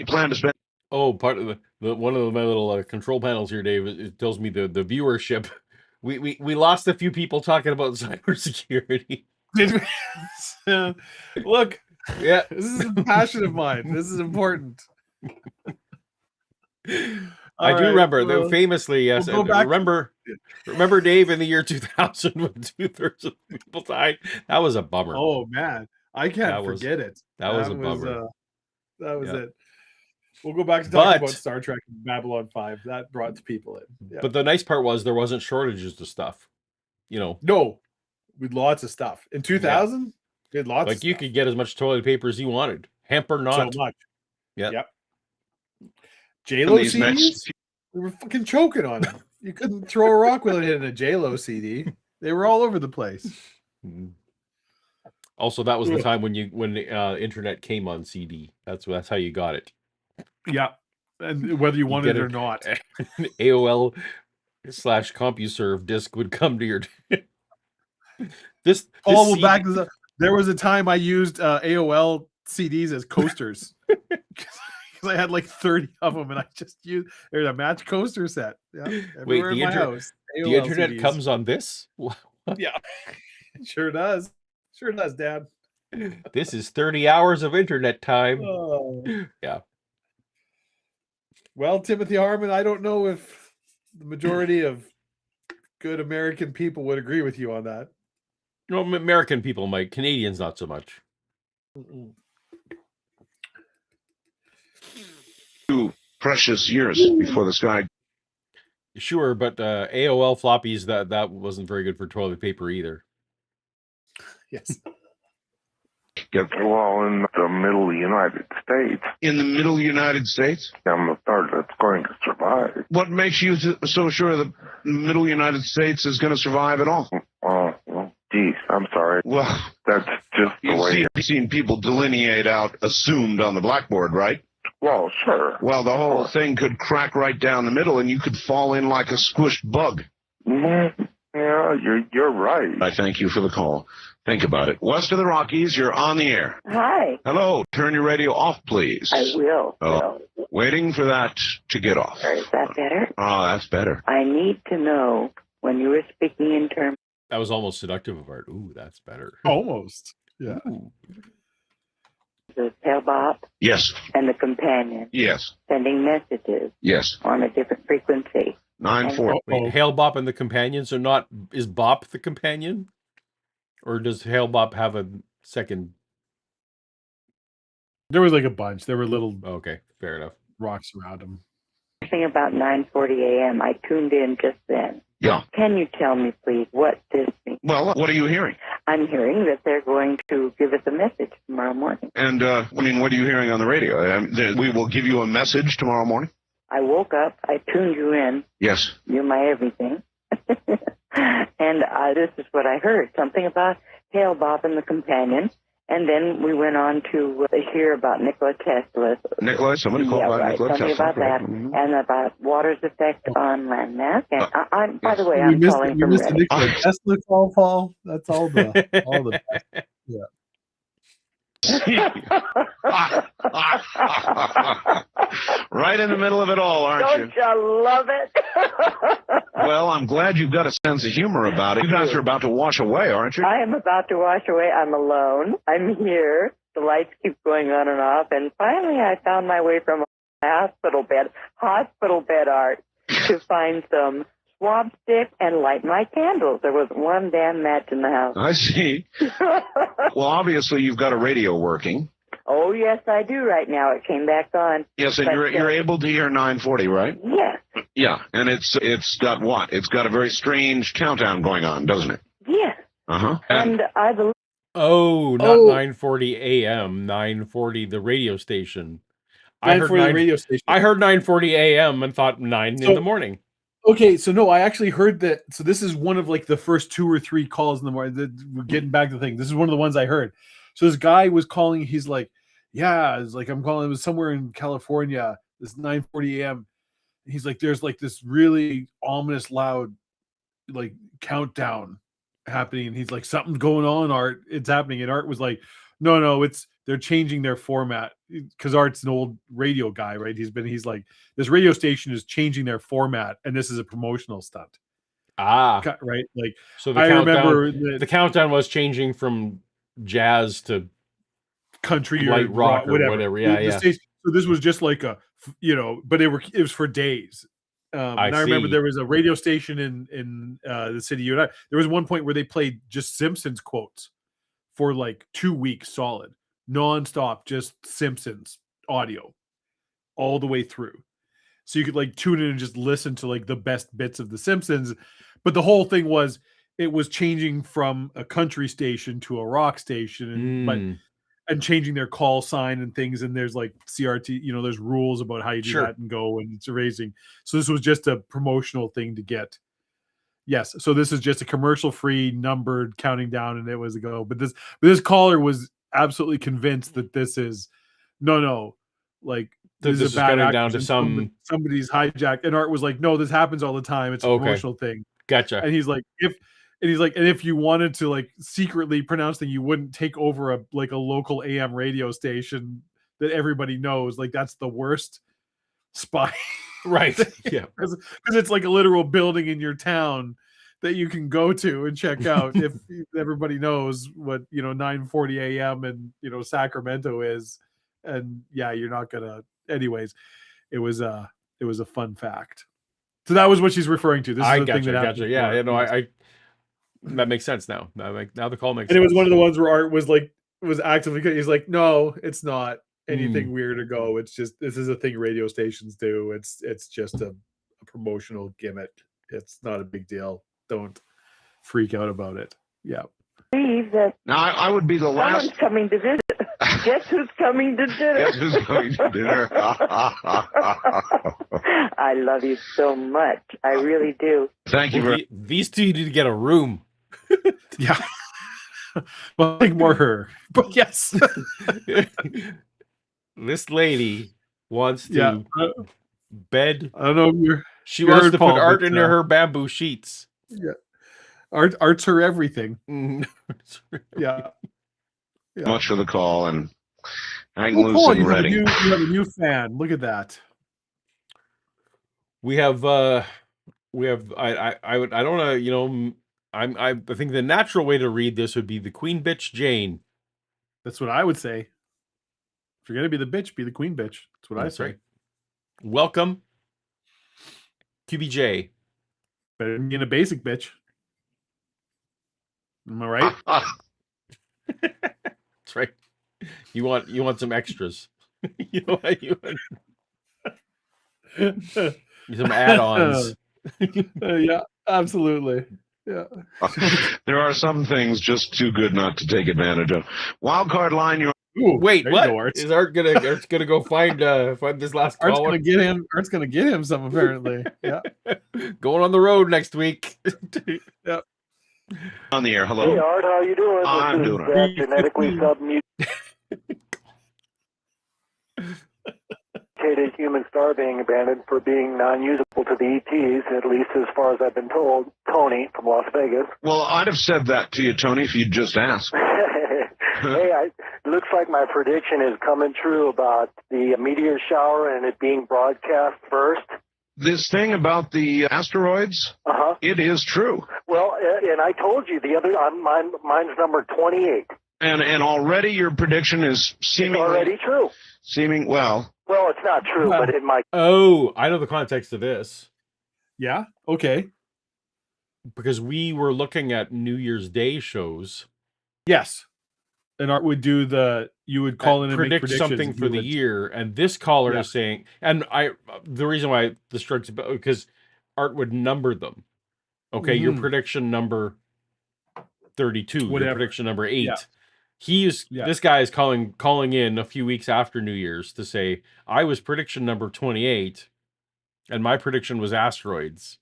plan to spend? Oh, part of one of my little control panels here, Dave. It tells me the viewership. We lost a few people talking about cybersecurity. Did we? Look, yeah, this is a passion of mine. This is important. I do remember that famously. Yes, we'll remember Dave in the year 2000 when 2/3 of people died. That was a bummer. Oh man, I can't forget it. That was a bummer. That was it. We'll go back to talking about Star Trek and Babylon 5. That brought the people in. Yeah. But the nice part was there wasn't shortages of stuff. No, with lots of stuff. In 2000, we had lots of stuff. You could get as much toilet paper as you wanted. Hemp or not. So much. Yeah. Yep. J-Lo CDs? We were fucking choking on them. You couldn't throw a rock without hitting a J-Lo CD. They were all over the place. Also, that was the time when the internet came on CD. That's how you got it. Yeah, and whether you wanted it or not. AOL /CompuServe disk would come to your... Paul, back to there was a time I used AOL CDs as coasters. Because I had like 30 of them, and I just used... There's a match coaster set. Yeah, wait, in my house. The internet comes on this? Yeah, sure does. Sure does, Dad. This is 30 hours of internet time. Oh. Yeah. Well, Timothy Harmon, I don't know if the majority of good American people would agree with you on that. Well, American people might. Canadians, not so much. 2 precious years before the sky. Sure, but AOL floppies, that wasn't very good for toilet paper either. Yes. Well, in the middle United States. In the middle United States? I'm the third that's going to survive. What makes you so sure the middle United States is going to survive at all? Oh, well, geez, I'm sorry. Well, That's just the way. you've seen people delineate out assumed on the blackboard, right? Well, sure. Well, the whole thing could crack right down the middle and you could fall in like a squished bug. Mm-hmm. Yeah, you're right. I thank you for the call. Think about it. West of the Rockies, you're on the air. Hi. Hello. Turn your radio off, please. I will. Oh, waiting for that to get off. Is that better? Oh, that's better. I need to know when you were speaking in terms That was almost seductive of Art. Ooh, that's better. Almost. Yeah. of Hale-Bopp Yes. and the companion Yes. sending messages Yes. on a different frequency. 9-4. Wait, Hale-Bopp and the companions are not. Is Bop the companion? Or does Hale-Bopp have a second? There was like a bunch. There were little Okay, fair enough. rocks around him. Something about 9:40 a.m. I tuned in just then. Yeah. Can you tell me, please, what this means? Well, what are you hearing? I'm hearing that they're going to give us a message tomorrow morning. And, what are you hearing on the radio? We will give you a message tomorrow morning? I woke up, I tuned you in, Yes. you're my everything. And this is what I heard, something about Hale-Bopp and the companion. And then we went on to hear about Nikola Tesla. Nikola, somebody called about right. Nikola Something Tesla. about that, Mhm. and about water's effect on landmass. And I'm, by the way, We I'm missed, calling we from missed the Reddit. Nikola Tesla call, Paul. That's all the yeah. Right in the middle of it all, aren't Don't you? you love it? Well, I'm glad you've got a sense of humor about it. You guys are about to wash away, aren't you? I am about to wash away. I'm alone. I'm here. The lights keep going on and off. And finally, I found my way from a hospital bed art, to find some swab stick and light my candles. There wasn't one damn match in the house. I see. Well, obviously, you've got a radio working. Oh, yes, I do right now. It came back on. Yes, and But, you're able to hear 940, right? Yes, Yeah, and it's got what? It's got a very strange countdown going on, doesn't it? yes. Uh-huh. And I believe Oh, not Oh. 9:40 a.m. 9:40 the radio station. I heard for the 9 radio station. I heard 9:40 a.m. and thought 9 in So- the morning. Okay, so no, I actually heard that. So this is one of like the first 2 or 3 calls in the morning. We're getting back to the thing. This is one of the ones I heard. So this guy was calling. He's like, "Yeah, it's like I'm calling. It was somewhere in California. It's 9:40 a.m." He's like, "There's like this really ominous, loud, like countdown happening." And he's like, "Something's going on, Art. It's happening." And Art was like, "No, they're changing their format," because Art's an old radio guy, right? He's like, this radio station is changing their format, and this is a promotional stunt, Ah, right? Like, so the I countdown remember the countdown was changing from jazz to country light or rock or whatever. Yeah, The yeah. station- so this was just like but it was for days. And I remember see. there was a radio station in the city you and I. There was one point where they played just Simpsons quotes for like 2 weeks solid, nonstop, just Simpsons audio all the way through. So you could like tune in and just listen to like the best bits of the Simpsons. But the whole thing was it was changing from a country station to a rock station, Mm, and changing their call sign and things. And there's like CRT, there's rules about how you do Sure. that and go, and it's amazing. So this was just a promotional thing to get. Yes. So this is just a commercial free numbered counting down, and it was a go. But this caller was absolutely convinced that this is no, like That this a is bad going down actor to and some- somebody's hijacked. And Art was like, no, this happens all the time. It's a Okay. promotional thing. gotcha. And he's like, if you wanted to like secretly pronounce things, you wouldn't take over a local AM radio station that everybody knows. Like, that's the worst spy. Right. Yeah. Because it's like a literal building in your town that you can go to and check out if everybody knows what 9:40 a.m. in Sacramento is. And yeah, you're not gonna. Anyways, it was a fun fact. So that was what she's referring to. This is the thing that happened. Yeah, before. I that makes sense now. Now the call makes And sense. it was one of the ones where Art was actively. He's like, no, it's not anything weird to go. It's just this is a thing radio stations do. It's just a promotional gimmick. It's not a big deal. Don't freak out about it. Yeah. That Now, I would be the last. someone's coming to visit. Guess who's coming to dinner? Guess who's going to dinner? I love you so much. I really do. Thank you very These two need to get a room. Yeah. Well, I think more her. But yes. This lady wants to Yeah. bed. I don't know if you're. She you wants heard to Paul, put Art but, into her bamboo sheets. Yeah. Art's her everything. Yeah. much for the call, and hang Oh, loose Paul, and you have, ready. you have a new fan. Look at that. We have I don't know, I think the natural way to read this would be the Queen Bitch Jane. That's what I would say. If you're gonna be the bitch, be the queen bitch. That's what I say. Right. Welcome, QBJ. Better than being a basic bitch. Am I right? That's right. You want some extras. you want some add-ons. Yeah, absolutely. Yeah. There are some things just too good not to take advantage of. Wildcard line, you're Ooh, Wait, there you what? go, Art. Is Art's gonna go find this last Art's caller? Art's gonna get him some apparently. Yeah. Going on the road next week. Yeah. on the air. Hello. Hey, Art, how you doing? I'm This doing is all right. genetically submutated human star being abandoned for being non-usable to the ETs, at least as far as I've been told. Tony from Las Vegas. Well, I'd have said that to you, Tony, if you'd just asked. Hey, it looks like my prediction is coming true about the meteor shower and it being broadcast first. This thing about the asteroids, it is true. Well, and I told you the other, mine's number 28. And already your prediction is seemingly Already true. Well, Well, it's not true, but it might. Oh, I know the context of this. Yeah. Okay. Because we were looking at New Year's Day shows. Yes. And Art would do you would call in and make predict predictions. something for the year, and this caller is saying, and the reason why the strikes because Art would number them. Okay, your prediction number 32, your prediction number 8. Yeah. This guy is calling in a few weeks after New Year's to say I was prediction number 28, and my prediction was asteroids.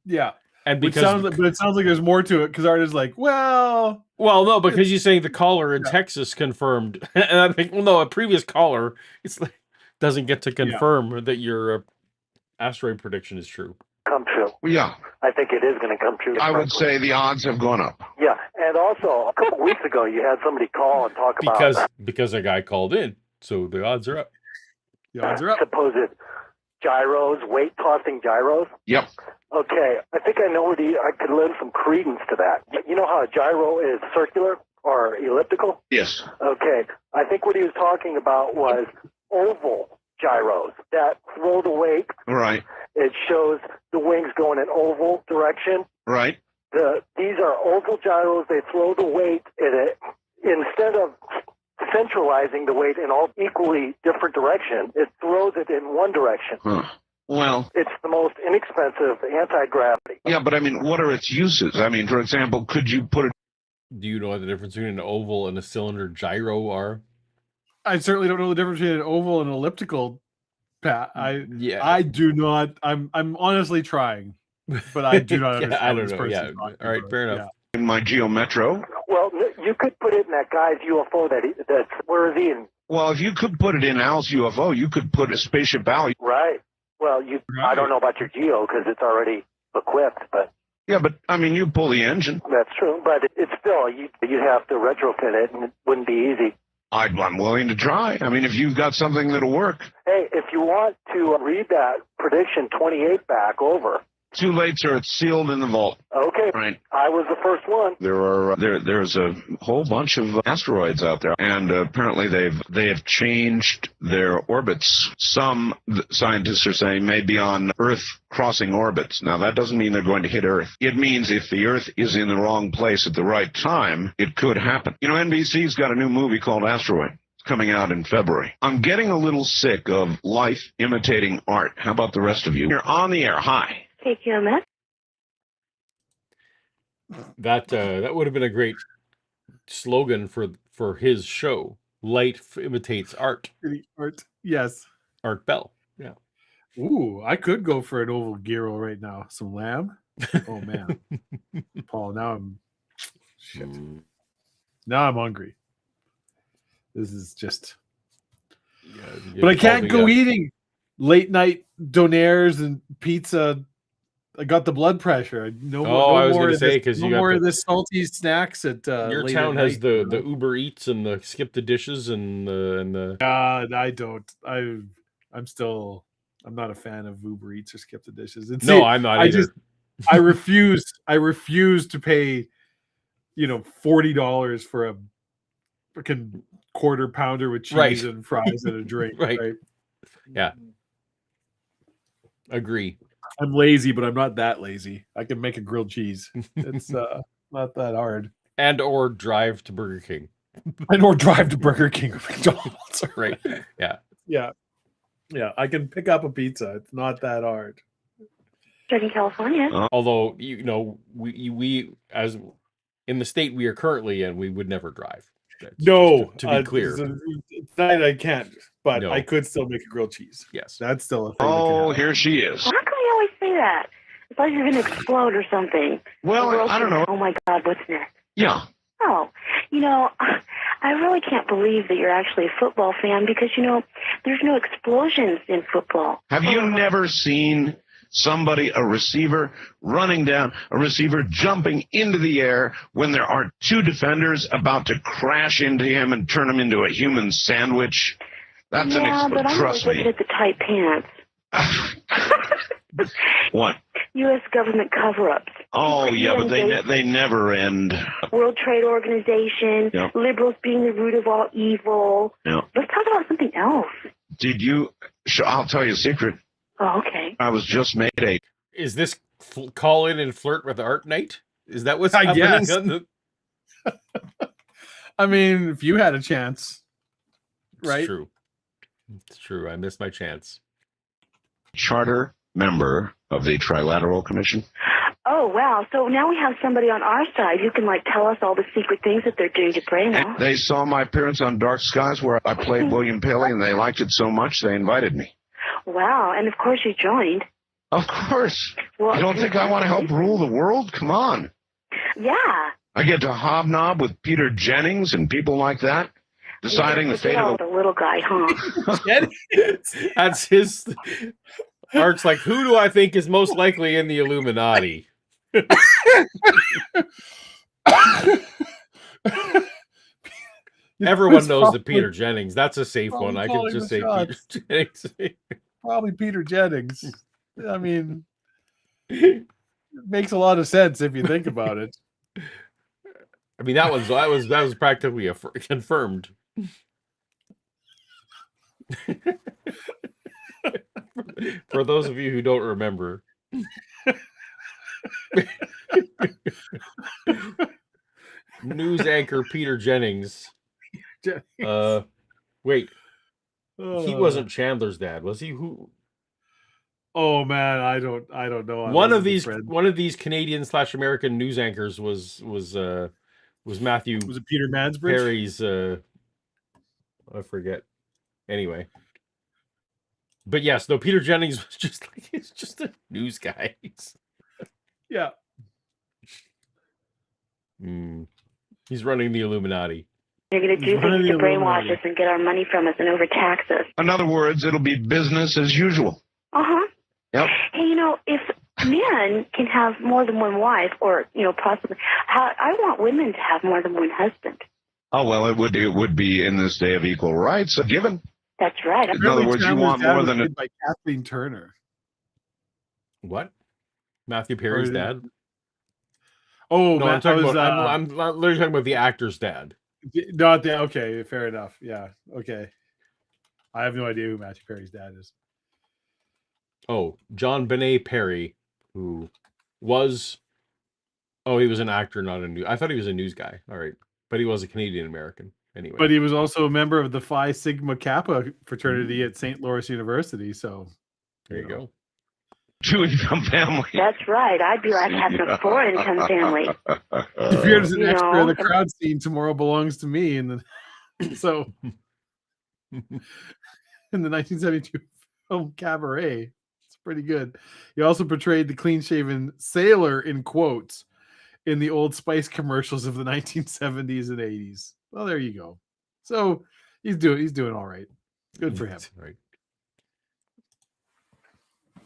Yeah. And but it sounds like there's more to it because Art is like, well, no, because you're saying the caller in Texas confirmed, and I think, well, no, a previous caller doesn't get to confirm that your asteroid prediction is true. Come true. Yeah. I think it is going to come true. I would say the odds have gone up. Yeah, and also a couple weeks ago you had somebody call and talk about because a guy called in, so the odds are up. The odds are up. Supposed gyros, weight tossing gyros. Yep. Okay, I think I know I could lend some credence to that. You know how a gyro is circular or elliptical? Yes. Okay, I think what he was talking about was oval gyros that throw the weight. Right. It shows the wings go in an oval direction. Right. These are oval gyros. They throw the weight in it. Instead of centralizing the weight in all equally different directions, it throws it in one direction. Huh. Well, it's the most inexpensive anti-gravity. Yeah, but I mean, what are its uses? I mean, for example, could you put it... Do you know what the difference between an oval and a cylinder gyro are? I certainly don't know the difference between an oval and an elliptical, Pat. I do not. I'm honestly trying, but I do not understand. I don't know. Yeah. All right. Fair enough. Yeah. In my GeoMetro. Well, you could put it in that guy's UFO that's where is he in? Well, if you could put it in Al's UFO, you could put a spaceship Al. Right. Well, I don't know about your Geo because it's already equipped, but. Yeah, but I mean, you pull the engine. That's true, but it's still you'd have to retrofit it, and it wouldn't be easy. I'm willing to try. I mean, if you've got something that'll work. Hey, if you want to read that prediction 28 back over Too late, sir. It's sealed in the vault. Okay. Right. I was the first one. There's a whole bunch of asteroids out there, and apparently they have changed their orbits. Some scientists are saying may be on Earth crossing orbits. Now that doesn't mean they're going to hit Earth. It means if the Earth is in the wrong place at the right time, it could happen. You know, NBC's got a new movie called Asteroid coming out in February. I'm getting a little sick of life imitating art. How about the rest of you? You're on the air. Hi. Take you a minute. That would have been a great slogan for his show. Light imitates art. Art, yes. Art Bell. Yeah. Ooh, I could go for an oval gyro right now. Some lamb. Oh man, Paul. Now I'm shit. Now I'm hungry. This is just. Yeah, but I can't go eating late night donaires and pizza. I got the blood pressure. I was going to say because no you got more of the salty snacks at your town has the Uber Eats and the Skip the Dishes and the. I don't. I'm not a fan of Uber Eats or Skip the Dishes. I'm not either. I refuse to pay, $40 for a freaking quarter pounder with cheese and fries and a drink. right. Yeah. Agree. I'm lazy, but I'm not that lazy. I can make a grilled cheese. It's not that hard. Or drive to Burger King. Or drive to Burger King or McDonald's. Right. Yeah. Yeah. Yeah. I can pick up a pizza. It's not that hard. In California. Although, we as in the state we are currently in, we would never drive. No. To be clear. That I can't. But I could still make a grilled cheese. Yes. That's still a thing. Oh, here she is. How come you always say that? It's like you're going to explode or something. Well, I don't know. Oh, my God, what's next? Yeah. Oh, I really can't believe that you're actually a football fan because, there's no explosions in football. Have you never seen a receiver running down, a receiver jumping into the air when there are two defenders about to crash into him and turn him into a human sandwich? That's but I'm always looking at the tight pants. What? U.S. government cover-ups. Oh, yeah, but they never end. World Trade Organization, Yep. Liberals being the root of all evil. Yep. Let's talk about something else. I'll tell you a secret. Oh, okay. I was just made a... Is this call in and flirt with Art Night? Is that what's happening? Yes. On the... I mean, if you had a chance, right? It's true. It's true. I missed my chance. Charter member of the Trilateral Commission. Oh, wow. So now we have somebody on our side who can, tell us all the secret things that they're doing to Brainwell. They saw my appearance on Dark Skies where I played William Paley, and they liked it so much they invited me. Wow. And, of course, you joined. Of course. Well, you don't think I want to help rule the world? Come on. Yeah. I get to hobnob with Peter Jennings and people like that, deciding the fate of the little guy, huh? That's his... Art's like, who do I think is most likely in the Illuminati? Everyone knows that Peter Jennings. That's a safe one. I could just say Peter Jennings. Probably Peter Jennings. I mean, it makes a lot of sense if you think about it. I mean, that was practically confirmed. For those of you who don't remember. News anchor Peter Jennings. Wait. He wasn't Chandler's dad, was he? Who? Oh man, I don't know. One of these Canadian/American news anchors was Matthew. Was it Peter Mansbridge? Perry's I forget. Anyway. But yes, no, Peter Jennings was he's just a news guy. Yeah. He's running the Illuminati. They're going to do things to brainwash us and get our money from us and overtax us. In other words, it'll be business as usual. Uh-huh. Yep. Hey, if men can have more than one wife, or, possibly, I want women to have more than one husband. Oh, well, it would be in this day of equal rights a given. That's right. In other words, you want more than by Kathleen Turner. What? Matthew Perry's dad. Oh, No, I'm talking about. I'm literally talking about the actor's dad. Not the okay. Fair enough. Yeah. Okay. I have no idea who Matthew Perry's dad is. Oh, John Benet Perry, who was. Oh, he was an actor, not a news. I thought he was a news guy. All right, but he was a Canadian American anyway. But he was also a member of the Phi Sigma Kappa fraternity at St. Louis University. So there you go. Two-income family. That's right. I'd be like having a 4-income family. If you're an extra in the crowd scene, tomorrow belongs to me. And then, so in the 1972 film Cabaret, it's pretty good. He also portrayed the clean-shaven sailor in quotes in the Old Spice commercials of the 1970s and 80s. Well, there you go. So he's doing all right. Good for him. Right.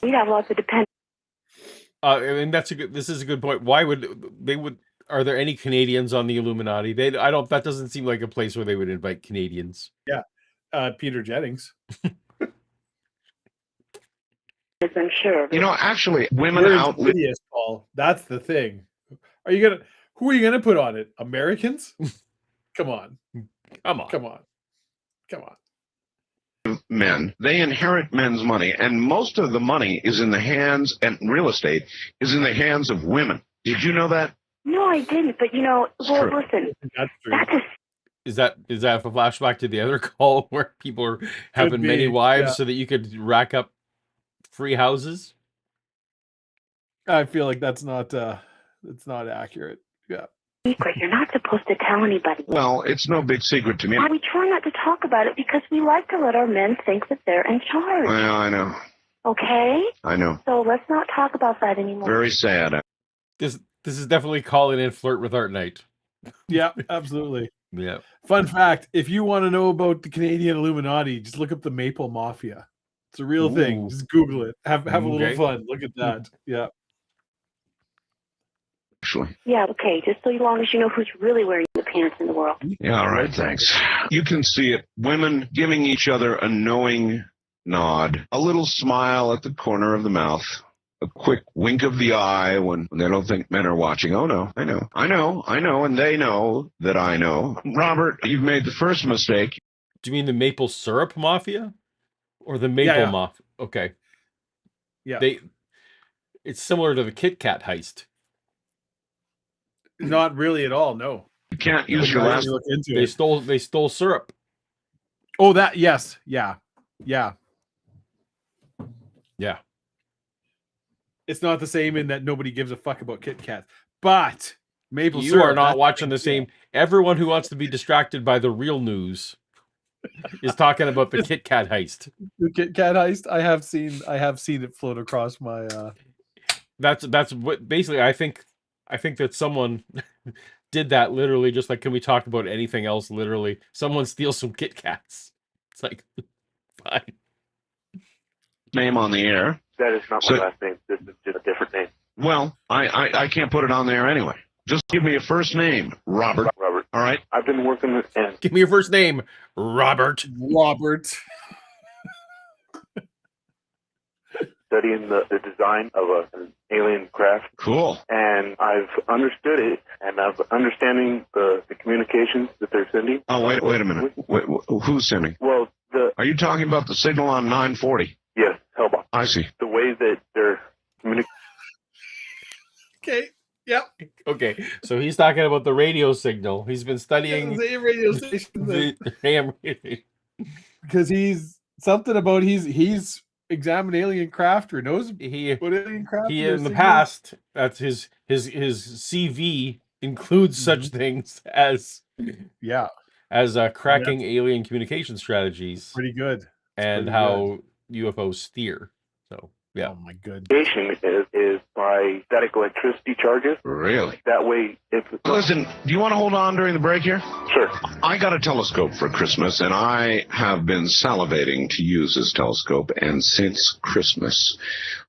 We have lots of dependents. And this is a good point. Why would they are there any Canadians on the Illuminati? That doesn't seem like a place where they would invite Canadians. Yeah. Peter Jennings. I'm sure. Actually, women outlive. Paul. That's the thing. Who are you gonna put on it? Americans? Come on. Men. They inherit men's money, and most of the money is in the hands, and real estate is in the hands of women. Did you know that? No, I didn't. But listen. That's true. Is that a flashback to the other call where people are having many wives so that you could rack up free houses? I feel like that's not accurate. Yeah. Secret. You're not supposed to tell anybody. Well, it's no big secret to me. We try not to talk about it because we like to let our men think that they're in charge. Well, I know. Okay? I know. So let's not talk about that anymore. Very sad. This is definitely calling in Flirt with Art Night. Yeah, absolutely. Yeah. Fun fact, if you want to know about the Canadian Illuminati, just look up the Maple Mafia. It's a real thing. Just Google it. Have a little fun. Look at that. Yeah. Actually. Yeah, okay. Just so long as you know who's really wearing the pants in the world. Yeah, all right, thanks. You can see it. Women giving each other a knowing nod, a little smile at the corner of the mouth, a quick wink of the eye when they don't think men are watching. Oh, no, I know, and they know that I know. Robert, you've made the first mistake. Do you mean the maple syrup mafia? Or the maple mafia? Okay. Yeah. It's similar to the Kit Kat heist. Not really at all, no. You can't use your last... They stole syrup. Oh, that, yes. Yeah. It's not the same in that nobody gives a fuck about Kit Kats. But maple syrup... You are not watching the same... Everyone who wants to be distracted by the real news is talking about the Kit Kat heist. The Kit Kat heist? I have seen it float across my... That's what... Basically, I think that someone did that literally, just like, can we talk about anything else? Literally, someone steals some Kit Kats. It's like, fine. Name on the air. That is not my last name. This is just a different name. Well, I can't put it on there anyway. Just give me a first name, Robert. Robert. All right. I've been working with... Give me your first name, Robert. Studying the design of an alien craft. Cool. And I've understood it, and I'm understanding the communications that they're sending. Oh, wait a minute. Who's sending? Well, Are you talking about the signal on 940? Yes, Hale-Bopp. I see. The way that they're communicating. Okay. Yep. Okay. So he's talking about the radio signal. He's been studying the radio station. Because he's something about he's examined alien craft or knows what alien craft. He in the past, that's his CV includes such things as cracking alien communication strategies. Pretty good. And how UFOs steer. So yeah. Oh my goodness. Is by static electricity charges. Really? That way, Listen, do you want to hold on during the break here? Sure. I got a telescope for Christmas, and I have been salivating to use this telescope, and since Christmas,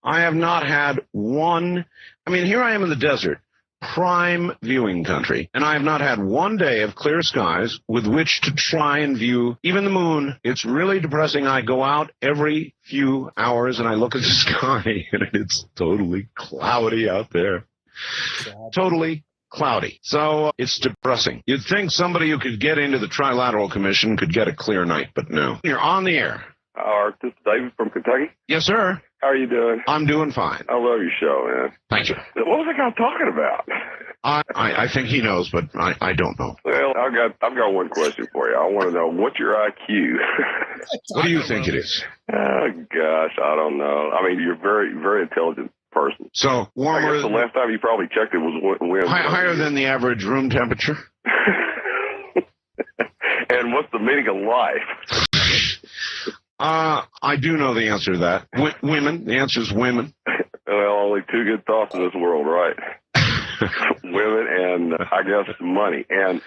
I have not had one... I mean, here I am in the desert. prime viewing country, and I have not had one day of clear skies with which to try and view even the moon. It's really depressing. I go out every few hours and I look at the sky, and it's totally cloudy out there. Totally cloudy. So it's depressing. You'd think somebody who could get into the Trilateral Commission could get a clear night, but no. You're on the air. Art, this is David from Kentucky. Yes, sir. How are you doing? I'm doing fine. I love your show, man. Thank you. What was the guy talking about? I think he knows, but I don't know. Well, I've got one question for you. I want to know, what's your IQ? What do you think it is? Oh, gosh, I don't know. I mean, you're a very, very intelligent person. So I warmer, guess the last time you probably checked it was when. higher than the average room temperature. And what's the meaning of life? I do know the answer to that. Women. The answer is women. Well, only two good thoughts in this world, right? Women and I guess money. And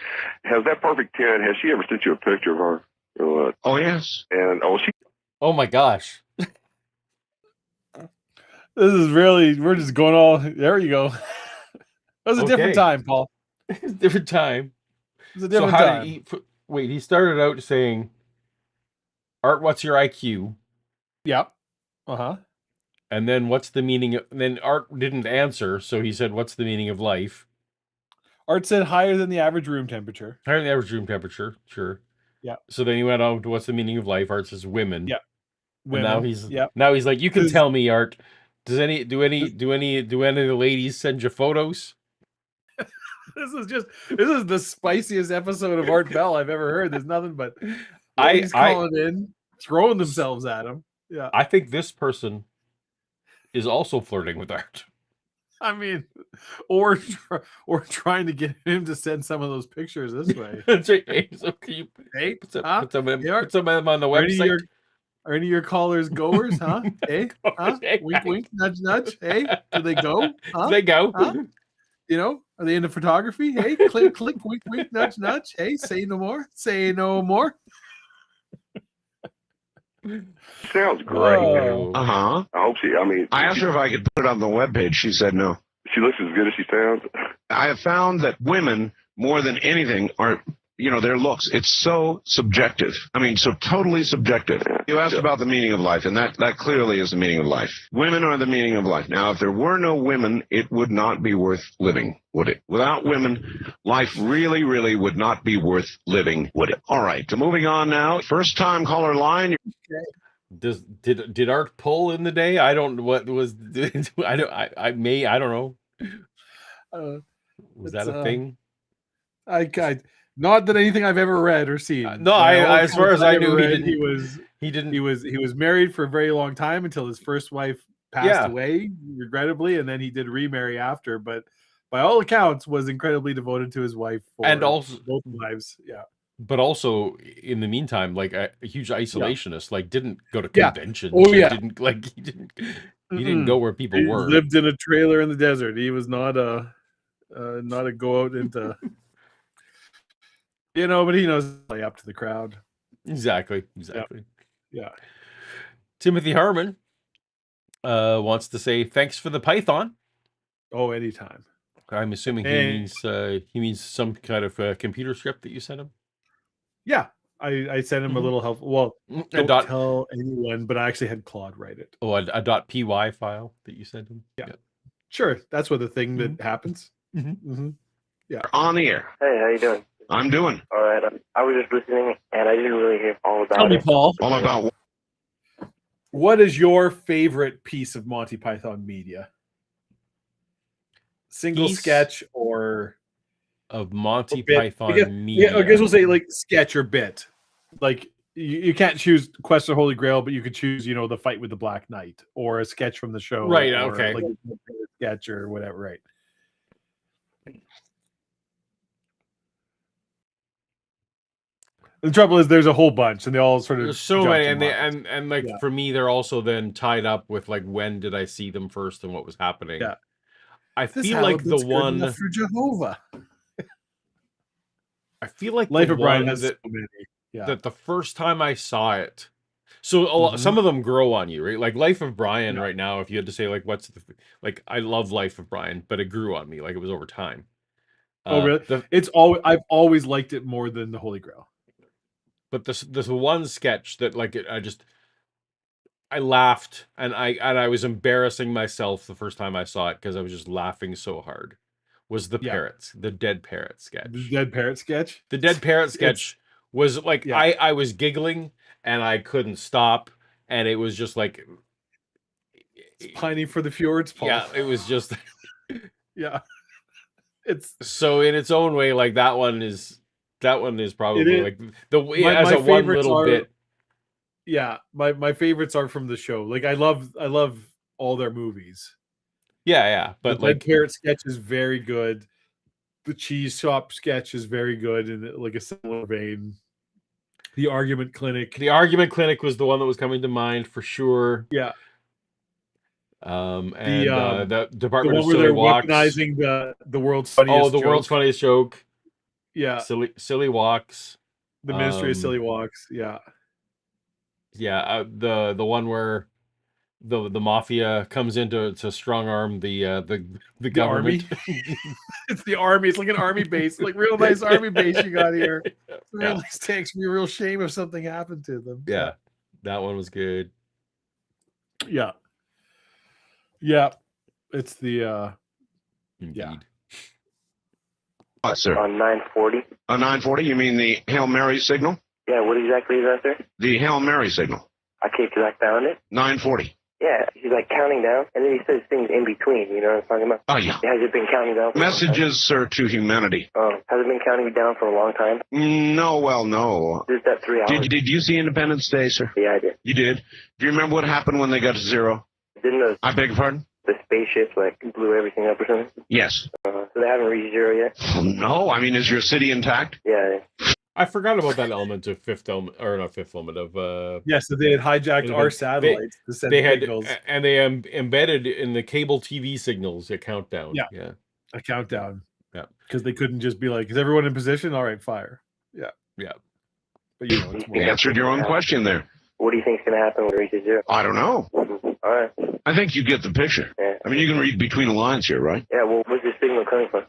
has that perfect 10, has she ever sent you a picture of her? Or what? Oh, yes. And she. Oh my gosh. This is really, we're just going all, there you go. That was a different time, Paul. Different time. It was a different so how time. did he started out saying, Art, what's your IQ? Yep. Uh-huh. And then what's the meaning of, then Art didn't answer, so he said, what's the meaning of life? Art said higher than the average room temperature. Higher than the average room temperature, sure. Yeah. So then he went on to what's the meaning of life? Art says women. Yeah. And now he's like, you can tell me, Art. Do any of the ladies send you photos? This is the spiciest episode of Art Bell I've ever heard. There's nothing but ladies calling in, throwing themselves at him. Yeah. I think this person is also flirting with Art. I mean, or trying to get him to send some of those pictures this way. That's right. Hey, so can you put some of them on the website? Are any of your callers goers, huh? Hey, huh? Wink, wink, nudge, nudge. Hey, do they go? Huh? They go. Huh? You know, are they into photography? Hey, click, click, wink, wink, nudge, nudge. Hey, say no more. Say no more. Sounds great. Uh-huh. I hope she, I asked her if I could put it on the webpage. She said no. She looks as good as she sounds. I have found that women, more than anything, are, their looks. It's so subjective. So totally subjective. You asked about the meaning of life, and that clearly is the meaning of life. Women are the meaning of life. Now, if there were no women, it would not be worth living, would it? Without women, life really, really would not be worth living, would it? All right, so moving on now. First time caller line. Okay. Did Art pull in the day? I don't. What was? I don't know. Was that a thing? Not that anything I've ever read or seen. No, as far as I knew, he was married for a very long time until his first wife passed away, regrettably, and then he did remarry after. But by all accounts, was incredibly devoted to his wife and also both lives. Yeah. But also, in the meantime, like a huge isolationist, like didn't go to Yeah. conventions. Oh, yeah. He didn't go where people were. Lived in a trailer in the desert. He was not a go out into. But he knows play up to the crowd. Exactly. Yeah. Timothy Harmon wants to say thanks for the Python. Oh, anytime. I'm assuming he means some kind of computer script that you sent him. Yeah, I sent him a little help. Well, don't tell anyone, but I actually had Claude write it. Oh, a .py file that you sent him. Yeah. Sure, that's what the thing that happens. Yeah. On the air. Hey, how you doing? I'm doing. All right. I was just listening, and I didn't really hear all about Tell me, it. Paul. All about what is your favorite piece of Monty Python media? Single sketch or of Monty Python media? Yeah, I guess we'll say like sketch or bit. Like you can't choose Quest of Holy Grail, but you could choose, the fight with the Black Knight or a sketch from the show. Right. Or Okay. like a sketch or whatever. Right. The trouble is, there's a whole bunch, and they all sort of there's so many, and like for me, they're also then tied up with like when did I see them first and what was happening. Yeah, I feel like the one for Jehovah. I feel like Life the of Brian one has that, so many. Yeah. that the first time I saw it, So some of them grow on you, right? Like Life of Brian right now, if you had to say like what's like I love Life of Brian, but it grew on me like it was over time. Oh really? I've always liked it more than the Holy Grail. But this one sketch that like I laughed and I was embarrassing myself the first time I saw it because I was just laughing so hard. Was the parrots, the dead parrot sketch. The dead parrot sketch? The dead parrot sketch was like I was giggling and I couldn't stop, and it was just like pining for the fjords, Paul. Yeah, it was just yeah. It's so in its own way, like that one is probably like the way my as a one favorites little are, bit. Yeah, my favorites are from the show. Like I love all their movies. Yeah, but the like Dead Parrot sketch is very good. The cheese shop sketch is very good in like a similar vein. The Argument Clinic. The Argument Clinic was the one that was coming to mind for sure. Yeah. And the Department the of one where Silly they're Walks. Weaponizing the world's funniest the joke. world's funniest joke. Yeah. Silly Walks. The Ministry of Silly Walks. Yeah. Yeah, the one where the mafia comes in to strong arm the government. Army. It's the army. It's like an army base, like real nice army base you got here. Real nice tanks. Be a real shame if something happened to them. Yeah, that one was good. Yeah. It's the Indeed. What, sir? On 940. On 940, you mean the Hail Mary signal? Yeah, what exactly is that, sir? The Hail Mary signal. Okay, because I found it. 940. Yeah, he's like counting down, and then he says things in between. You know what I'm talking about? Oh, yeah. Has it been counting down? Messages, sir, to humanity. Oh, has it been counting down for a long time? No, well, no. Is that 3 hours? Did you see Independence Day, sir? Yeah, I did. You did? Do you remember what happened when they got to zero? Didn't I beg your pardon? the spaceships like blew everything up or something? Yes. So they haven't reached zero yet? No, I mean, is your city intact? Yeah. I forgot about that element of Fifth Element of yes, so they had hijacked our satellites. They had and they embedded in the cable TV signals a countdown. Yeah, a countdown. Yeah, because they couldn't just be like, "Is everyone in position? All right, fire." Yeah. But you know, it's more You answered your own question there. What do you think's going to happen when it reaches zero? I don't know. All right. I think you get the picture. Yeah. I mean, you can read between the lines here, right? Yeah, well, where's the signal coming from?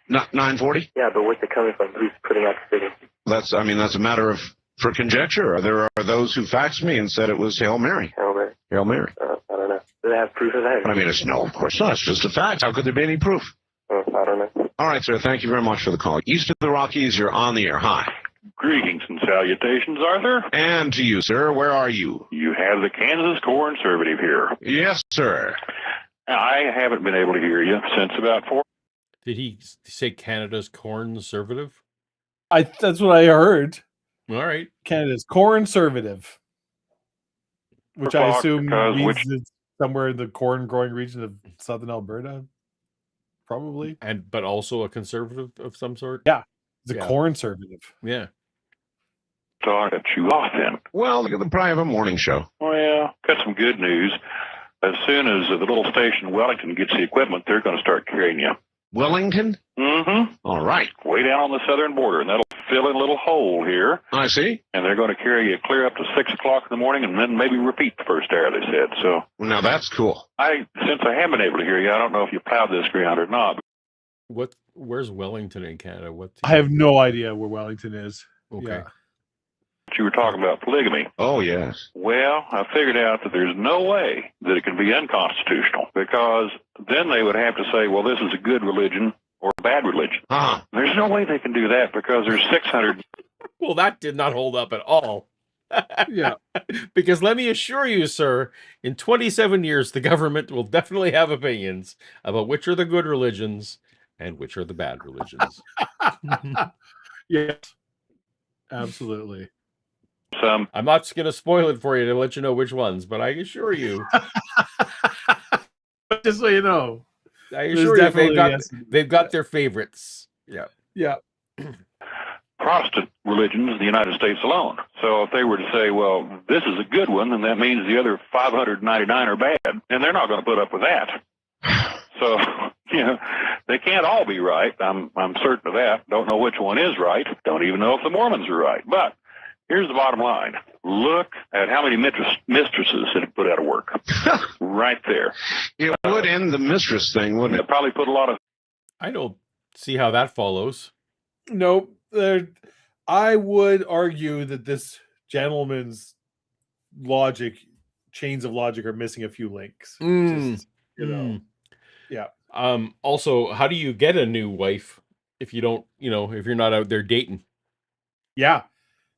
Not 940? Yeah, but where's it coming from? Who's putting out the signal? That's a matter for conjecture. There are those who faxed me and said it was Hail Mary. Hail Mary. Hail Mary. I don't know. Do they have proof of that? I mean, no, of course not. It's just a fact. How could there be any proof? I don't know. All right, sir. Thank you very much for the call. East of the Rockies, you're on the air. Hi. Greetings and salutations, Arthur. And to you, sir. Where are you? You have the Kansas Conservative here. Yes, sir. I haven't been able to hear you since about 4. Did he say Canada's Conservative? That's what I heard. All right. Canada's Conservative, which I assume means it's somewhere in the corn growing region of southern Alberta, probably. But also a conservative of some sort. Yeah, it's a Conservative. Yeah. So I got you off then. Well, look at the private morning show. Well, got some good news. As soon as the little station in Wellington gets the equipment, they're going to start carrying you. Wellington? Mm-hmm. All right. Way down on the southern border, and that'll fill in a little hole here. I see. And they're going to carry you clear up to 6 o'clock in the morning, and then maybe repeat the first hour, they said. So now that's cool. Since I haven't been able to hear you, I don't know if you plowed this ground or not. Where's Wellington in Canada? I have no idea where Wellington is. Okay. Yeah. You were talking about polygamy. Oh, yes. Well, I figured out that there's no way that it can be unconstitutional, because then they would have to say, well, this is a good religion or a bad religion. Uh-huh. There's no way they can do that, because there's 600. Well, that did not hold up at all. Yeah. Because let me assure you, sir, in 27 years, the government will definitely have opinions about which are the good religions and which are the bad religions. Yes. Absolutely. I'm not going to spoil it for you to let you know which ones, but I assure you. Just so you know. I assure you they've got their favorites. Yeah. Yeah. Protestant religions in the United States alone. So if they were to say, well, this is a good one, then that means the other 599 are bad, and they're not going to put up with that. So, they can't all be right. I'm certain of that. Don't know which one is right. Don't even know if the Mormons are right. But here's the bottom line. Look at how many mistresses it had put out of work. Right there. It would end the mistress thing, wouldn't it? Probably put a lot of... I don't see how that follows. Nope. I would argue that this gentleman's chains of logic are missing a few links. Just, yeah. Also, how do you get a new wife if you don't, if you're not out there dating? Yeah.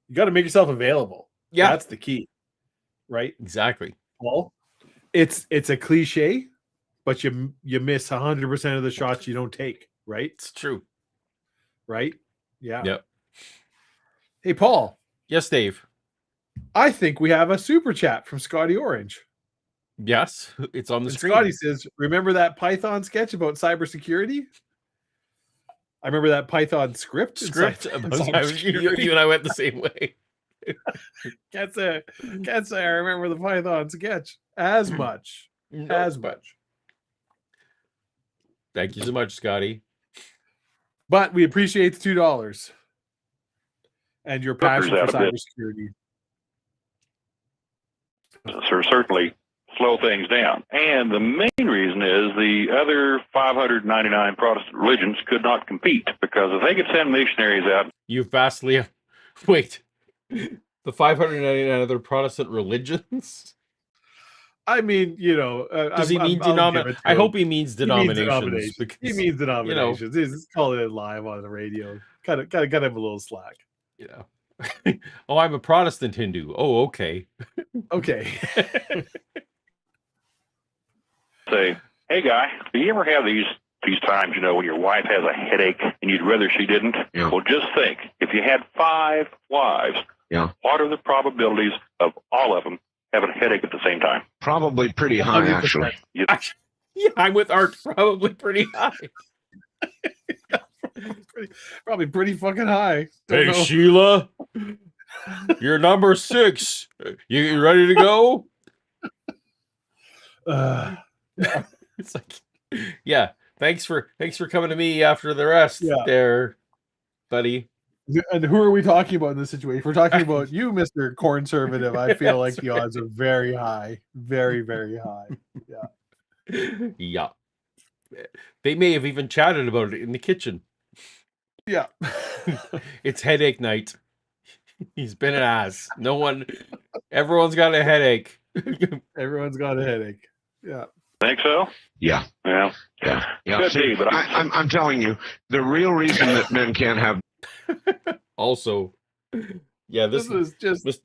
You got to make yourself available. Yeah. That's the key. Right? Exactly. Well, it's a cliche, but you miss 100% of the shots you don't take, right? It's true. Right? Yeah. Yep. Hey, Paul. Yes, Dave. I think we have a super chat from Scotty Orange. Yes, it's on the screen. Scotty says, remember that Python sketch about cybersecurity? I remember that Python script about cybersecurity. You and I went the same way. Can't say I remember the Python sketch as much. No, as much. Thank you so much, Scotty. But we appreciate the $2 and your passion for cybersecurity. So certainly slow things down. And the main reason is the other 599 Protestant religions could not compete, because if they could send missionaries out... You vastly... Wait. The 599 other Protestant religions? I mean, does he mean denomination? I hope he means denominations. He means denominations. He's calling it live on the radio. Kind of him a little slack. Oh, I'm a Protestant Hindu. Oh, okay. Okay. Say, hey guy, do you ever have these times, when your wife has a headache and you'd rather she didn't? Yeah. Well, just think, if you had 5 wives, what are the probabilities of all of them having a headache at the same time? Probably pretty high, 100%. Actually. Yeah, I'm with Art. Probably pretty high. Probably pretty fucking high. Hey, Sheila, you're number 6. You ready to go? It's like, yeah. Thanks for coming to me after the rest, there, buddy. And who are we talking about in this situation? If we're talking about you, Mr. Conservative, I feel like the odds are very high. Very, very high. Yeah. Yeah. They may have even chatted about it in the kitchen. Yeah. It's headache night. He's been an ass. Everyone's got a headache. Everyone's got a headache. Yeah. Think so? Yeah. Yeah. See, but I'm telling you, the real reason that men can't have... Also, yeah, this is just this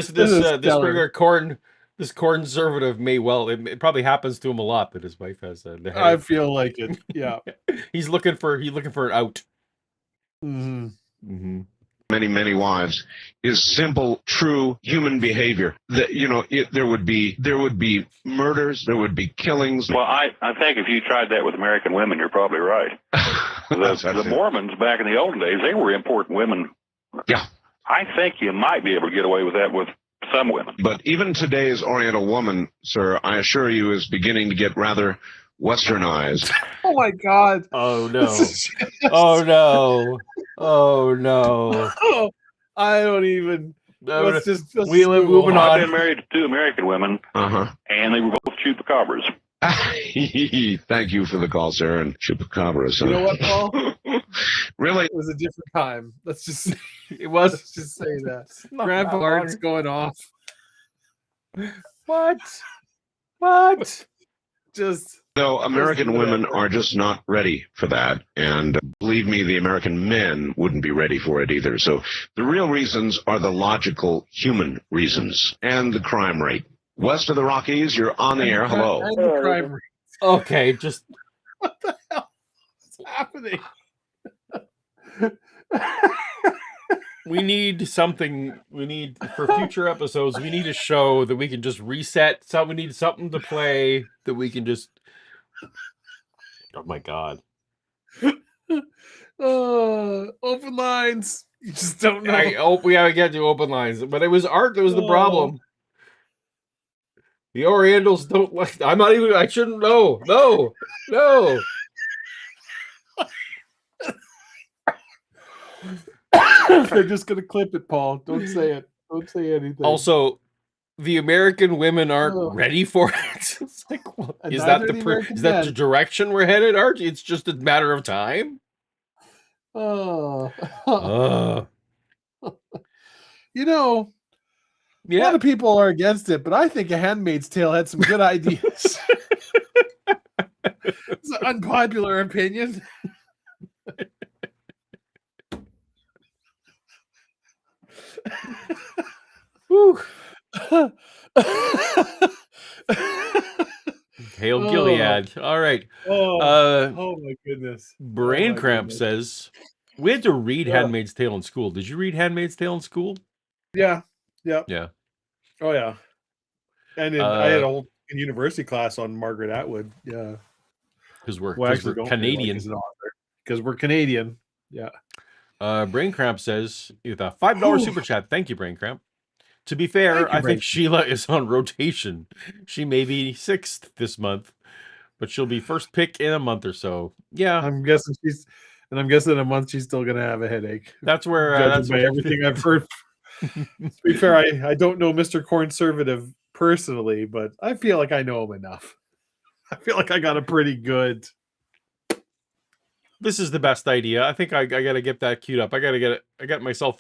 Springer corn. This conservative may it probably happens to him a lot that his wife has a headache. I feel like it. Yeah. He's looking for an out. Mm-hmm. Mm-hmm. Many wives is simple, true human behavior. That there would be murders, there would be killings. Well, I think if you tried that with American women, you're probably right. The Mormons back in the olden days, they were important women. Yeah, I think you might be able to get away with that with some women. But even today's Oriental woman, sir, I assure you, is beginning to get rather westernized. Oh my God! Oh no! Oh no! Oh no! Oh, I don't even. Let's moving on. I've been married to 2 American women, and they were both chupacabras. Thank you for the call, sir. And chupacabras. You know what, Paul? Really, it was a different time. Let's just say it was. Let's just say that Grandpa Art's going off. What? Just. No, American women are just not ready for that. And believe me, the American men wouldn't be ready for it either. So the real reasons are the logical human reasons and the crime rate. West of the Rockies, you're on the air. Hello. And the crime rate. Okay, just... What the hell is happening? We need something. For future episodes, we need a show that we can just reset. We need something to play that we can just... Oh my God. Open lines. You just don't know. We gotta get to open lines. But it was Art that was the problem. The Orientals don't like... I shouldn't know. No. They're just gonna clip it, Paul. Don't say it. Don't say anything. Also, the American women aren't Ugh. ready for it. It's like, well, And is neither that are the American is that the men. direction we're headed, Art? It's just a matter of time. Oh. You know, a lot of people are against it, but I think A Handmaid's Tale had some good ideas. It's an unpopular opinion. Whew. Hail Gilead. All right. Oh my goodness. Brain Cramp says, we had to read Yeah. Handmaid's Tale in school. Did you read Handmaid's Tale in school? Yeah. Yeah. Yeah. Oh yeah. And then I had a whole university class on Margaret Atwood. Yeah. Because we're Canadian. Because we're Canadian. Yeah. Brain Cramp says, with a $5 super chat. Thank you, Brain Cramp. To be fair, I think Sheila is on rotation. She may be 6th this month, but she'll be first pick in a month or so. Yeah. I'm guessing in a month she's still gonna have a headache. That's where judging by everything I've heard. To be fair, I don't know Mr. Conservative personally, but I feel like I know him enough. I feel like I got a pretty good. This is the best idea. I think I gotta get that queued up. I got myself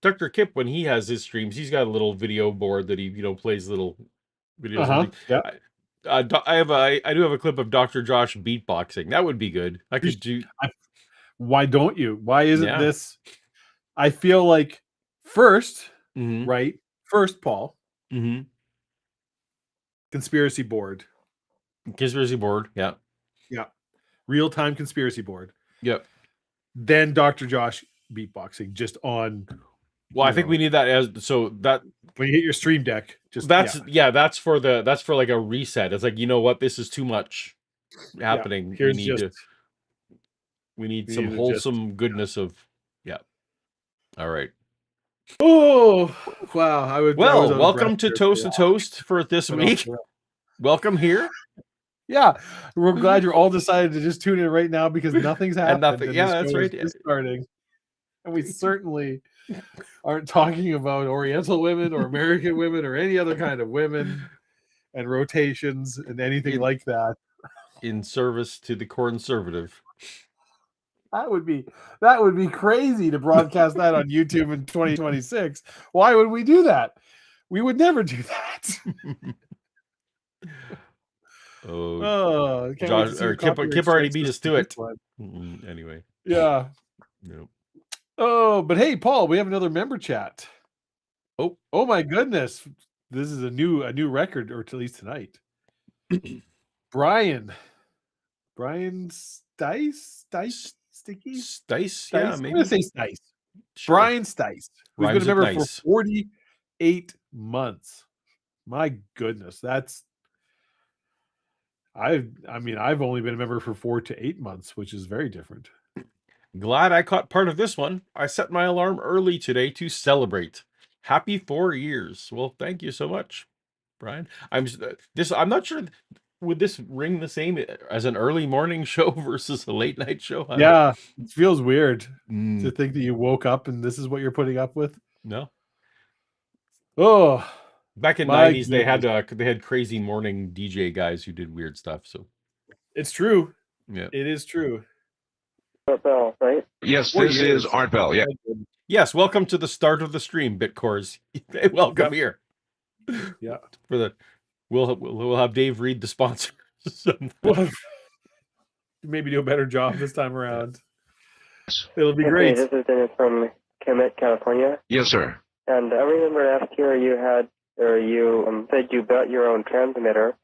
Dr. Kip, when he has his streams, he's got a little video board that he plays little videos. Yeah. I do have a clip of Dr. Josh beatboxing. That would be good. I could do. Why don't you? Why isn't this? I feel like first, right? First, Paul. Conspiracy board. Conspiracy board. Yeah. Yeah. Real-time conspiracy board. Yep. Then Dr. Josh beatboxing just on. Well, I think we need that when you hit your stream deck, that's for like a reset. It's like, you know what, this is too much happening. We need some wholesome goodness of All right. Oh wow! Welcome to Toast to Toast for this week. Welcome here. Yeah, we're glad you're all decided to just tune in right now because nothing's happened. That's right. Just starting, and we certainly aren't talking about Oriental women or American women or any other kind of women and rotations and anything like that. In service to the conservative. That would be crazy to broadcast that on YouTube in 2026. Why would we do that? We would never do that. Kip already beat us to it. Anyway. Yeah. Nope. Oh, but hey, Paul, we have another member chat. Oh my goodness. This is a new record, or at least tonight. Brian Stice? Sticky? Stice? Yeah, maybe. I'm going to say Stice. Sure. Brian Stice. We've been a member for 48 months. My goodness. I've only been a member for 4 to 8 months, which is very different. Glad I caught part of this one. I set my alarm early today to celebrate. Happy 4 years. Well, thank you so much, Brian. I'm not sure. Would this ring the same as an early morning show versus a late night show? Yeah, it feels weird to think that you woke up and this is what you're putting up with. No. Oh, back in the 90s, they had crazy morning DJ guys who did weird stuff. So it's true. Yeah, it is true. Art Bell, right? Yes, this is Art Bell. Yeah. Yes, welcome to the start of the stream, Bitcores. Welcome here. Yeah. We'll have Dave read the sponsors. Maybe do a better job this time around. It'll be great. This is Dennis from Comet, California. Yes, sir. And I remember last year you said you built your own transmitter.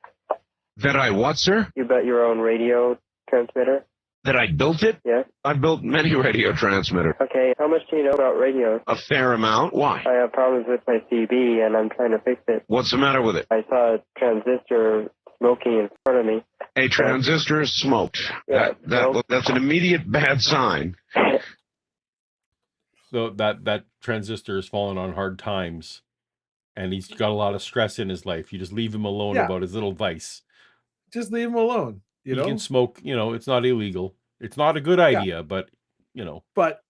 That I what, sir? You built your own radio transmitter. That I built it? Yeah. I built many radio transmitters. Okay, how much do you know about radio? A fair amount. Why? I have problems with my CB, and I'm trying to fix it. What's the matter with it? I saw a transistor smoking in front of me. A transistor is smoked. Yeah, that's an immediate bad sign. So that transistor has fallen on hard times, and he's got a lot of stress in his life. You just leave him alone about his little vice. Just leave him alone. You know? Can smoke. It's not illegal. It's not a good idea, but But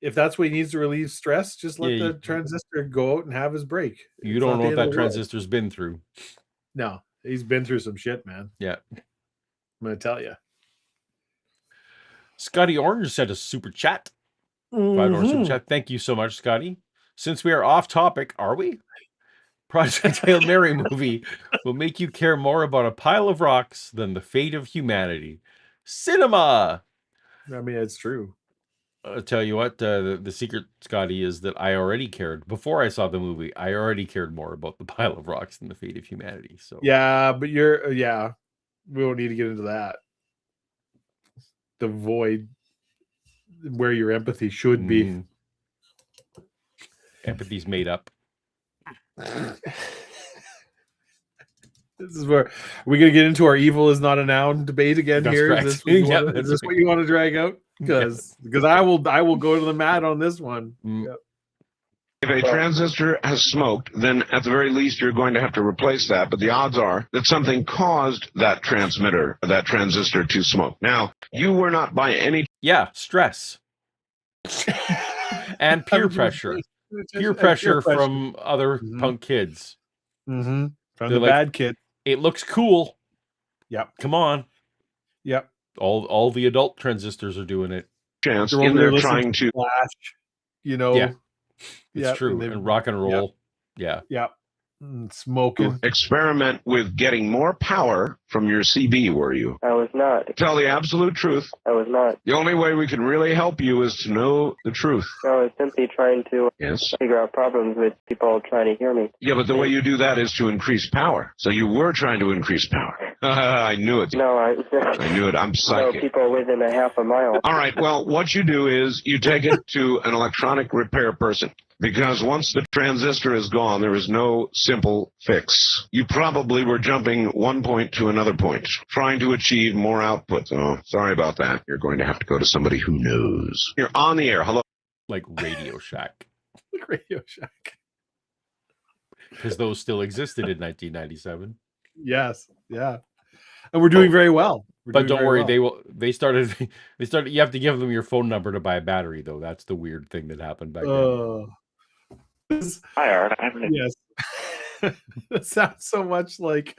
if that's what he needs to relieve stress, just let Yeah, the transistor go out and have his break. You It's don't not know the what end of that the world. transistor's been through. No, he's been through some shit, man. Yeah. I'm gonna tell you. Scotty Orange sent a super chat. $5 super chat. Thank you so much, Scotty. Since we are off topic, are we? Project Hail Mary movie will make you care more about a pile of rocks than the fate of humanity. Cinema! I mean, it's true. I'll tell you what, the secret, Scotty, is that I already cared. Before I saw the movie, I already cared more about the pile of rocks than the fate of humanity. So Yeah, but you're we don't need to get into that. The void where your empathy should be. Empathy's made up. This is where we're gonna get into our evil is not a noun debate again. That's Here correct. is this, what you, Yeah, want, that's is this right. what you want to drag out? Because I will go to the mat on this one. Yep. If a transistor has smoked, then at the very least you're going to have to replace that. But the odds are that something caused that transistor to smoke. Now, you were not by any... Yeah, stress. And peer pressure. Peer pressure from other punk kids. Mm-hmm. From They're the like, bad kid. It looks cool. Yep. Come on. Yep. All the adult transistors are doing it. Chance They're in over there listening trying to... Flash, you know. Yeah. It's Yep, true. And rock and roll. Yeah. Yep. Smoking. Experiment with getting more power from your CB, were you? I was not. Tell the absolute truth. I was not. The only way we can really help you is to know the truth. I was simply trying to Yes. figure out problems with people trying to hear me. Yeah, but the way you do that is to increase power. So you were trying to increase power. I knew it. No, I knew it. I'm know psychic. people within a half a mile. All right. Well, what you do is you take it to an electronic repair person. Because once the transistor is gone, there is no simple fix. You probably were jumping one point to another point, trying to achieve more output. Oh, sorry about that. You're going to have to go to somebody who knows. You're on the air. Hello. Like Radio Shack. Like Radio Shack. Because those still existed in 1997. Yes. Yeah. And we're doing very well. But don't worry, they started you have to give them your phone number to buy a battery, though. That's the weird thing that happened back then. Hi, Art. Yes. That sounds so much like,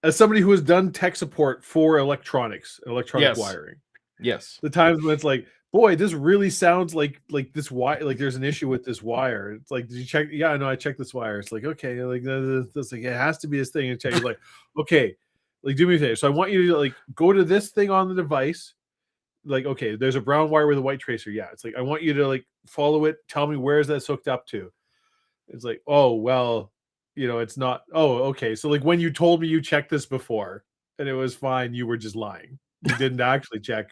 as somebody who has done tech support for electronic wiring. Yes. The times when it's like, boy, this really sounds like this wire, like there's an issue with this wire. It's like, did you check? Yeah, I know, I checked this wire. It's like, okay, like this, like, it has to be this thing. And check. It's like, okay, like, do me a favor. So I want you to like go to this thing on the device. Like, okay, there's a brown wire with a white tracer. Yeah, it's like, I want you to like follow it. Tell me where is that hooked up to. It's like, oh well, it's not. Oh, okay. So like when you told me you checked this before and it was fine, you were just lying. You didn't actually check.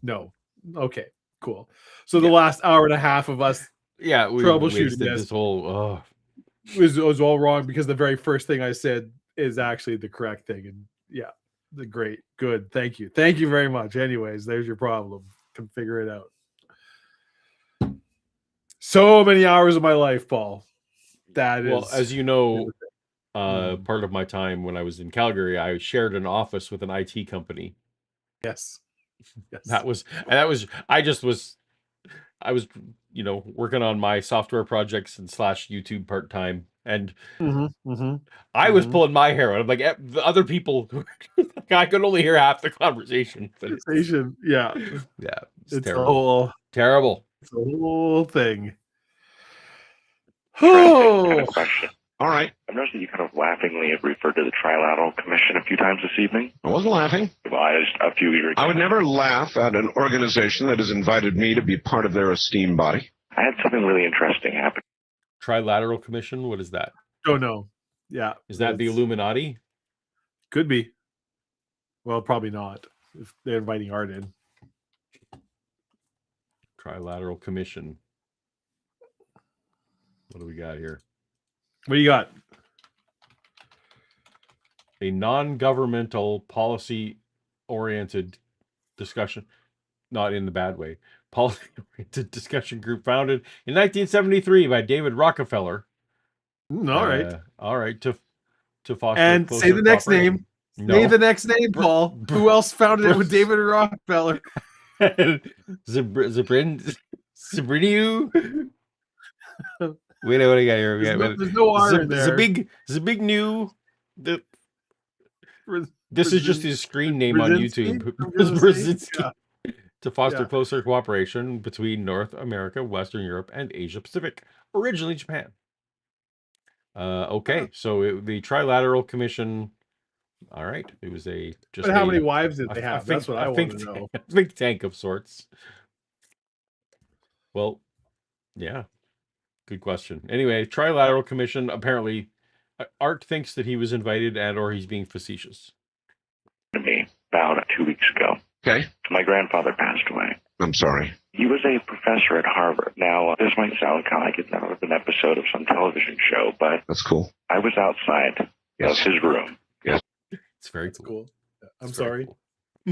No. Okay, cool. So the last hour and a half of us we troubleshooting this whole was all wrong because the very first thing I said is actually the correct thing. And yeah, good. Thank you very much. Anyways, there's your problem. Can figure it out. So many hours of my life, Paul. That is, well, as you know, part of my time when I was in Calgary, I shared an office with an IT company. Yes. I was working on my software projects and / YouTube part time, and I was pulling my hair out. I'm like, the other people, I could only hear half the conversation. But yeah, it's terrible. It's a whole thing. Kind of question. All right. I've noticed that you kind of laughingly have referred to the Trilateral Commission a few times this evening. I wasn't laughing. Well, a few years ago. I would never laugh at an organization that has invited me to be part of their esteemed body. I had something really interesting happen. Trilateral Commission? What is that? Don't know. Yeah. Is that the Illuminati? Could be. Well, probably not. If they're inviting Art in. Trilateral Commission. What do we got here? What do you got? A non-governmental, policy-oriented discussion, not in the bad way, policy-oriented discussion group founded in 1973 by David Rockefeller. All right. All right. To foster and say the next name. No. Say the next name, Paul. Who else founded it with David Rockefeller? Zabrinu. Wait, what I got here? There's no R in there. Zabig new. This is just his screen name on YouTube. Brzezinski. To foster closer cooperation between North America, Western Europe, and Asia Pacific. Originally Japan. Okay, so the Trilateral Commission. All right, it was But how many wives did they have? That's what I want to know. A think tank of sorts. Well, yeah, good question. Anyway, Trilateral Commission. Apparently, Art thinks that he was invited and/or he's being facetious. To me about 2 weeks ago. Okay. My grandfather passed away. I'm sorry. He was a professor at Harvard. Now, this might sound kind of like an episode of some television show, but that's cool. I was outside of his room. Yes. It's very cool. Yeah. I'm sorry. Cool.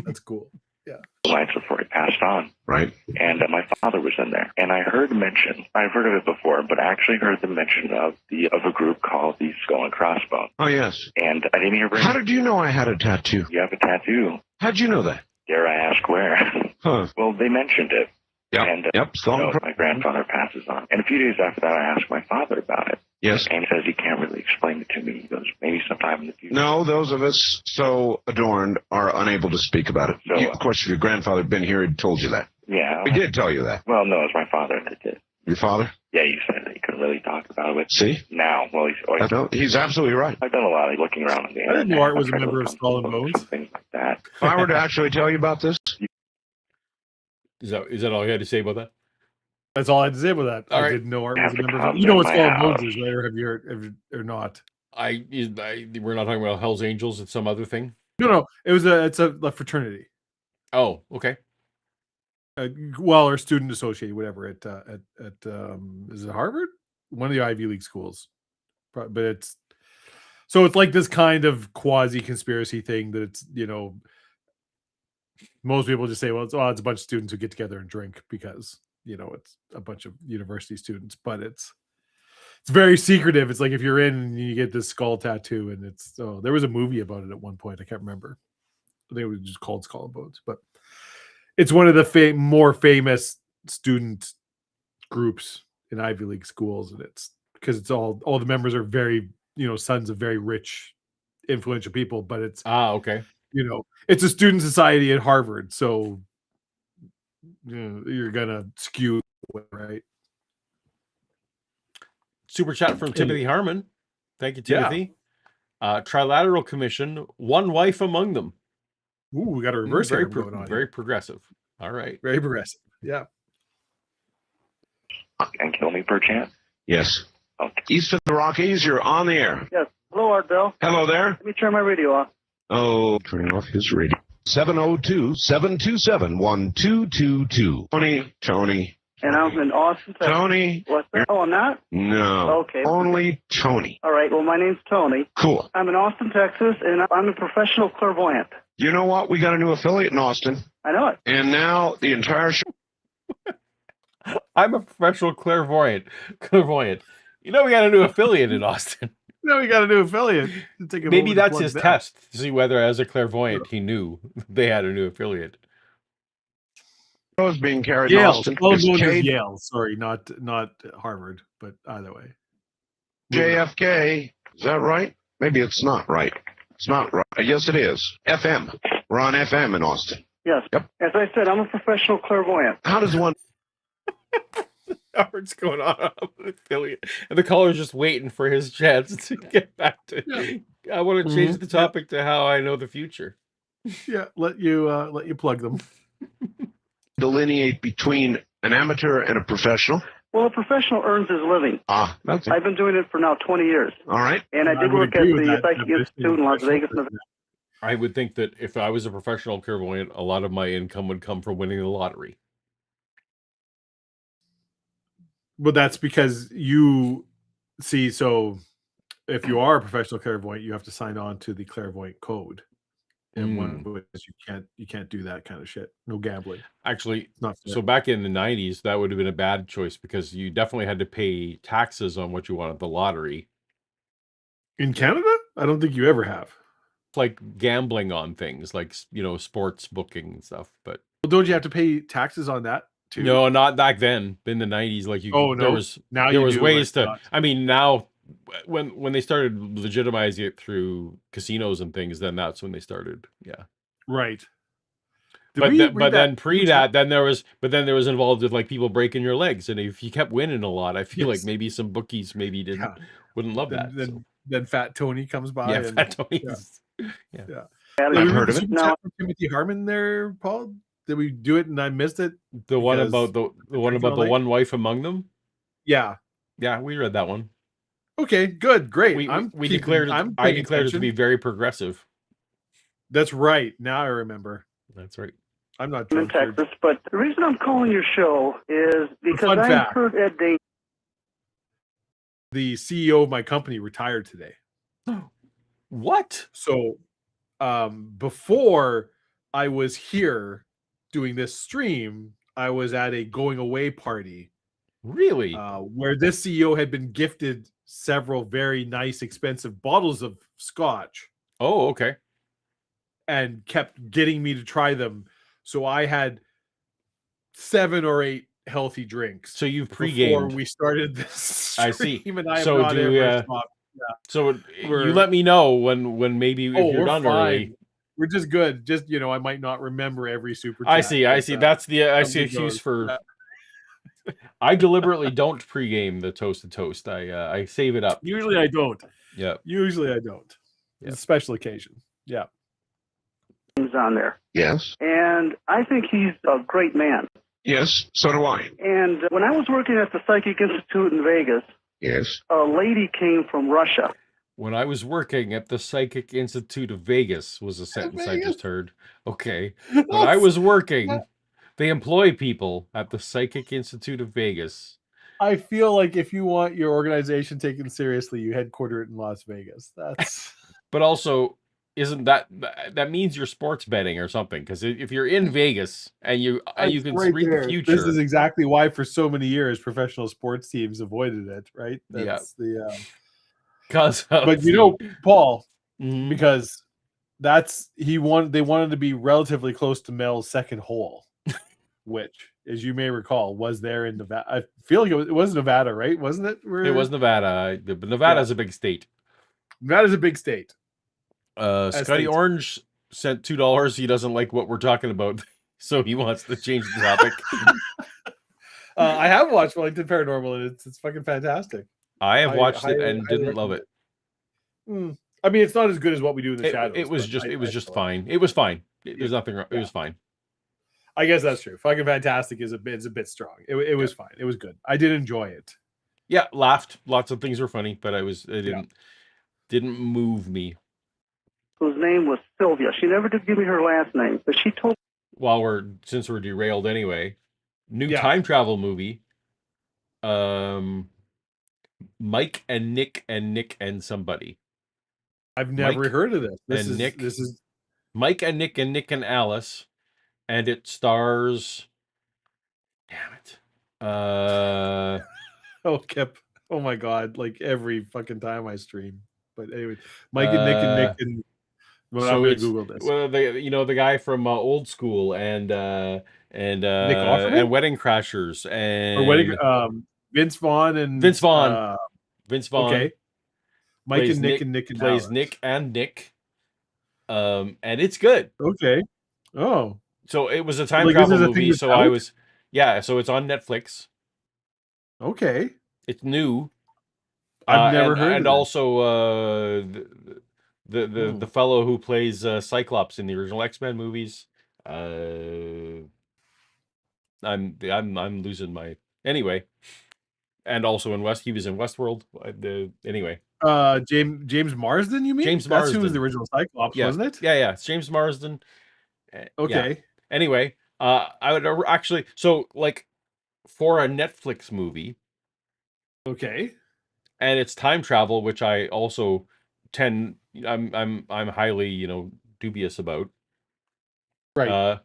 That's cool. Yeah. Lights before he passed on. Right. And my father was in there. And I heard mention, I've heard of it before, but I actually heard the mention of a group called the Skull and Crossbones. Oh, yes. And I didn't hear How did you know I had a tattoo? You have a tattoo. How'd you know that? Dare I ask where? Huh. Well, they mentioned it. Yep. And my grandfather passes on. And a few days after that, I asked my father about it. Yes. And he says he can't really explain it to me. He goes, maybe sometime in the future. No, those of us so adorned are unable to speak about it. So, of course, if your grandfather had been here, he'd told you that. Yeah. He did tell you that. Well, no, it was my father that did. Your father? Yeah, he said that he couldn't really talk about it. See? Now, well, he's absolutely right. I've done a lot of looking around on the internet. I didn't know Art was a member of Skull and Bones. Things like that. If I were to actually tell you about this. Is that all you had to say about that? That's all I had to say about that. All I right. didn't know Art was a member of. You know what Skull and Bones is, right? Or have you heard or not? We're not talking about Hell's Angels. It's some other thing. No. It's a fraternity. Oh, okay. Or student associate, whatever. At is it Harvard? One of the Ivy League schools. But it's like this kind of quasi conspiracy thing that it's most people just say, well, it's a bunch of students who get together and drink because it's a bunch of university students, but it's very secretive. It's like if you're in and you get this skull tattoo, and there was a movie about it at one point. I can't remember. I think it was just called Skull and Bones, but it's one of the more famous student groups in Ivy League schools, and it's because it's all the members are very sons of very rich, influential people, but it's okay. It's a student society at Harvard, so you're gonna skew, right? Super chat from Timothy Harmon. Thank you, Timothy. Trilateral Commission, one wife among them. Ooh, we got a reverse very going on. Very progressive. All right. Very progressive. Yeah. And kill me perchance? Yes. Okay. East of the Rockies, you're on the air. Yes. Hello, Art Bell. Hello there. Let me turn my radio off. Oh, turning off his radio. 702-727-1222. Tony. And I'm in Austin, Texas. Tony. What's that? Oh, I'm not? No. Okay. Only Tony. All right. Well, my name's Tony. Cool. I'm in Austin, Texas, and I'm a professional clairvoyant. You know what? We got a new affiliate in Austin. I know it. And now the entire show. I'm a professional clairvoyant. We got a new affiliate in Austin. We got a new affiliate. Maybe that's his test to see whether, as a clairvoyant, he knew they had a new affiliate. Was being carried Yale. in Austin. Yale. Sorry, not Harvard, but either way. JFK. Is that right? Maybe it's not right. It's not right. Yes, it is. FM. We're on FM in Austin. Yes. Yep. As I said, I'm a professional clairvoyant. How does one... What's going on with affiliate? And the caller's just waiting for his chance to get back to. Yeah. I want to change the topic to how I know the future. Yeah, let you plug them. Delineate between an amateur and a professional. Well, a professional earns his living. That's it. I've been doing it for now 20 years. All right. And I did work at the Psychic Institute in Las Vegas, Nevada. I would think that if I was a professional clairvoyant, a lot of my income would come from winning the lottery. But that's because you see, so if you are a professional clairvoyant, you have to sign on to the clairvoyant code. And one of which you can't do that kind of shit. No gambling. Actually, not so back in the 90s, that would have been a bad choice because you definitely had to pay taxes on what you won at the lottery. In Canada? I don't think you ever have. Like gambling on things like, sports booking and stuff. But Well, don't you have to pay taxes on that too? No, not back then. In the 90s, like there was now there you was do, ways but to. not. I mean, now when they started legitimizing it through casinos and things, then that's when they started. Yeah. Right. But then pre that, then there was involved with like people breaking your legs, and if you kept winning a lot, I feel like maybe some bookies wouldn't love that. Then Fat Tony comes by. Yeah, and, Fat Tony's. Yeah. I've heard of it. Now, Timothy Harmon there, Paul. Did we do it and I missed it? The one about the one wife among them. Yeah. Yeah, we read that one. Okay, good, great. I declared it to be very progressive. That's right. Now I remember. That's right. I'm not in Texas, but the reason I'm calling your show is because I heard Ed Day. The CEO of my company retired today. What? So, before I was here doing this stream, I was at a going away party. Really? Where this CEO had been gifted several very nice, expensive bottles of scotch. Oh, okay. And kept getting me to try them. So I had 7 or 8 healthy drinks. So you've pre-gamed before we started this stream. I see. And I So have not ever stopped. Yeah. So you let me know when maybe if you're done early. We're just good. Just I might not remember every super chat. I see. That's the excuse for. Yeah. I deliberately don't pregame the toasted toast. I save it up. Usually I don't. Yeah. Usually I don't. It's a special occasion. Yeah. On there. Yes. And I think he's a great man. Yes, so do I. And when I was working at the Psychic Institute in Vegas, yes, a lady came from Russia. When I was working at the Psychic Institute of Vegas was a sentence I just heard. Okay. When I was working, they employ people at the Psychic Institute of Vegas. I feel like if you want your organization taken seriously, you headquarter it in Las Vegas. That's. But also, isn't that means you're sports betting or something? Because if you're in Vegas and you can read the future, this is exactly why for so many years professional sports teams avoided it. Right? That's the. But Paul, because they wanted to be relatively close to Mel's second hole, which, as you may recall, was there in Nevada. I feel like it was Nevada, right? Wasn't it? It was Nevada. But Nevada's a big state. Nevada's a big state. Scotty Orange sent $2. He doesn't like what we're talking about, so he wants to change the topic. I have watched Wellington Paranormal, and it's fucking fantastic. I have watched it and didn't love it. I mean, it's not as good as what we do in the shadows. It was just fine. It was fine. There's nothing wrong. It was fine. I guess that's true. Fucking fantastic is a bit strong. It was fine. It was good. I did enjoy it. Yeah, laughed. Lots of things were funny, but it didn't move me. Whose name was Sylvia. She never did give me her last name, but she told. Since we're derailed anyway, new time travel movie. Mike and Nick and somebody. I've never heard of this. This is Mike and Nick and Alice, and it stars. Damn it. Oh, Kip. Oh my God! Like every fucking time I stream. But anyway, Mike and Nick and. Well, I'm gonna Google this. Well, the guy from Old School and Wedding Crashers and Vince Vaughn. Vince Vaughn. Okay. Mike and Nick and plays Alice. Nick and Nick. And it's good. Okay. Oh. So it was a time travel movie. So I was, so it's on Netflix. Okay. It's new. I've never heard. And also the fellow who plays Cyclops in the original X-Men movies. I'm losing my anyway. And also he was in Westworld. Anyway. James Marsden, you mean? James Marsden. That's who was the original Cyclops, wasn't it? Yeah. It's James Marsden. Okay. Yeah. Anyway, I would actually for a Netflix movie. Okay. And it's time travel, which I also I'm highly, dubious about. Right.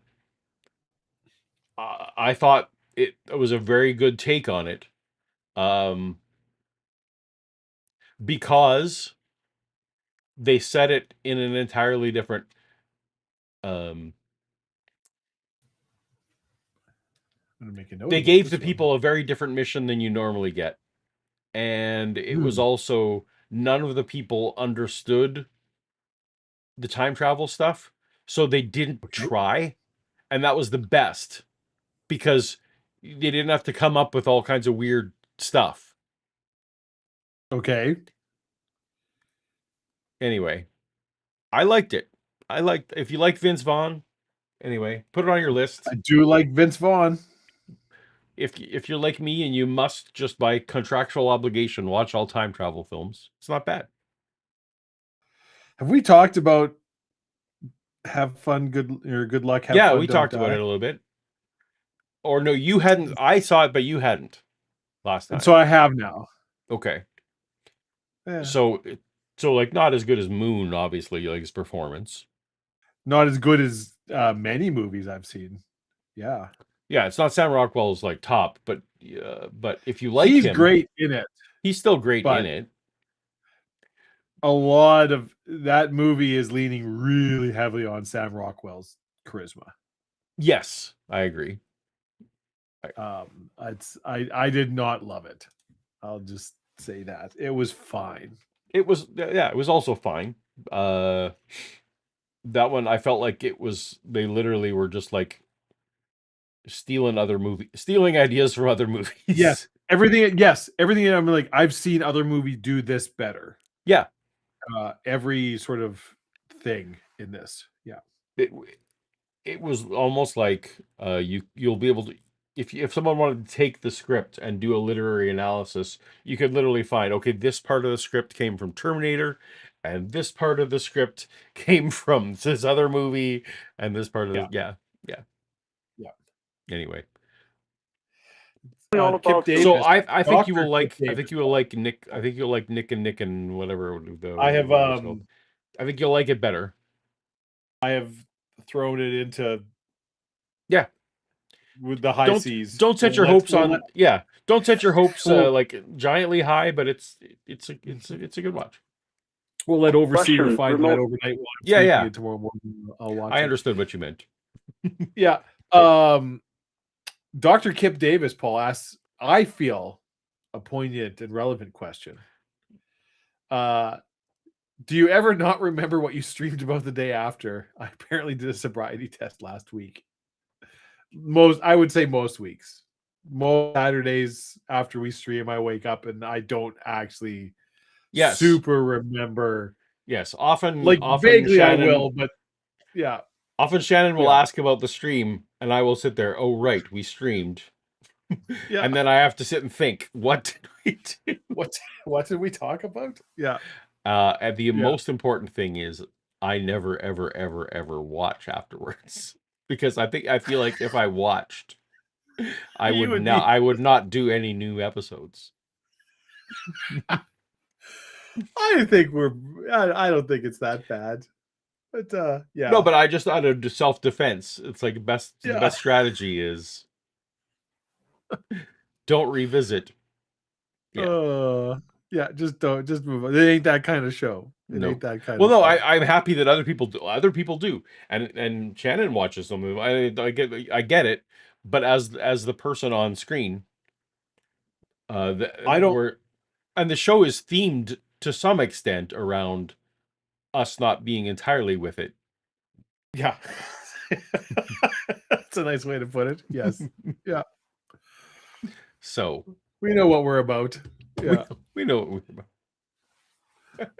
I thought it was a very good take on it. Because they set it in an entirely different they gave the people a very different mission than you normally get. And it was also, none of the people understood the time travel stuff, so they didn't try. And that was the best, because they didn't have to come up with all kinds of weird stuff. Okay. Anyway, I liked it. If you like Vince Vaughn, anyway, put it on your list. I do like Vince Vaughn. If you're like me and you must, just by contractual obligation, watch all time travel films, it's not bad. Have we talked about have fun, good luck, have fun, we don't talked die? about it a little bit. Or no, you hadn't. I saw it, but you hadn't last time. And so I have now. Okay. Yeah. So like, not as good as Moon, obviously, like his performance. Not as good as many movies I've seen. Yeah. Yeah, it's not Sam Rockwell's like top, but if you like him, he's great in it. He's still great in it. A lot of that movie is leaning really heavily on Sam Rockwell's charisma. Yes, I agree. I did not love it. I'll just say that. It was fine. It was also fine. That one, I felt like they literally were just like stealing ideas from other movies. Yes. Everything. I'm like, I've seen other movies do this better. Yeah. Every sort of thing in this. Yeah. It was almost like you'll be able to, if someone wanted to take the script and do a literary analysis, you could literally find, okay, this part of the script came from Terminator, and this part of the script came from this other movie, and this part of yeah. Anyway, so I think you will like Nick. I think you'll like Nick and whatever. I think you'll like it better. I have thrown it into with the high seas. Don't set your hopes on don't set your hopes like giantly high, but it's a good watch. We'll let Overseer find that overnight watch. Yeah. Tomorrow morning I'll watch I understood what you meant. Yeah. Dr. Kip Davis, Paul, asks, I feel, a poignant and relevant question. Do you ever not remember what you streamed about the day after? I apparently did a sobriety test last week. I would say most weeks. Most Saturdays after we stream, I wake up and I don't actually super remember. Yes, often vaguely Shannon, I will, but yeah. Often Shannon will ask about the stream, and I will sit there, oh, right, we streamed. Yeah. And then I have to sit and think, what did we do? What did we talk about? Yeah. And the most important thing is I never, ever, ever, ever watch afterwards. Because I feel like if I watched, I would not do any new episodes. I don't think it's that bad. But yeah. No, but I just out of self-defense, it's like the best strategy is don't revisit. Just move on. It ain't that kind of show. Ain't that kind of show. I'm happy that other people do. And Shannon watches them. I get it, but as the person on screen, and the show is themed to some extent around us not being entirely with it. Yeah. That's a nice way to put it. Yes. Yeah. So we know what we're about. Yeah. We know what we're about.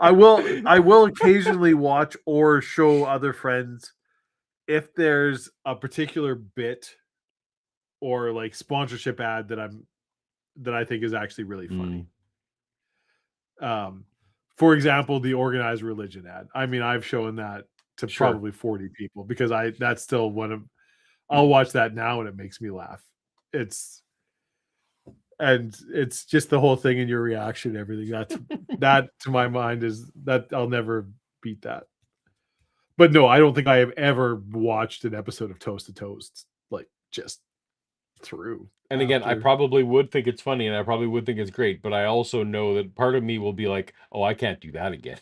I will occasionally watch or show other friends if there's a particular bit or like sponsorship ad that I think is actually really funny. For example, the organized religion ad. I mean, I've shown that to probably 40 people because that's still I'll watch that now and it makes me laugh. It's just the whole thing and your reaction and everything. That to my mind is that I'll never beat that. But no, I don't think I have ever watched an episode of Toast to Toast like just through. And again, I probably would think it's funny and I probably would think it's great, but I also know that part of me will be like, oh, I can't do that again.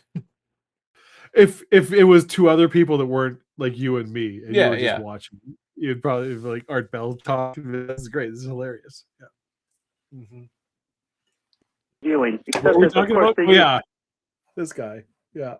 If it was two other people that weren't like you and me and you were just watching. You'd probably be like Art Bell talking. This is great. This is hilarious. Yeah. Viewing. What were we Except that, of talking course, about? they Oh, use yeah, this guy. Yeah.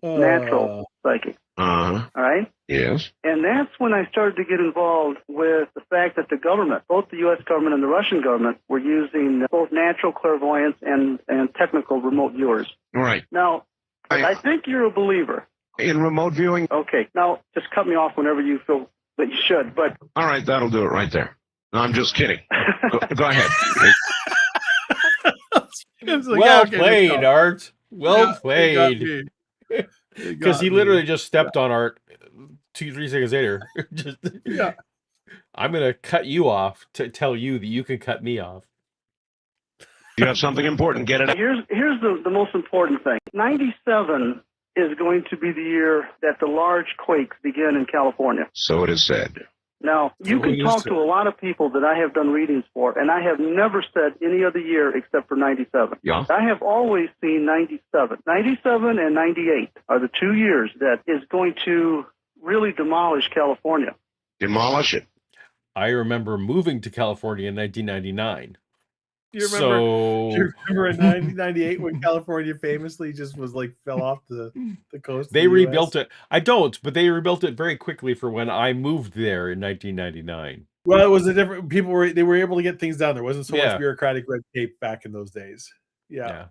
natural psychic. Uh-huh. All right? Yes. And that's when I started to get involved with the fact that the government, both the U.S. government and the Russian government, were using both natural clairvoyance and technical remote viewers. Right. Now, I think you're a believer. In remote viewing? Okay. Now, just cut me off whenever you feel that you should. But all right, that'll do it right there. No, I'm just kidding. Go ahead. Well played, Art. Well played. Because he literally just stepped on Art 2-3 seconds later. Yeah. I'm going to cut you off to tell you that you can cut me off. You have something important. Get it. Here's the most important thing. 97 is going to be the year that the large quakes begin in California. So it is said. Now, you can talk to a lot of people that I have done readings for, and I have never said any other year except for 97. Yeah. I have always seen 97. 97 and 98 are the 2 years that is going to really demolish California. Demolish it. I remember moving to California in 1999. Do you remember in 1998 when California famously just was like fell off the coast? They rebuilt it. I don't, but they rebuilt it very quickly for when I moved there in 1999. Well, it was a different. People were able to get things done. There wasn't so much bureaucratic red tape back in those days. Yeah.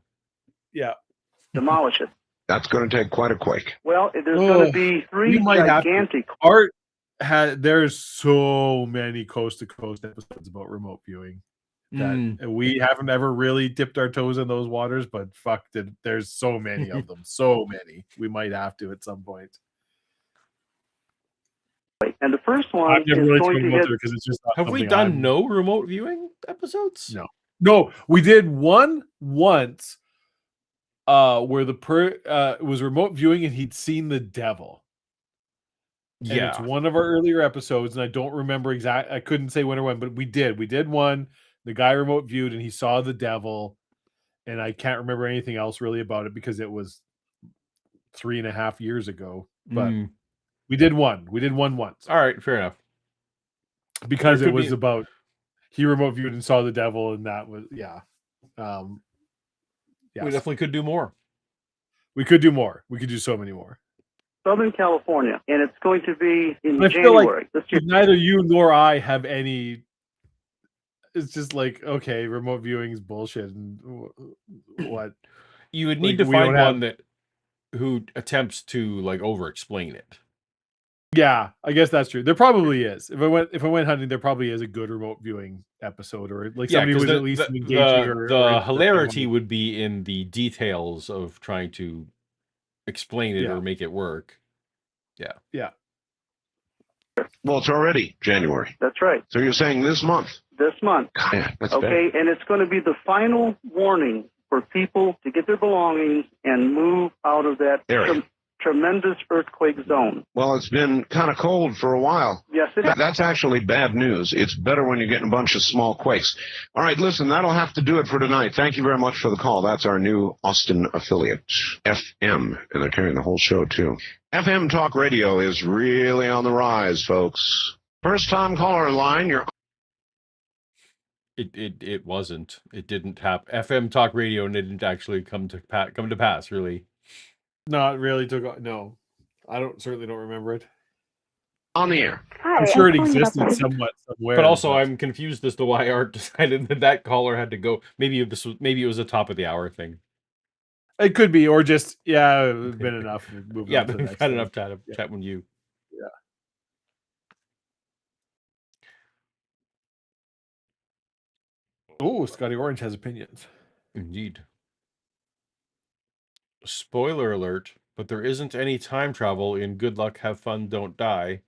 Demolish it. That's going to take quite a quake. Well, there's going to be 3 gigantic. Art had. There's so many coast to coast episodes about remote viewing. That we haven't ever really dipped our toes in those waters, but fuck, there's so many of them. So many. We might have to at some point. And the first one is really going to hit. Because it's just have we done no remote viewing episodes? No, we did one once where it was remote viewing and he'd seen the devil. And it's one of our earlier episodes, and I don't remember exactly. I couldn't say when or when, but we did. We did one. The guy remote viewed and he saw the devil, and I can't remember anything else really about it because it was 3.5 years ago. But we did one. We did one once. All right, fair enough. Because it was about he remote viewed and saw the devil, and that was We definitely could do more. We could do more. We could do so many more. Southern California, and it's going to be in I feel January. like neither you nor I have any. It's just like, okay, remote viewing is bullshit, and what you would need to find one who attempts to like over explain it. Yeah, I guess that's true. There probably is. If I went hunting, there probably is a good remote viewing episode, or like somebody who's at least engaging. The hilarity would be in the details of trying to explain it or make it work. Yeah. Well, it's already January. That's right. So you're saying this month? This month. Yeah, that's okay, bad. and it's going to be the final warning for people to get their belongings and move out of that tremendous earthquake zone. Well, it's been kind of cold for a while. Yes, it is. That's actually bad news. It's better when you're getting a bunch of small quakes. All right, listen, that'll have to do it for tonight. Thank you very much for the call. That's our new Austin affiliate, FM, and they're carrying the whole show, too. FM Talk Radio is really on the rise, folks. First-time caller line, you're... It wasn't. It didn't happen. FM Talk Radio didn't actually come to pass, really. Not really took. No, I certainly don't remember it. On the air. I'm sure it existed somewhere. But also, I'm confused as to why Art decided that caller had to go. Maybe it was a top of the hour thing. It could be, or just it's been enough. We've had enough chat with you. Yeah. Oh, Scotty Orange has opinions. Indeed. Spoiler alert, but there isn't any time travel in Good Luck, Have Fun, Don't Die.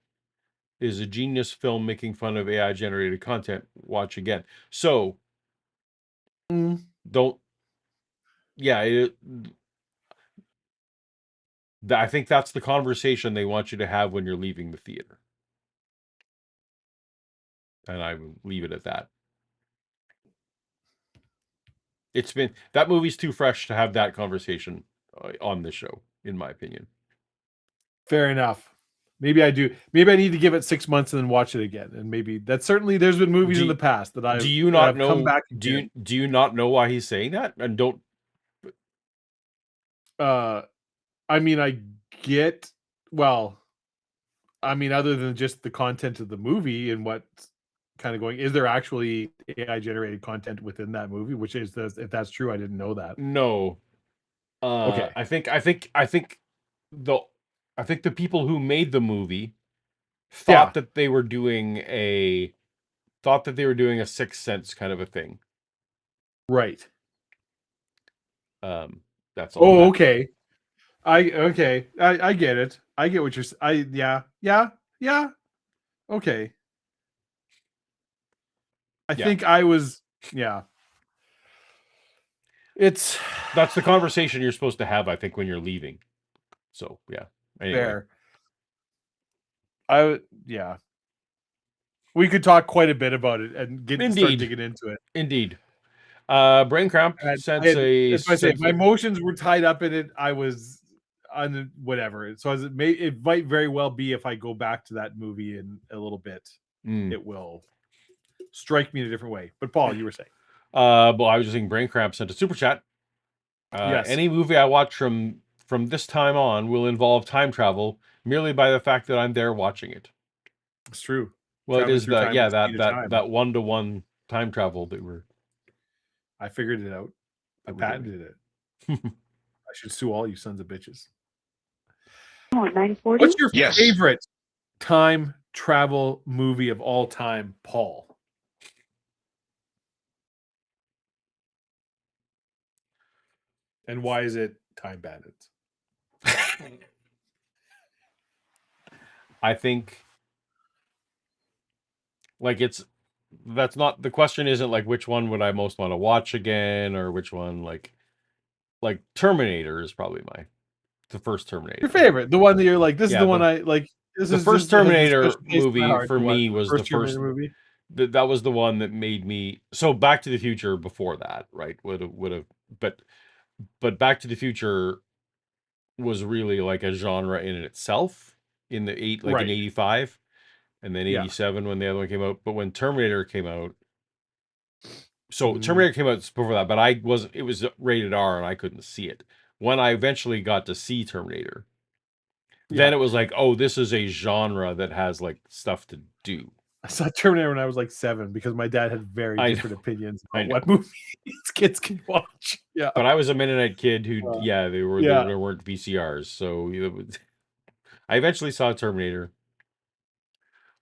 It is a genius film making fun of AI-generated content. Watch again. So, don't... Yeah, I think that's the conversation they want you to have when you're leaving the theater. And I will leave it at that. That movie's too fresh to have that conversation on this show, in my opinion. Fair enough. Maybe I do. Maybe I need to give it 6 months and then watch it again. And maybe that's certainly there's been movies in the past that Do you not I've come know? back. Do you not know why he's saying that? And don't. I mean, I get. Well, I mean, other than just the content of the movie and what's kind of going, is there actually AI generated content within that movie? Which is if that's true, I didn't know that. No. Okay. I think the people who made the movie thought that they were doing a Sixth Sense kind of a thing. Right. That's all. Oh, okay. I get it. I get what you're. Yeah. Okay. I think I was. Yeah. That's the conversation you're supposed to have, I think, when you're leaving. So yeah. Anyway. Yeah. We could talk quite a bit about it and start digging into it. Indeed. Brain Cramp my emotions were tied up in it. I was on whatever. So it might very well be if I go back to that movie in a little bit, it will strike me in a different way. But Paul, you were saying. Well, I was just saying Brain Cramp sent a super chat. Yes. Any movie I watch from this time on will involve time travel merely by the fact that I'm there watching it. It's true. Well, it is that that 1-to-1 time travel that we're. I figured it out. I patented it. I should sue all you sons of bitches. Oh, 940? What's your favorite time travel movie of all time, Paul? And why is it Time Bandits? I think that's not the question. Isn't like which one would I most want to watch again, or which one like Terminator is probably the first Terminator. Your favorite, the one that you're like, this is the one I like. The first Terminator movie for me was the first movie. That was the one that made me. So Back to the Future before that, right? Would have, but Back to the Future was really like a genre in itself in the in 85 and then 87 when the other one came out. But when Terminator came out, so Terminator came out before that, but it was rated R and I couldn't see it. When I eventually got to see Terminator, then it was like, oh, this is a genre that has like stuff to do. I saw Terminator when I was like 7 because my dad had very different opinions about what movies kids can watch. Yeah, but I was a Mennonite kid who, there weren't VCRs, so I eventually saw Terminator.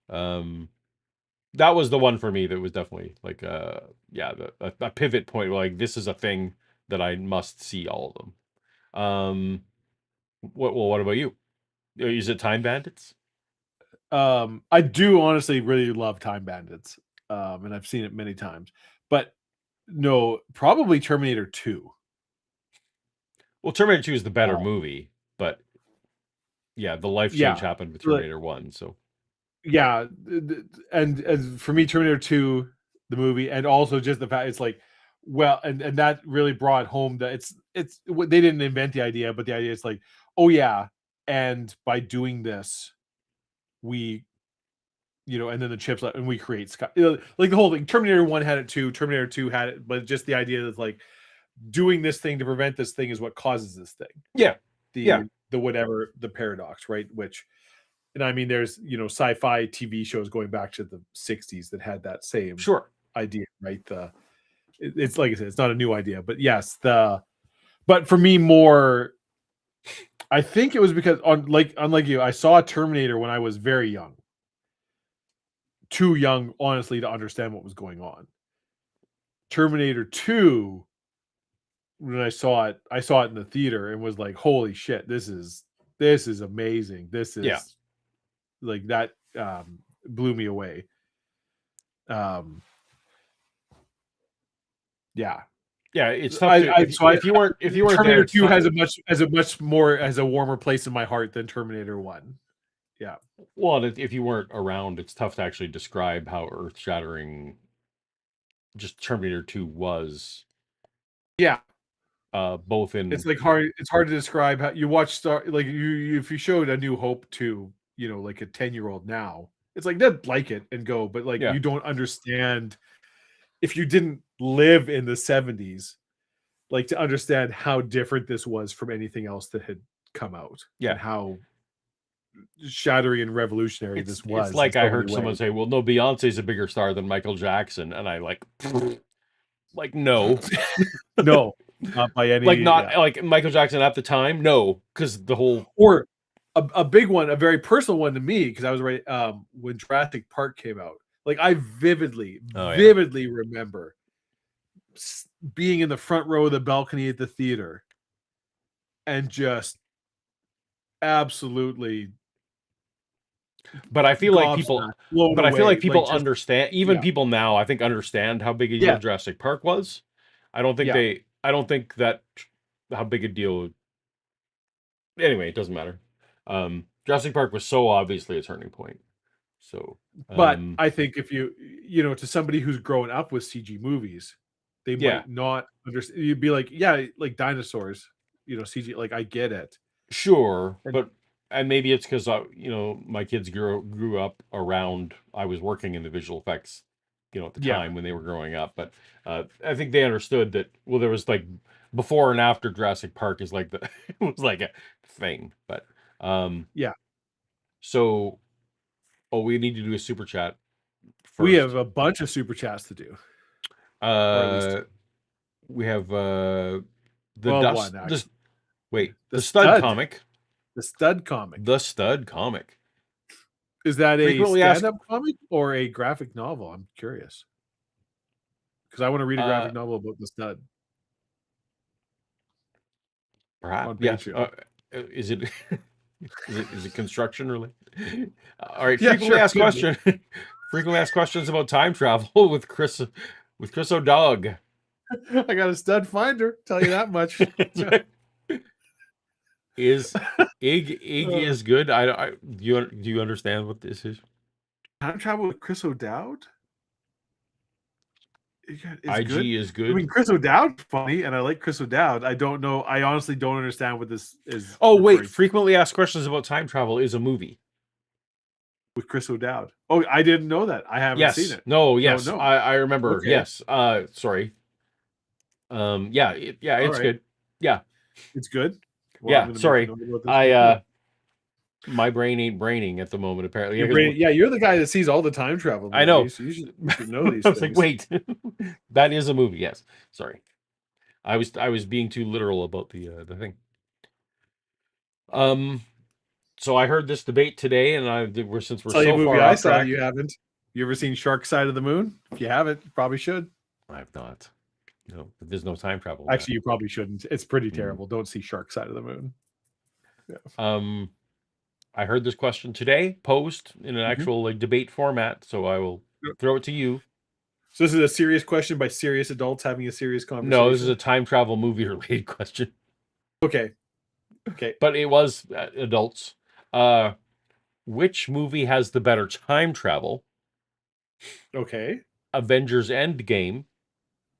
That was the one for me that was definitely like a pivot point. Like this is a thing that I must see all of them. What about you? Is it Time Bandits? I do honestly really love Time Bandits, and I've seen it many times. But no, probably Terminator 2. Well, Terminator 2 is the better movie, but the life change happened with Terminator 1. So and for me, Terminator 2, the movie, and also just the fact it's like, well, and that really brought home that it's they didn't invent the idea, but the idea is like, oh yeah, and by doing this, we, and then the chips and we create Sky, like the whole thing. Terminator 1 had it too. Terminator 2 had it, but just the idea that like doing this thing to prevent this thing is what causes this thing. The whatever the paradox, right? Which, and I mean, there's sci-fi TV shows going back to the 60s that had that same idea, right? It's like I said, it's not a new idea, but yes, but for me more. I think it was because unlike you, I saw Terminator when I was very young. Too young, honestly, to understand what was going on. Terminator 2, when I saw it in the theater and was like, holy shit, this is amazing. This is like that blew me away. It's tough. If you weren't Terminator there, 2 has a warmer place in my heart than Terminator 1. Yeah. Well, if you weren't around, it's tough to actually describe how earth-shattering just Terminator 2 was. Yeah. Both in it's hard to describe how you watch if you showed A New Hope 2 like a 10-year-old now, it's like they'd like it and go, but like Yeah. you don't understand if you didn't live in the 70s, like to understand how different this was from anything else that had come out, Yeah. and how shattering and revolutionary this was. It's like in so I heard many someone ways. say, "Well, no, Beyonce's a bigger star than Michael Jackson," and I like no, No, not by any. like not like Michael Jackson at the time, no, because the whole Or a big one, a very personal one to me, because I was right when Jurassic Park came out. Like I vividly remember being in the front row of the balcony at the theater and just absolutely. But I feel like people, gobsmacked, blown but I feel away, like people just- understand. Even yeah. people now, I think, understand how big a deal Yeah. Jurassic Park was. I don't think Yeah. they. I don't think that how big a deal. Anyway, it doesn't matter. Jurassic Park was so obviously a turning point. So, But I think if to somebody who's grown up with CG movies, they Yeah. might not understand. You'd be like, yeah, like dinosaurs, CG. Like I get it. sure, but and maybe it's because my kids grew up around. I was working in the visual effects, at the Yeah. time when they were growing up. But I think they understood that. Well, there was like before and after Jurassic Park is like it was like a thing. But Yeah. So, we need to do a super chat. We First. have a bunch of super chats to do. We have the Well, dust. one, actually. The stud comic. The stud comic. The stud comic. Is that a Frequently asked- stand-up comic or a graphic novel? I'm curious. Because I want to read a graphic novel about the stud. Perhaps. On Yes. Patreon. Is it is it construction related? All right. Yeah, Frequently sure, asked could be. question. Frequently asked questions about time travel with Chris O'Dog. I got a stud finder. Tell you that much. Is Ig is good? Do you understand what this is? Time travel with Chris O'Dowd? IG is good. I mean, Chris O'Dowd's funny, and I like Chris O'Dowd. I don't know. I honestly don't understand what this is. Oh, wait. Frequently asked questions about time travel is a movie. With Chris O'Dowd. Oh, I didn't know that. I haven't seen it. No, yes. No. I remember. Okay. Yes. Sorry. It's right. good. Yeah. It's good? Well, I'm Yeah, gonna make sorry. a note about this. My brain ain't braining at the moment, apparently. You're the guy that sees all the time travel movies. I know. You should know these I was things. like, wait. That is a movie, yes. Sorry. I was being too literal about the thing. So I heard this debate today, and since we're Tell you a so movie far I off saw track. you haven't. You ever seen Shark Side of the Moon? If you haven't, you probably should. I have not. No, but there's no time travel. in Actually, you probably shouldn't. It's pretty terrible. Don't see Shark Side of the Moon. Yeah. I heard this question today posed in an actual debate format, so I will throw it to you. So this is a serious question by serious adults having a serious conversation. No, this is a time travel movie related question. Okay. But it was adults. Which movie has the better time travel? Okay. Avengers Endgame.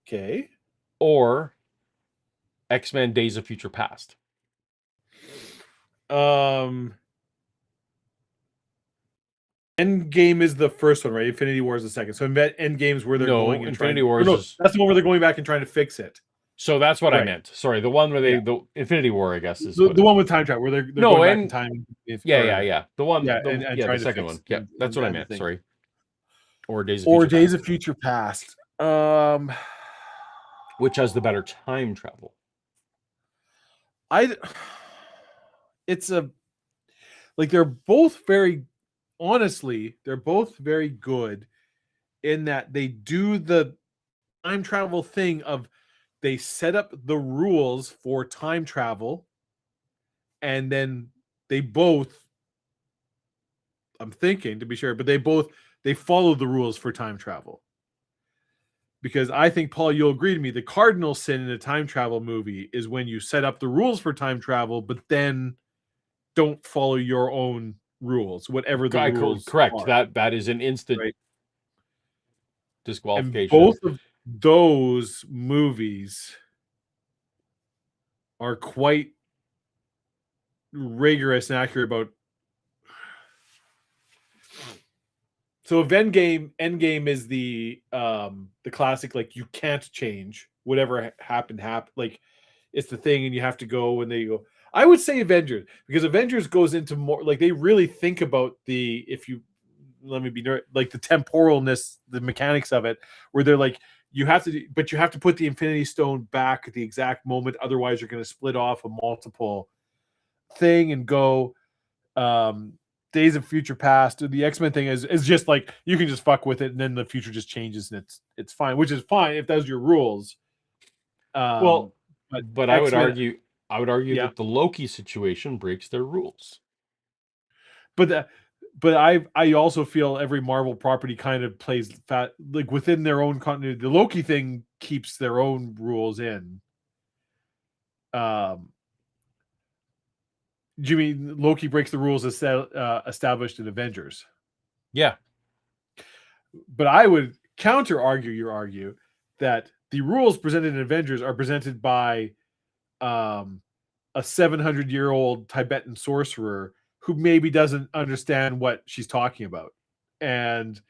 Okay. Or X-Men Days of Future Past. Endgame is the first one, right? Infinity War is the second. So Endgame's where they're going and Infinity War is that's the one where they're going back and trying to fix it. So that's what I Right. meant. Sorry, the one where the Infinity War, I guess, is The one with time travel where they're going back in time. Yeah. The one, and the trying to second fix one. Yeah, that's what I meant. everything. Sorry. Or Days of Future Past. Past. Which has the better time travel? They're both very, honestly, they're both very good in that they do the time travel thing of they set up the rules for time travel, and then they both, I'm thinking to be sure, but they follow the rules for time travel. Because I think, Paul, you'll agree to me, the cardinal sin in a time travel movie is when you set up the rules for time travel, but then don't follow your own rules, whatever the rules correct. are. That is an instant disqualification. And both of those movies are quite rigorous and accurate about So if Endgame is the classic, like you can't change whatever happened. Like it's the thing, and you have to go. And they go. I would say Avengers, because Avengers goes into more like they really think about the let me be like the temporalness, the mechanics of it, where they're like you have to put the Infinity Stone back at the exact moment, otherwise you're going to split off a multiple thing and go. Days of Future Past, the X-Men thing is just like you can just fuck with it, and then the future just changes, and it's fine, which is fine if those are your rules. Well, but I would argue Yeah. that the Loki situation breaks their rules. But I also feel every Marvel property kind of plays like within their own continuity. The Loki thing keeps their own rules in. Do you mean Loki breaks the rules established in Avengers? Yeah. But I would argue that the rules presented in Avengers are presented by a 700-year-old Tibetan sorcerer who maybe doesn't understand what she's talking about. And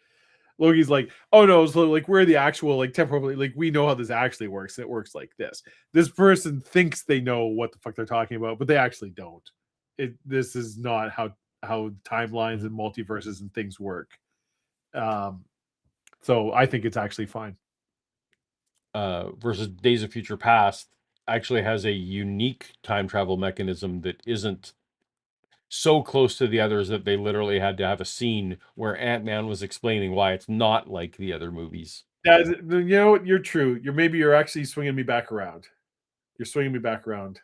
Loki's like, oh no, so like we're the actual like temporally, like we know how this actually works. It works like this. This person thinks they know what the fuck they're talking about, but they actually don't. This is not how timelines and multiverses and things work. So I think it's actually fine. Versus Days of Future Past actually has a unique time travel mechanism that isn't so close to the others that they literally had to have a scene where Ant-Man was explaining why it's not like the other movies. Yeah, you know what? You're true. You're actually swinging me back around. You're swinging me back around.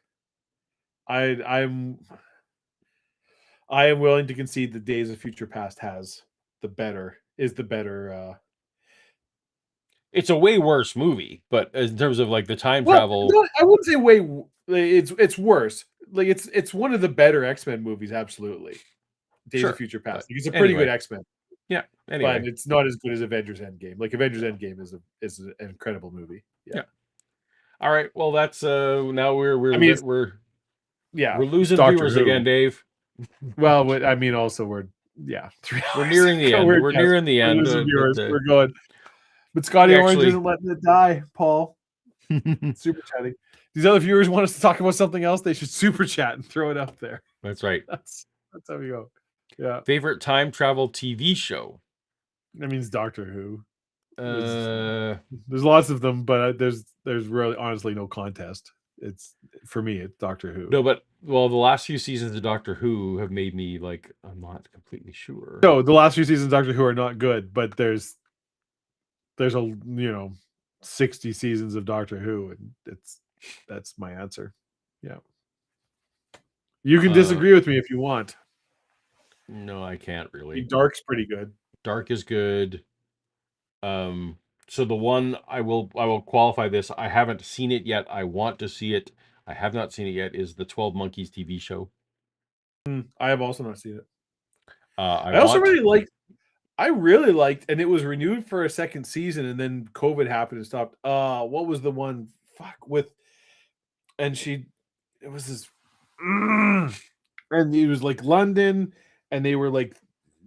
I am willing to concede that Days of Future Past is the better. It's a way worse movie, but in terms of like the time travel, no, I wouldn't say way. It's worse. Like it's one of the better X-Men movies. Absolutely, Days of Future Past. It's a pretty good X-Men. Yeah, anyway. But it's not as good as Avengers Endgame. Like Avengers Endgame is an incredible movie. Yeah. All right. Well, that's now we're we're losing Doctor viewers Who. again, Dave. Well, I mean, also we're nearing the end. We're nearing the end. We're going. But Scotty Orange isn't letting it die, Paul. Super chatting. These other viewers want us to talk about something else. They should super chat and throw it up there. That's right. That's how we go. Yeah. Favorite time travel TV show? That means Doctor Who. There's lots of them, but there's really honestly no contest. It's for me, it's Doctor Who. No, but the last few seasons of Doctor Who have made me like I'm not completely sure. No, the last few seasons of Doctor Who are not good, but there's a 60 seasons of Doctor Who, and that's my answer. Yeah. You can disagree with me if you want. No, I can't really. Dark's pretty good. Dark is good. So the one I will qualify this. I haven't seen it yet. I want to see it. I have not seen it yet. Is the 12 Monkeys TV show? I have also not seen it. I really liked, and it was renewed for a second season, and then COVID happened and stopped. What was the one? And it was this, and it was like London, and they were like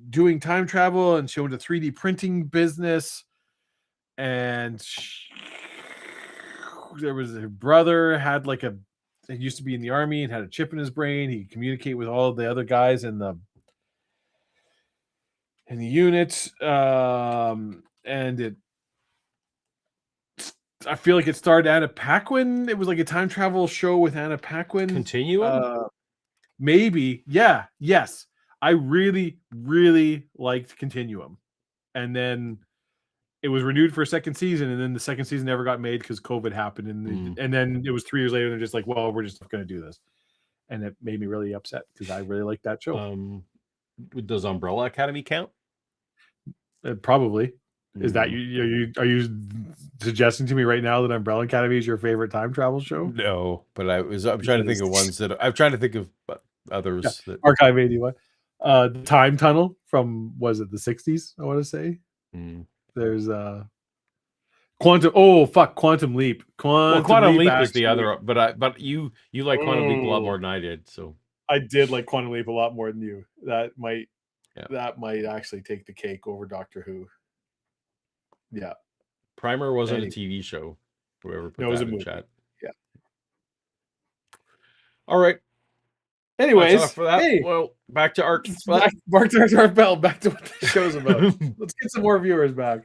doing time travel, and she owned a 3D printing business, and there was her brother had he used to be in the army and had a chip in his brain. He could communicate with all the other guys in the unit, and I feel like it starred Anna Paquin. It was like a time travel show with Anna Paquin. Continuum? Maybe. Yeah. Yes. I really, really liked Continuum. And then it was renewed for a second season, and then the second season never got made because COVID happened. And then it was 3 years later, and they're just like, well, we're just going to do this. And it made me really upset because I really liked that show. Does Umbrella Academy count? Probably. Is that are you suggesting to me right now that Umbrella Academy is your favorite time travel show? No, but I'm trying to think of ones that I'm trying to think of others. Yeah. Archive 81. Time Tunnel from the 60s? I want to say. There's Quantum Leap. Quantum Leap is the other, but you like Quantum Leap a lot more than I did. So I did like Quantum Leap a lot more than you. That might that might actually take the cake over Doctor Who. Yeah. Primer wasn't a TV show. Whoever put No, it was that a in movie. chat. Yeah. All right. Anyways, that's enough for that. hey, Well, back to art. back to our bell. Back to what the show's about. Let's get some more viewers back.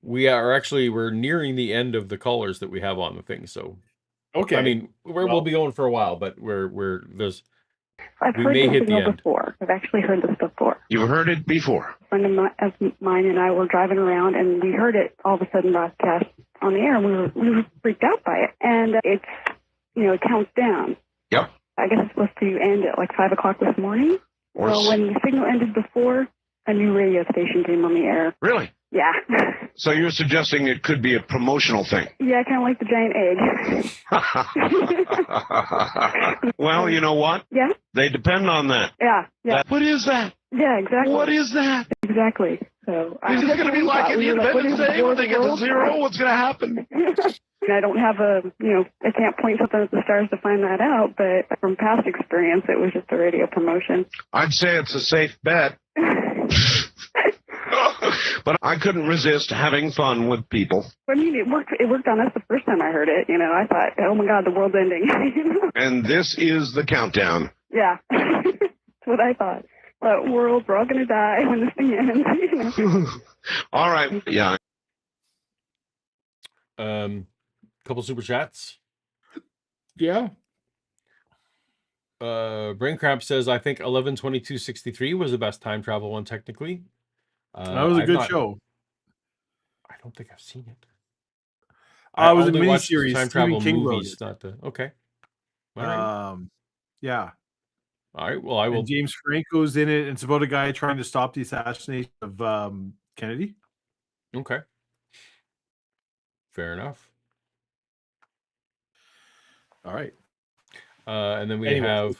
We're nearing the end of the callers that we have on the thing. So, okay. I mean, we'll be going for a while, but we I've heard may this hit the signal end. before. I've actually heard this before. You heard it before. A friend of mine and I were driving around, and we heard it all of a sudden broadcast on the air, and we were freaked out by it. And it's, it counts down. Yep. I guess it's supposed to end at like 5 o'clock this morning. Well, when the signal ended before, a new radio station came on the air. Really? Yeah. So you're suggesting it could be a promotional thing? Yeah, kind of like the giant egg. Well, you know what? Yeah? They depend on that. Yeah. What is that? Yeah, exactly. What is that? Exactly. So Is it going to be like in Independence Day when they get to zero? What's going to happen? And I don't have I can't point something at the stars to find that out, but from past experience, it was just a radio promotion. I'd say it's a safe bet. But I couldn't resist having fun with people. I mean, it worked on us the first time I heard it. I thought, oh my God, the world's ending. And this is the countdown. Yeah. That's what I thought. World, we're all going to die when this thing ends. All right. Yeah. Couple super chats. Yeah. Brain Cramp says, I think 11/22/63 was the best time travel one technically. That was a good show. I don't think I've seen it. I was a only watched miniseries. time Stephen travel King movies, wrote not the okay. All right. Yeah. All right. Well, I will. And James Franco's in it. And it's about a guy trying to stop the assassination of Kennedy. Okay. Fair enough. All right. And then we have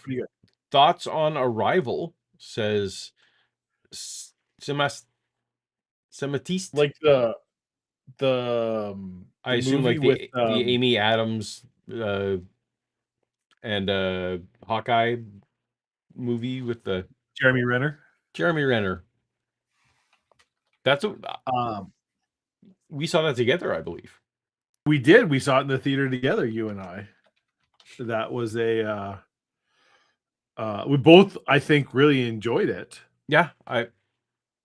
thoughts on Arrival. Says Sematiste. Like the I assume like with, the Amy Adams and Hawkeye movie with the Jeremy Renner. That's we saw that together, I believe. We did. We saw it in the theater together, you and I. That was we both, I think, really enjoyed it. Yeah, I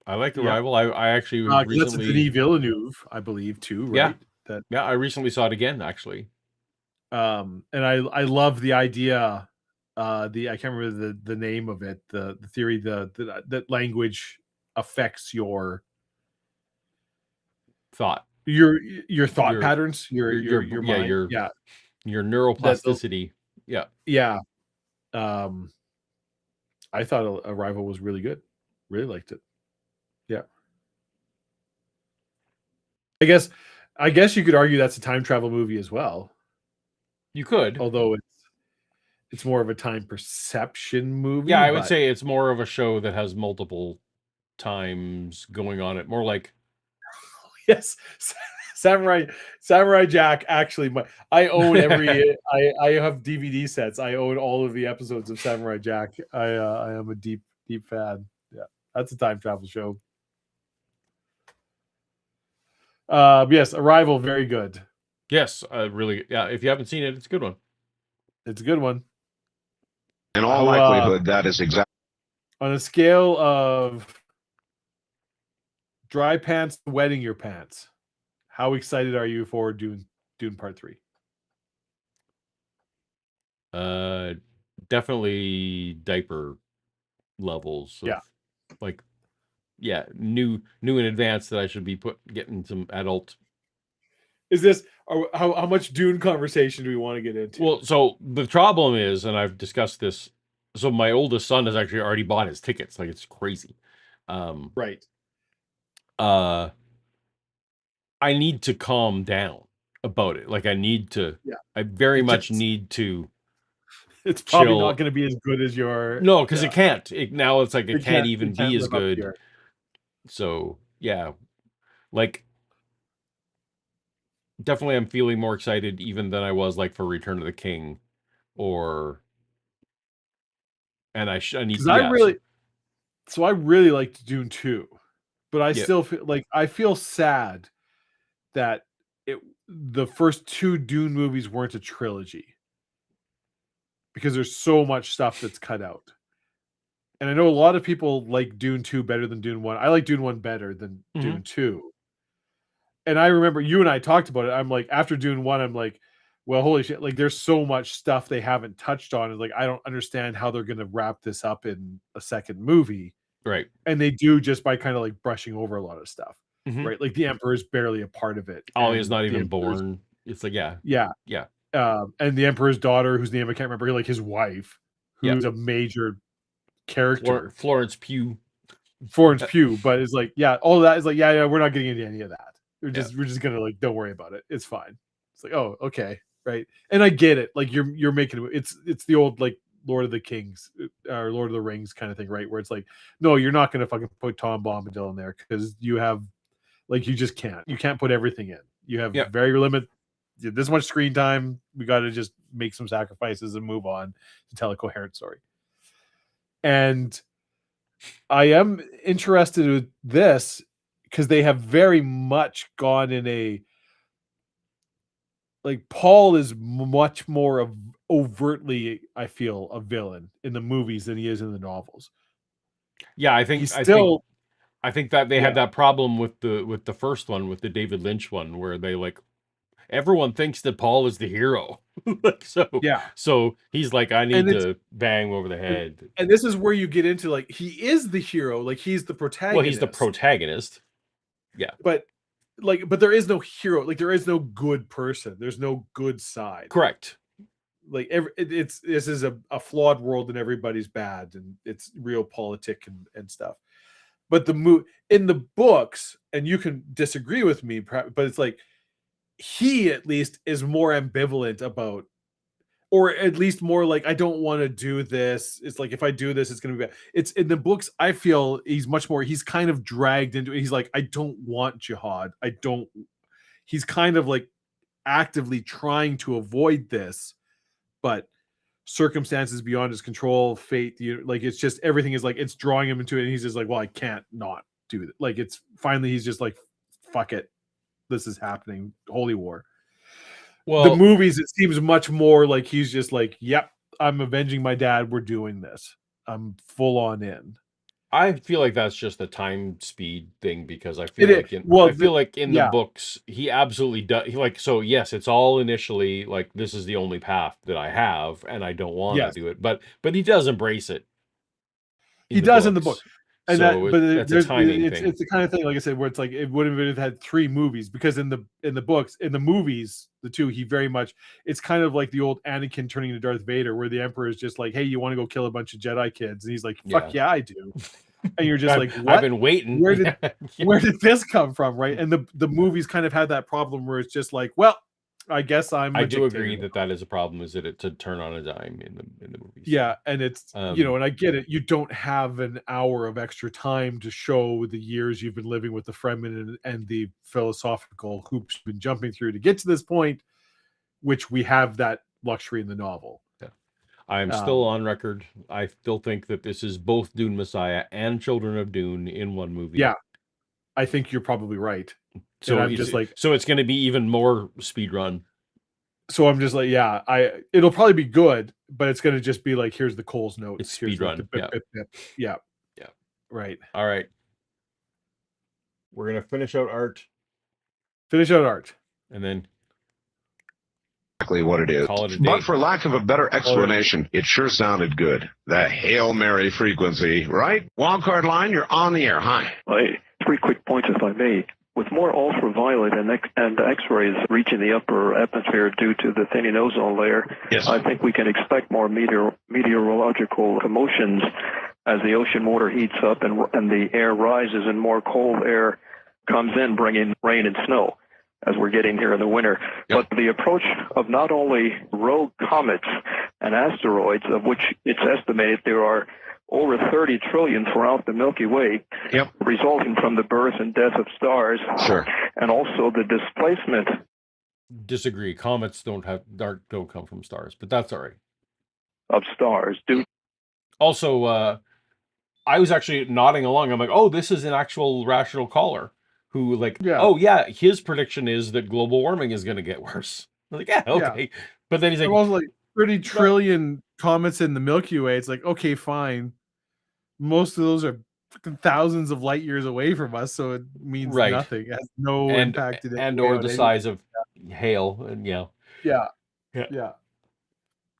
like Arrival. I actually recently recently Denis Villeneuve, I believe, too. Right? Yeah. I recently saw it again, actually. And I love the idea. I can't remember the name of it. The theory that language affects your thought, your thought patterns, your mind. Your neuroplasticity. Yeah. I thought Arrival was really good. Really liked it. Yeah. I guess you could argue that's a time travel movie as well. You could, although it's more of a time perception movie. Yeah, I would say it's more of a show that has multiple times going on it. More like yes, Samurai Jack. Actually, I own every. I have DVD sets. I own all of the episodes of Samurai Jack. I am a deep fan. Yeah, that's a time travel show. Yes, Arrival, very good. Yes, really. Yeah, if you haven't seen it, it's a good one. It's a good one. In all likelihood, that is exactly on a scale of dry pants to wetting your pants. How excited are you for Dune Part 3? Definitely diaper levels. Of, new in advance that I should be getting some adult. Is this how much Dune conversation do we want to get into? Well, so the problem is, and I've discussed this. So my oldest son has actually already bought his tickets. Like, it's crazy. Right. I need to calm down about it. Like, I need to. Yeah. I very much need to. It's probably not going to be as good as your. No, because it can't. Now it's like it can't even it can't be as live up good. here. So yeah, like definitely, I'm feeling more excited even than I was like for Return of the King, or. And I need. So I really liked Dune 2, but I Yeah. still feel sad that the first 2 Dune movies weren't a trilogy because there's so much stuff that's cut out. And I know a lot of people like Dune 2 better than Dune 1. I like Dune 1 better than Dune 2. And I remember you and I talked about it. I'm like, after Dune 1, I'm like, well, holy shit, like there's so much stuff they haven't touched on. And like, I don't understand how they're gonna wrap this up in a second movie. Right. And they do just by kind of like brushing over a lot of stuff. Mhm. Right. Like the Emperor is barely a part of it. Oh, he's and not the even Emperor's- born. It's like, yeah. Yeah. Yeah. And the Emperor's daughter, whose name I can't remember, like his wife, Yep. who's a major character. Florence Pugh. Florence Pugh, but it's like, yeah, all of that is like, yeah, we're not getting into any of that. We're just gonna like, don't worry about it. It's fine. It's like, oh, okay, right. And I get it. Like you're making it's the old like Lord of the Kings or Lord of the Rings kind of thing, right? Where it's like, no, you're not gonna fucking put Tom Bombadil in there because you have like you just can't. You can't put everything in. You have very limited this much screen time. We got to just make some sacrifices and move on to tell a coherent story. And I am interested with this because they have very much gone in a like Paul is much more overtly, I feel, a villain in the movies than he is in the novels. Yeah, I think I think that they had that problem with the first one, with the David Lynch one, where they like everyone thinks that Paul is the hero. Like so he's like, I need to bang over the head. And this is where you get into like he is the hero, like he's the protagonist. Well, he's the protagonist. Yeah. But there is no hero, like there is no good person. There's no good side. Correct. Like this is a flawed world and everybody's bad and it's real politic and stuff. But in the books, and you can disagree with me, but it's like he at least is more ambivalent about, or at least more like, I don't want to do this. It's like, if I do this, it's going to be bad. It's in the books. I feel he's kind of dragged into it. He's like, I don't want jihad. He's kind of like actively trying to avoid this, but circumstances beyond his control, fate, like it's just, everything is like, it's drawing him into it. And he's just like, well, I can't not do it. Like it's finally, he's just like, fuck it. This is happening. Holy war. Well, the movies, it seems much more like he's just like, yep, I'm avenging my dad. We're doing this. I'm full on in. I feel like that's just a time speed thing because I feel like in the books he absolutely does. So yes, it's all initially like this is the only path that I have, and I don't want to do it. But he does embrace it. He does in the book. And so that's a timing thing. It's the kind of thing, like I said, where it's like it would have had 3 movies because in the books, in the movies, the 2, he very much, it's kind of like the old Anakin turning into Darth Vader, where the Emperor is just like, hey, you want to go kill a bunch of Jedi kids? And he's like, fuck yeah, I do. And you're just like, what? I've been waiting. Where did this come from, right? And the movies kind of had that problem where it's just like, well, I guess I do agree that is a problem. Is that it to turn on a dime in the movies? Yeah, and it's and I get it. You don't have an hour of extra time to show the years you've been living with the Fremen and the philosophical hoops you've been jumping through to get to this point, which we have that luxury in the novel. Yeah, I am still on record. I still think that this is both Dune Messiah and Children of Dune in one movie. Yeah, I think you're probably right. So I'm just like, so it's going to be even more speed run. So I'm just like, yeah, it'll probably be good, but it's going to just be like, here's the Cole's notes. It's speed run. Yeah. Right. All right. We're going to finish out art. And then exactly what it is. But for lack of a better explanation, it sure sounded good. That Hail Mary frequency, right? Wildcard line, you're on the air. Hi. 3 quick points, if I may. With more ultraviolet and X-rays reaching the upper atmosphere due to the thinning ozone layer, I think we can expect more meteorological commotions as the ocean water heats up and the air rises and more cold air comes in, bringing rain and snow as we're getting here in the winter. But the approach of not only rogue comets and asteroids, of which it's estimated there are over 30 trillion throughout the Milky Way, resulting from the birth and death of stars, and also the displacement. Disagree. Comets don't come from stars, but that's all right. Of stars, do also I was actually nodding along. I'm like, oh, this is an actual rational caller who like, Yeah. oh yeah, his prediction is that global warming is going to get worse. I'm like, yeah, okay. But then he's There like, was like 30 trillion comets in the Milky Way. It's like, okay, fine. Most of those are fucking thousands of light years away from us, so it means right. nothing. It has no and impact in any and way or on the anything. size of hail, and Yeah. Yeah.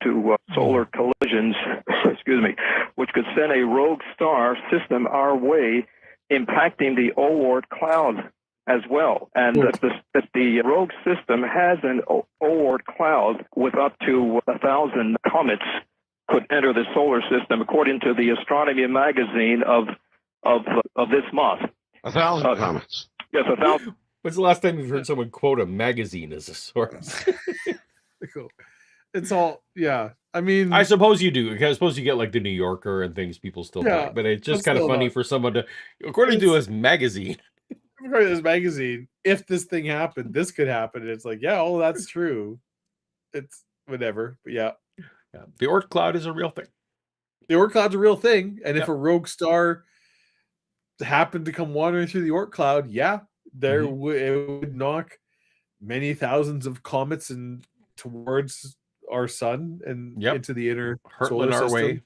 To solar collisions, excuse me, which could send a rogue star system our way, impacting the Oort cloud as well. And if the rogue system has an Oort cloud with up to 1,000 comets could enter the solar system, according to the Astronomy magazine of this month. 1,000 comets. Yes, 1,000. When's the last time you've heard someone quote a magazine as a source? Cool. It's all, yeah. I mean, I suppose you do. I suppose you get like the New Yorker and things people still Yeah, talk, but it's but just kind of still funny not. for someone to, according to his magazine. According to this magazine, if this thing happened, this could happen. And it's like, yeah, oh, that's true. It's whatever. But yeah. The Oort cloud is a real thing. The Oort cloud's a real thing. And if a rogue star happened to come wandering through the Oort cloud, yeah, there it would knock many thousands of comets and towards our sun and into the inner solar Hurtling our system. way.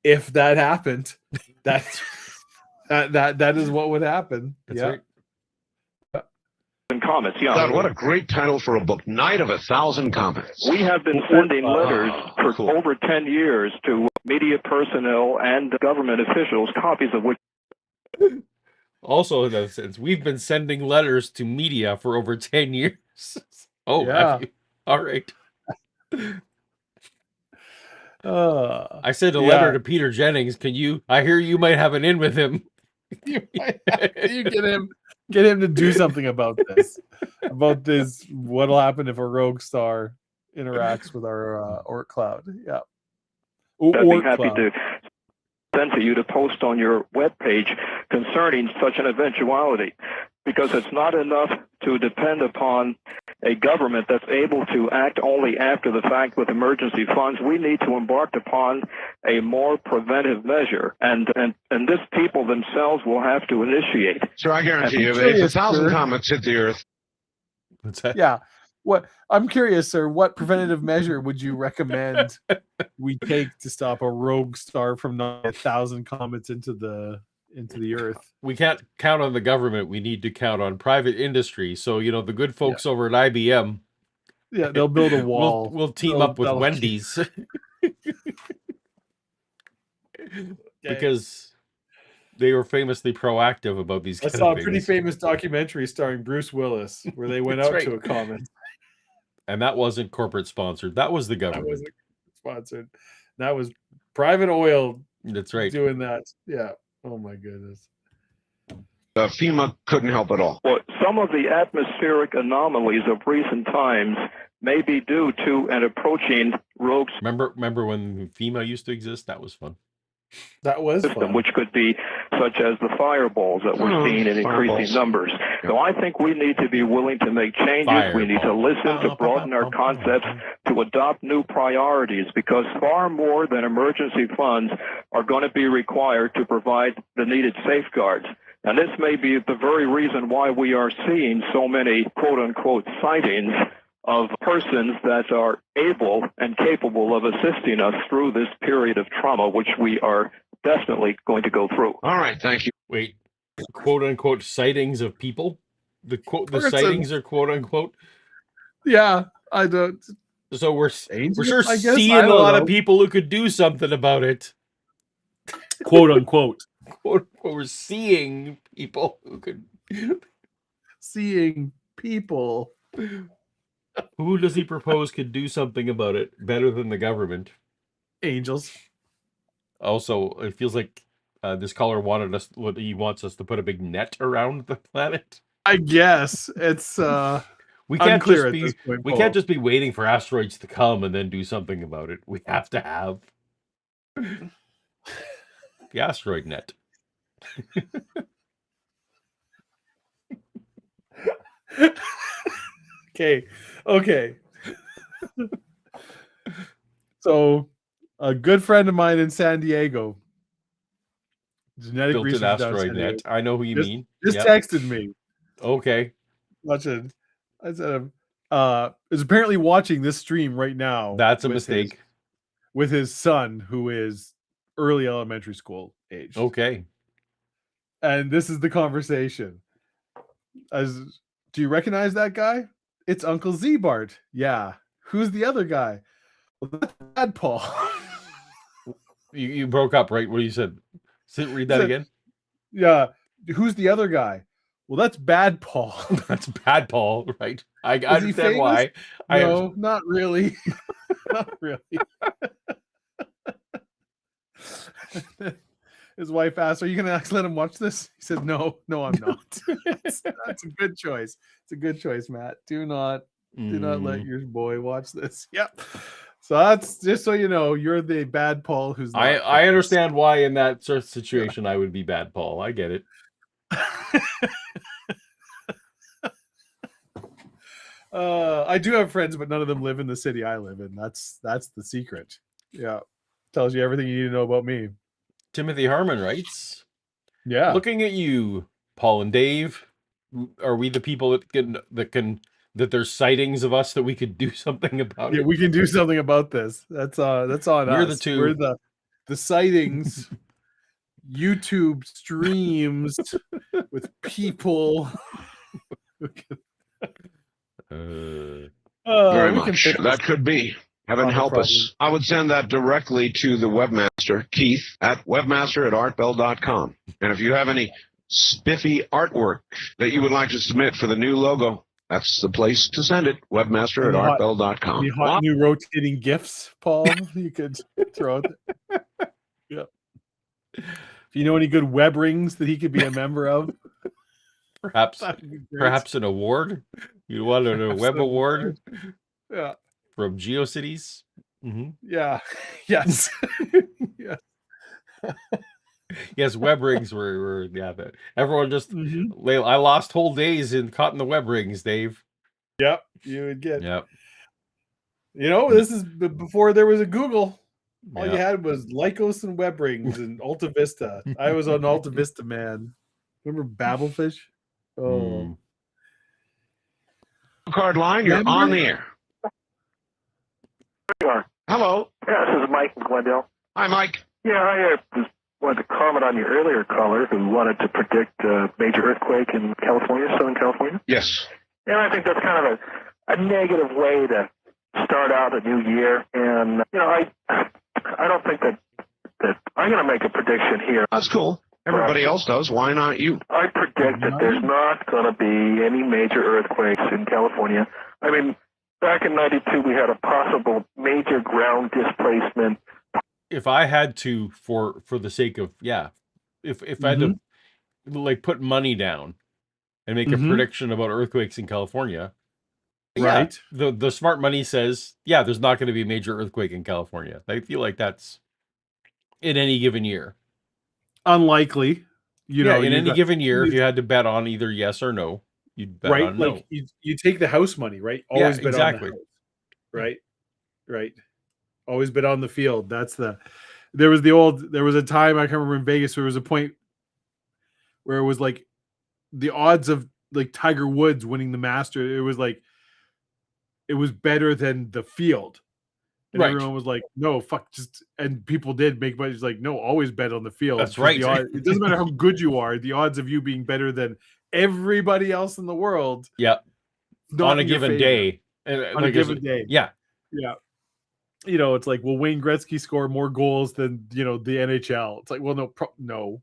If that happened, that is what would happen. That's right. And comets, yeah. God, what a great title for a book. Night of 1,000 Comets. We have been sending letters for over 10 years to media personnel and government officials, copies of which. Also, in that sense, we've been sending letters to media for over 10 years. Oh, Yeah. have you? All right. I sent a yeah. letter to Peter Jennings. I hear you might have an in with him. You get him to do something about this. What'll happen if a rogue star interacts with our Oort cloud. Yeah. I'd be happy to send to you to post on your webpage concerning such an eventuality, because it's not enough to depend upon a government that's able to act only after the fact with emergency funds. We need to embark upon a more preventive measure, and this people themselves will have to initiate. So I guarantee you, if 1,000 comets hit the Earth. Yeah. I'm curious, sir, what preventative measure would you recommend we take to stop a rogue star from knocking 1,000 comets into the Earth? We can't count on the government. We need to count on private industry. So, the good folks over at IBM. Yeah, they'll build a wall. We'll team up with Wendy's. Because they were famously proactive about these I kind saw of a pretty things. famous documentary starring Bruce Willis where they went out to a comet. And that wasn't corporate sponsored. That was the government. That wasn't sponsored. That was private oil. That's right. Doing that. Yeah. Oh my goodness. FEMA couldn't help at all. Well, some of the atmospheric anomalies of recent times may be due to an approaching rogue Remember when FEMA used to exist? That was fun. That was system, fun. which could be such as the fireballs that we're seeing in increasing numbers. So I think we need to be willing to make changes. We need to listen, to broaden our concepts, to adopt new priorities, because far more than emergency funds are going to be required to provide the needed safeguards. And this may be the very reason why we are seeing so many quote-unquote sightings of persons that are able and capable of assisting us through this period of trauma, which we are definitely going to go through. All right, thank you. Wait, quote unquote sightings of people? The sightings are quote unquote? Yeah, I don't. So we're Angels, sure I guess? seeing I a don't lot know. of people who could do something about it. Quote unquote. Quote unquote, we're seeing people who could. Seeing people. Who does he propose could do something about it better than the government? Angels. Also, it feels like this caller he wants us to put a big net around the planet. I guess it's we can't unclear just at be this point, we Paul. can't just be waiting for asteroids to come and then do something about it. We have to have the asteroid net. Okay. So, a good friend of mine in San Diego Genetic Built-in research. asteroid net. I know who you mean. Just Yep. texted me. Okay. Watching. I said, is apparently watching this stream right now. That's a mistake. With his son, who is early elementary school age. Okay. And this is the conversation. Do you recognize that guy? It's Uncle Z Bart. Yeah. Who's the other guy? Well, that's Bad Paul. You broke up, right? What you said? Read that again. Yeah. Who's the other guy? Well, that's Bad Paul. That's Bad Paul, right? I understand why. No, not really. Not really. His wife asked, "Are you going to let him watch this?" He said, "No, I'm not." That's a good choice. It's a good choice, Matt. Do not let your boy watch this. Yep. So that's just so you know, you're the Bad Paul who's not I understand why in that sort of situation I would be Bad Paul. I get it. I do have friends, but none of them live in the city I live in. That's the secret. Yeah. Tells you everything you need to know about me. Timothy Harmon writes, yeah, looking at you, Paul and Dave, are we the people that there's sightings of us that we could do something about it? Yeah, we can do something about this. That's on We're us. the two. We're the sightings, YouTube streams with people. Very much. That could be. Heaven help us. I would send that directly to the webmaster, Keith, at webmaster@artbell.com. And if you have any spiffy artwork that you would like to submit for the new logo, that's the place to send it, webmaster@artbell.com. The hot new rotating GIFs, Paul, you could throw out there. Yeah. If you know any good web rings that he could be a member of. Perhaps an award. You want a web award? Yeah. From GeoCities. Mm-hmm. Yeah. Yes. Yeah. Yes, web rings were everyone just I lost whole days caught in the web rings, Dave. Yep, you would get. Yep. You know, this is before there was a Google. All you had was Lycos and web rings and Alta Vista. I was on Alta Vista, man. Remember Babelfish? Oh. Card line, you're on the air. Hello. Yeah, this is Mike from Glendale. Hi, Mike. Yeah, I just wanted to comment on your earlier caller who wanted to predict a major earthquake in California, Southern California. Yes. And I think that's kind of a negative way to start out a new year. And, you know, I don't think that I'm going to make a prediction here. That's cool. Everybody else does. Why not you? I predict that there's not going to be any major earthquakes in California. I mean, back in 92, we had a possible major ground displacement. If I had to, for the sake of, if I had to like put money down and make a prediction about earthquakes in California, right? The smart money says, there's not going to be a major earthquake in California. I feel like that's in any given year. Unlikely. You know, in any given year, if you had to bet on either yes or no, you'd bet on no. Like you take the house money, right? Always bet on the house. Right. Always bet on the field. There was a time I can remember in Vegas where there was a point where it was like the odds of like Tiger Woods winning the Masters, it was better than the field. And everyone was like, no, fuck, and people did make money. It's like, no, always bet on the field. That's right. It doesn't matter how good you are. The odds of you being better than everybody else in the world. Yeah. On a given day. On a given day. Yeah. Yeah. You know, it's like, will Wayne Gretzky score more goals than, the NHL? It's like, well, no,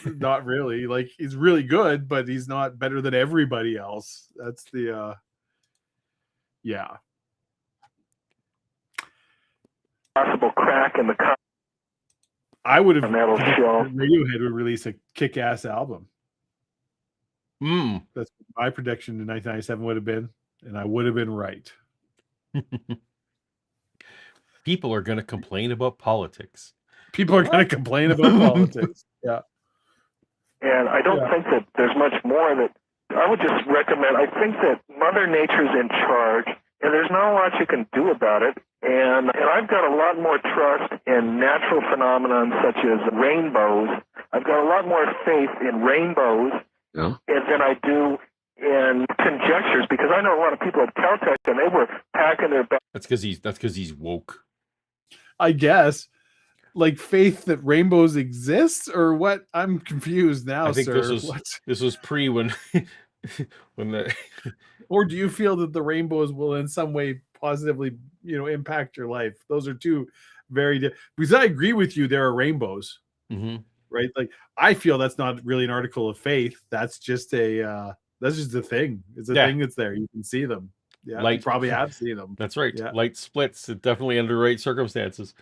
not really. Like, he's really good, but he's not better than everybody else. That's the, possible crack in the cup. I would have. Radiohead would release a kick-ass album. That's my prediction in 1997 would have been, and I would have been right. People are going to complain about politics. People are going to complain about politics. Yeah. And I don't think that there's much more that I would just recommend. I think that Mother Nature's in charge, and there's not a lot you can do about it. And I've got a lot more trust in natural phenomena such as rainbows. I've got a lot more faith in rainbows than I do in conjectures, because I know a lot of people at Caltech and they were packing their bags. That's because he's woke. I guess. Like faith that rainbows exist, or what? I'm confused now, I think sir. this was pre when the Or do you feel that the rainbows will in some way positively, impact your life? Those are two very different. Because I agree with you, there are rainbows, right? Like I feel that's not really an article of faith. That's just a thing. It's a thing that's there. You can see them. Yeah, you probably have seen them. That's right. Yeah. Light splits. It definitely under the right circumstances.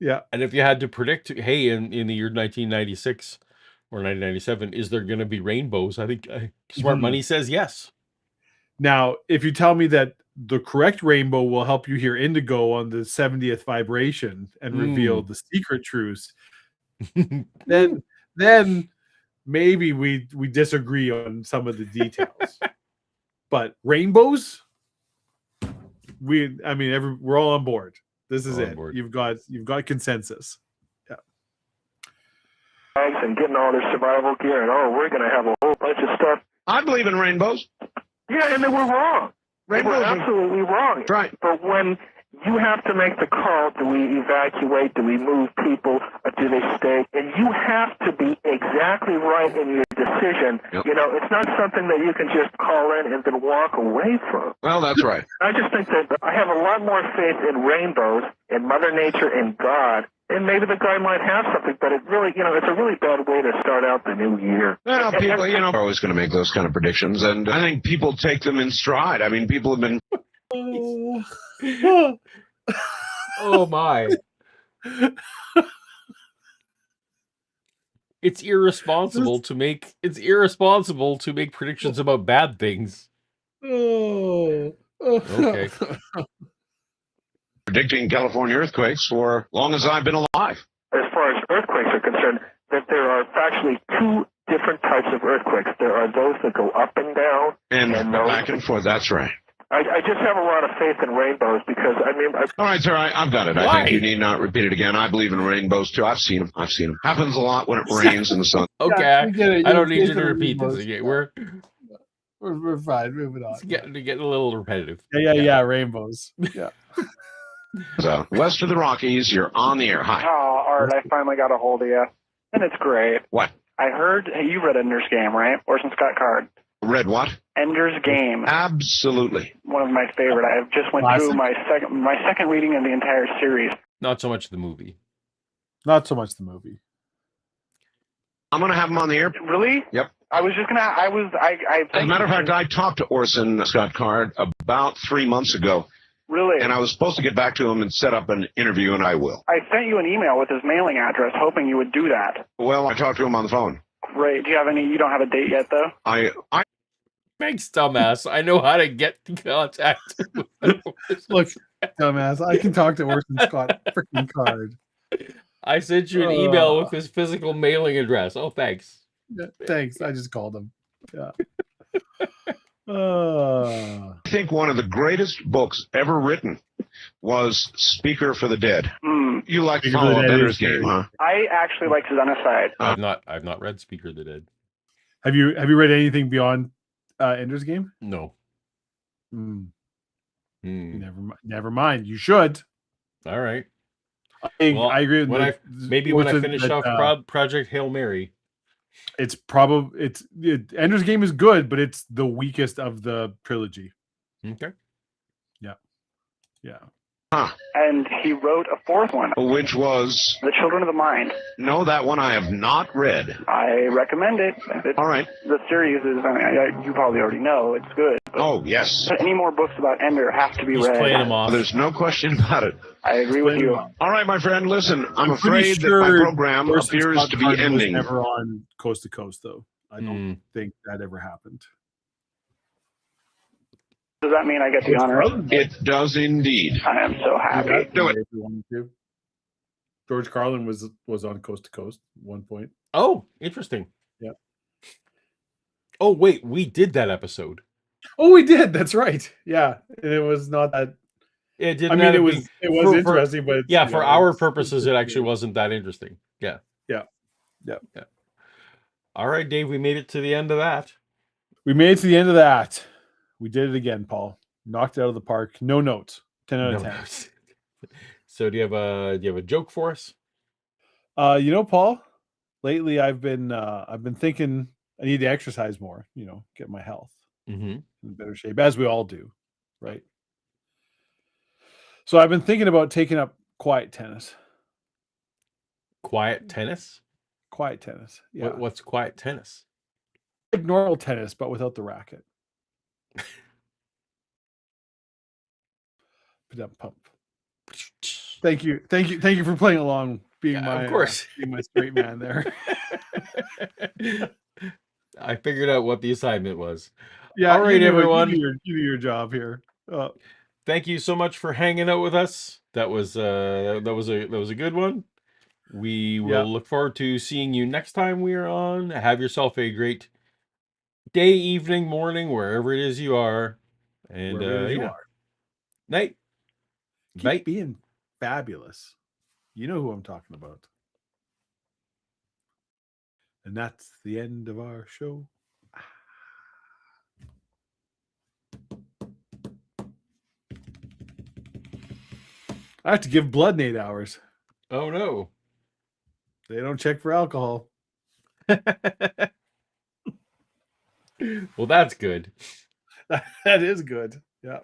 Yeah. And if you had to predict, hey, in the year 1996 or 1997, is there going to be rainbows? I think Smart Money says yes. Now, if you tell me that the correct rainbow will help you hear indigo on the 70th vibration and reveal the secret truths, then maybe we disagree on some of the details. But rainbows, we're all on board. This is it. You've got consensus. Yeah. And getting all their survival gear, and we're going to have a whole bunch of stuff. I believe in rainbows. Yeah, and they were wrong. They were absolutely wrong. Right. But when you have to make the call, do we evacuate? Do we move people? Or do they stay? And you have to be exactly right in your decision. Yep. It's not something that you can just call in and then walk away from. Well, that's right. I just think that I have a lot more faith in rainbows, in Mother Nature, and God. And maybe the guy might have something, but it really, it's a really bad way to start out the new year. Well, people, are always going to make those kind of predictions, and I think people take them in stride. I mean, people have been... Oh, my. It's irresponsible to make predictions about bad things. Okay. Predicting California earthquakes for long as I've been alive. As far as earthquakes are concerned, that there are actually two different types of earthquakes. There are those that go up and down. And back and forth, that's right. I just have a lot of faith in rainbows because, all right, sir, I've got it. Why? I think you need not repeat it again. I believe in rainbows, too. I've seen them. Happens a lot when it rains in the sun. Okay, I don't need you to repeat this again. We're fine. Moving on. It's getting a little repetitive. Yeah, rainbows. Yeah. So, west of the Rockies, you're on the air. Hi. Oh, Art, I finally got a hold of you. And it's great. What? I heard, you read Ender's Game, right? Orson Scott Card. Read what? Ender's Game. Absolutely. One of my favorite. I just went through my second reading of the entire series. Not so much the movie. Not so much the movie. I'm going to have him on the air. Really? Yep. I was just going to, As a matter of fact, I talked to Orson Scott Card about 3 months ago. Really? And I was supposed to get back to him and set up an interview, and I will. I sent you an email with his mailing address, hoping you would do that. Well, I talked to him on the phone. Great. Do you have you don't have a date yet, though? Thanks, dumbass. I know how to get in contact. Look, dumbass, I can talk to Orson Scott freaking Card. I sent you an email with his physical mailing address. Oh, thanks. Yeah, thanks. I just called him. Yeah. I think one of the greatest books ever written was Speaker for the Dead. You like to follow up Ender's Game, huh? I actually like Xenocide. I've not read Speaker of the Dead. Have you read anything beyond Ender's Game? No. Never mind. You should. All right. I agree with when I finish off Project Hail Mary. It's Ender's Game is good, but it's the weakest of the trilogy. Okay. Yeah. Huh. And he wrote a fourth one. Which was? The Children of the Mind. No, that one I have not read. I recommend it. All right. The series is, you probably already know, it's good. Oh, yes. Any more books about Ender have to be read. Playing them off. There's no question about it. I agree with you. All right, my friend, listen, I'm afraid that my program appears to be ending. Was never on Coast to Coast, though. I don't think that ever happened. Does that mean I get the honor? It does indeed. I am so happy. Do it. If you wanted to. George Carlin was on Coast to Coast at one point. Oh, interesting. Yeah. Oh, wait, we did that episode. Oh, we did. That's right. Yeah, and it was not that. It didn't. I mean, it was interesting, but for our purposes, it actually wasn't that interesting. Yeah. All right, Dave, we made it to the end of that. We made it to the end of that. We did it again, Paul. Knocked it out of the park. No notes. 10 out of 10. notes. So do you have a joke for us? Paul, lately I've been thinking I need to exercise more, get my health in better shape, as we all do, right? So I've been thinking about taking up quiet tennis. Quiet tennis? Quiet tennis. Yeah. What's quiet tennis? Like normal tennis, but without the racket. Pump. Thank you for playing along, being my of course. being my straight man there. I figured out what the assignment was. Yeah, all right, everyone. You do your job here. Thank you so much for hanging out with us. That was a good one. We will look forward to seeing you next time we are on. Have yourself a great day, evening, morning, wherever it is you are. And you are. Night. Keep being fabulous. You know who I'm talking about. And that's the end of our show. I have to give blood in 8 hours. Oh no. They don't check for alcohol. Well, that's good. That is good. Yeah.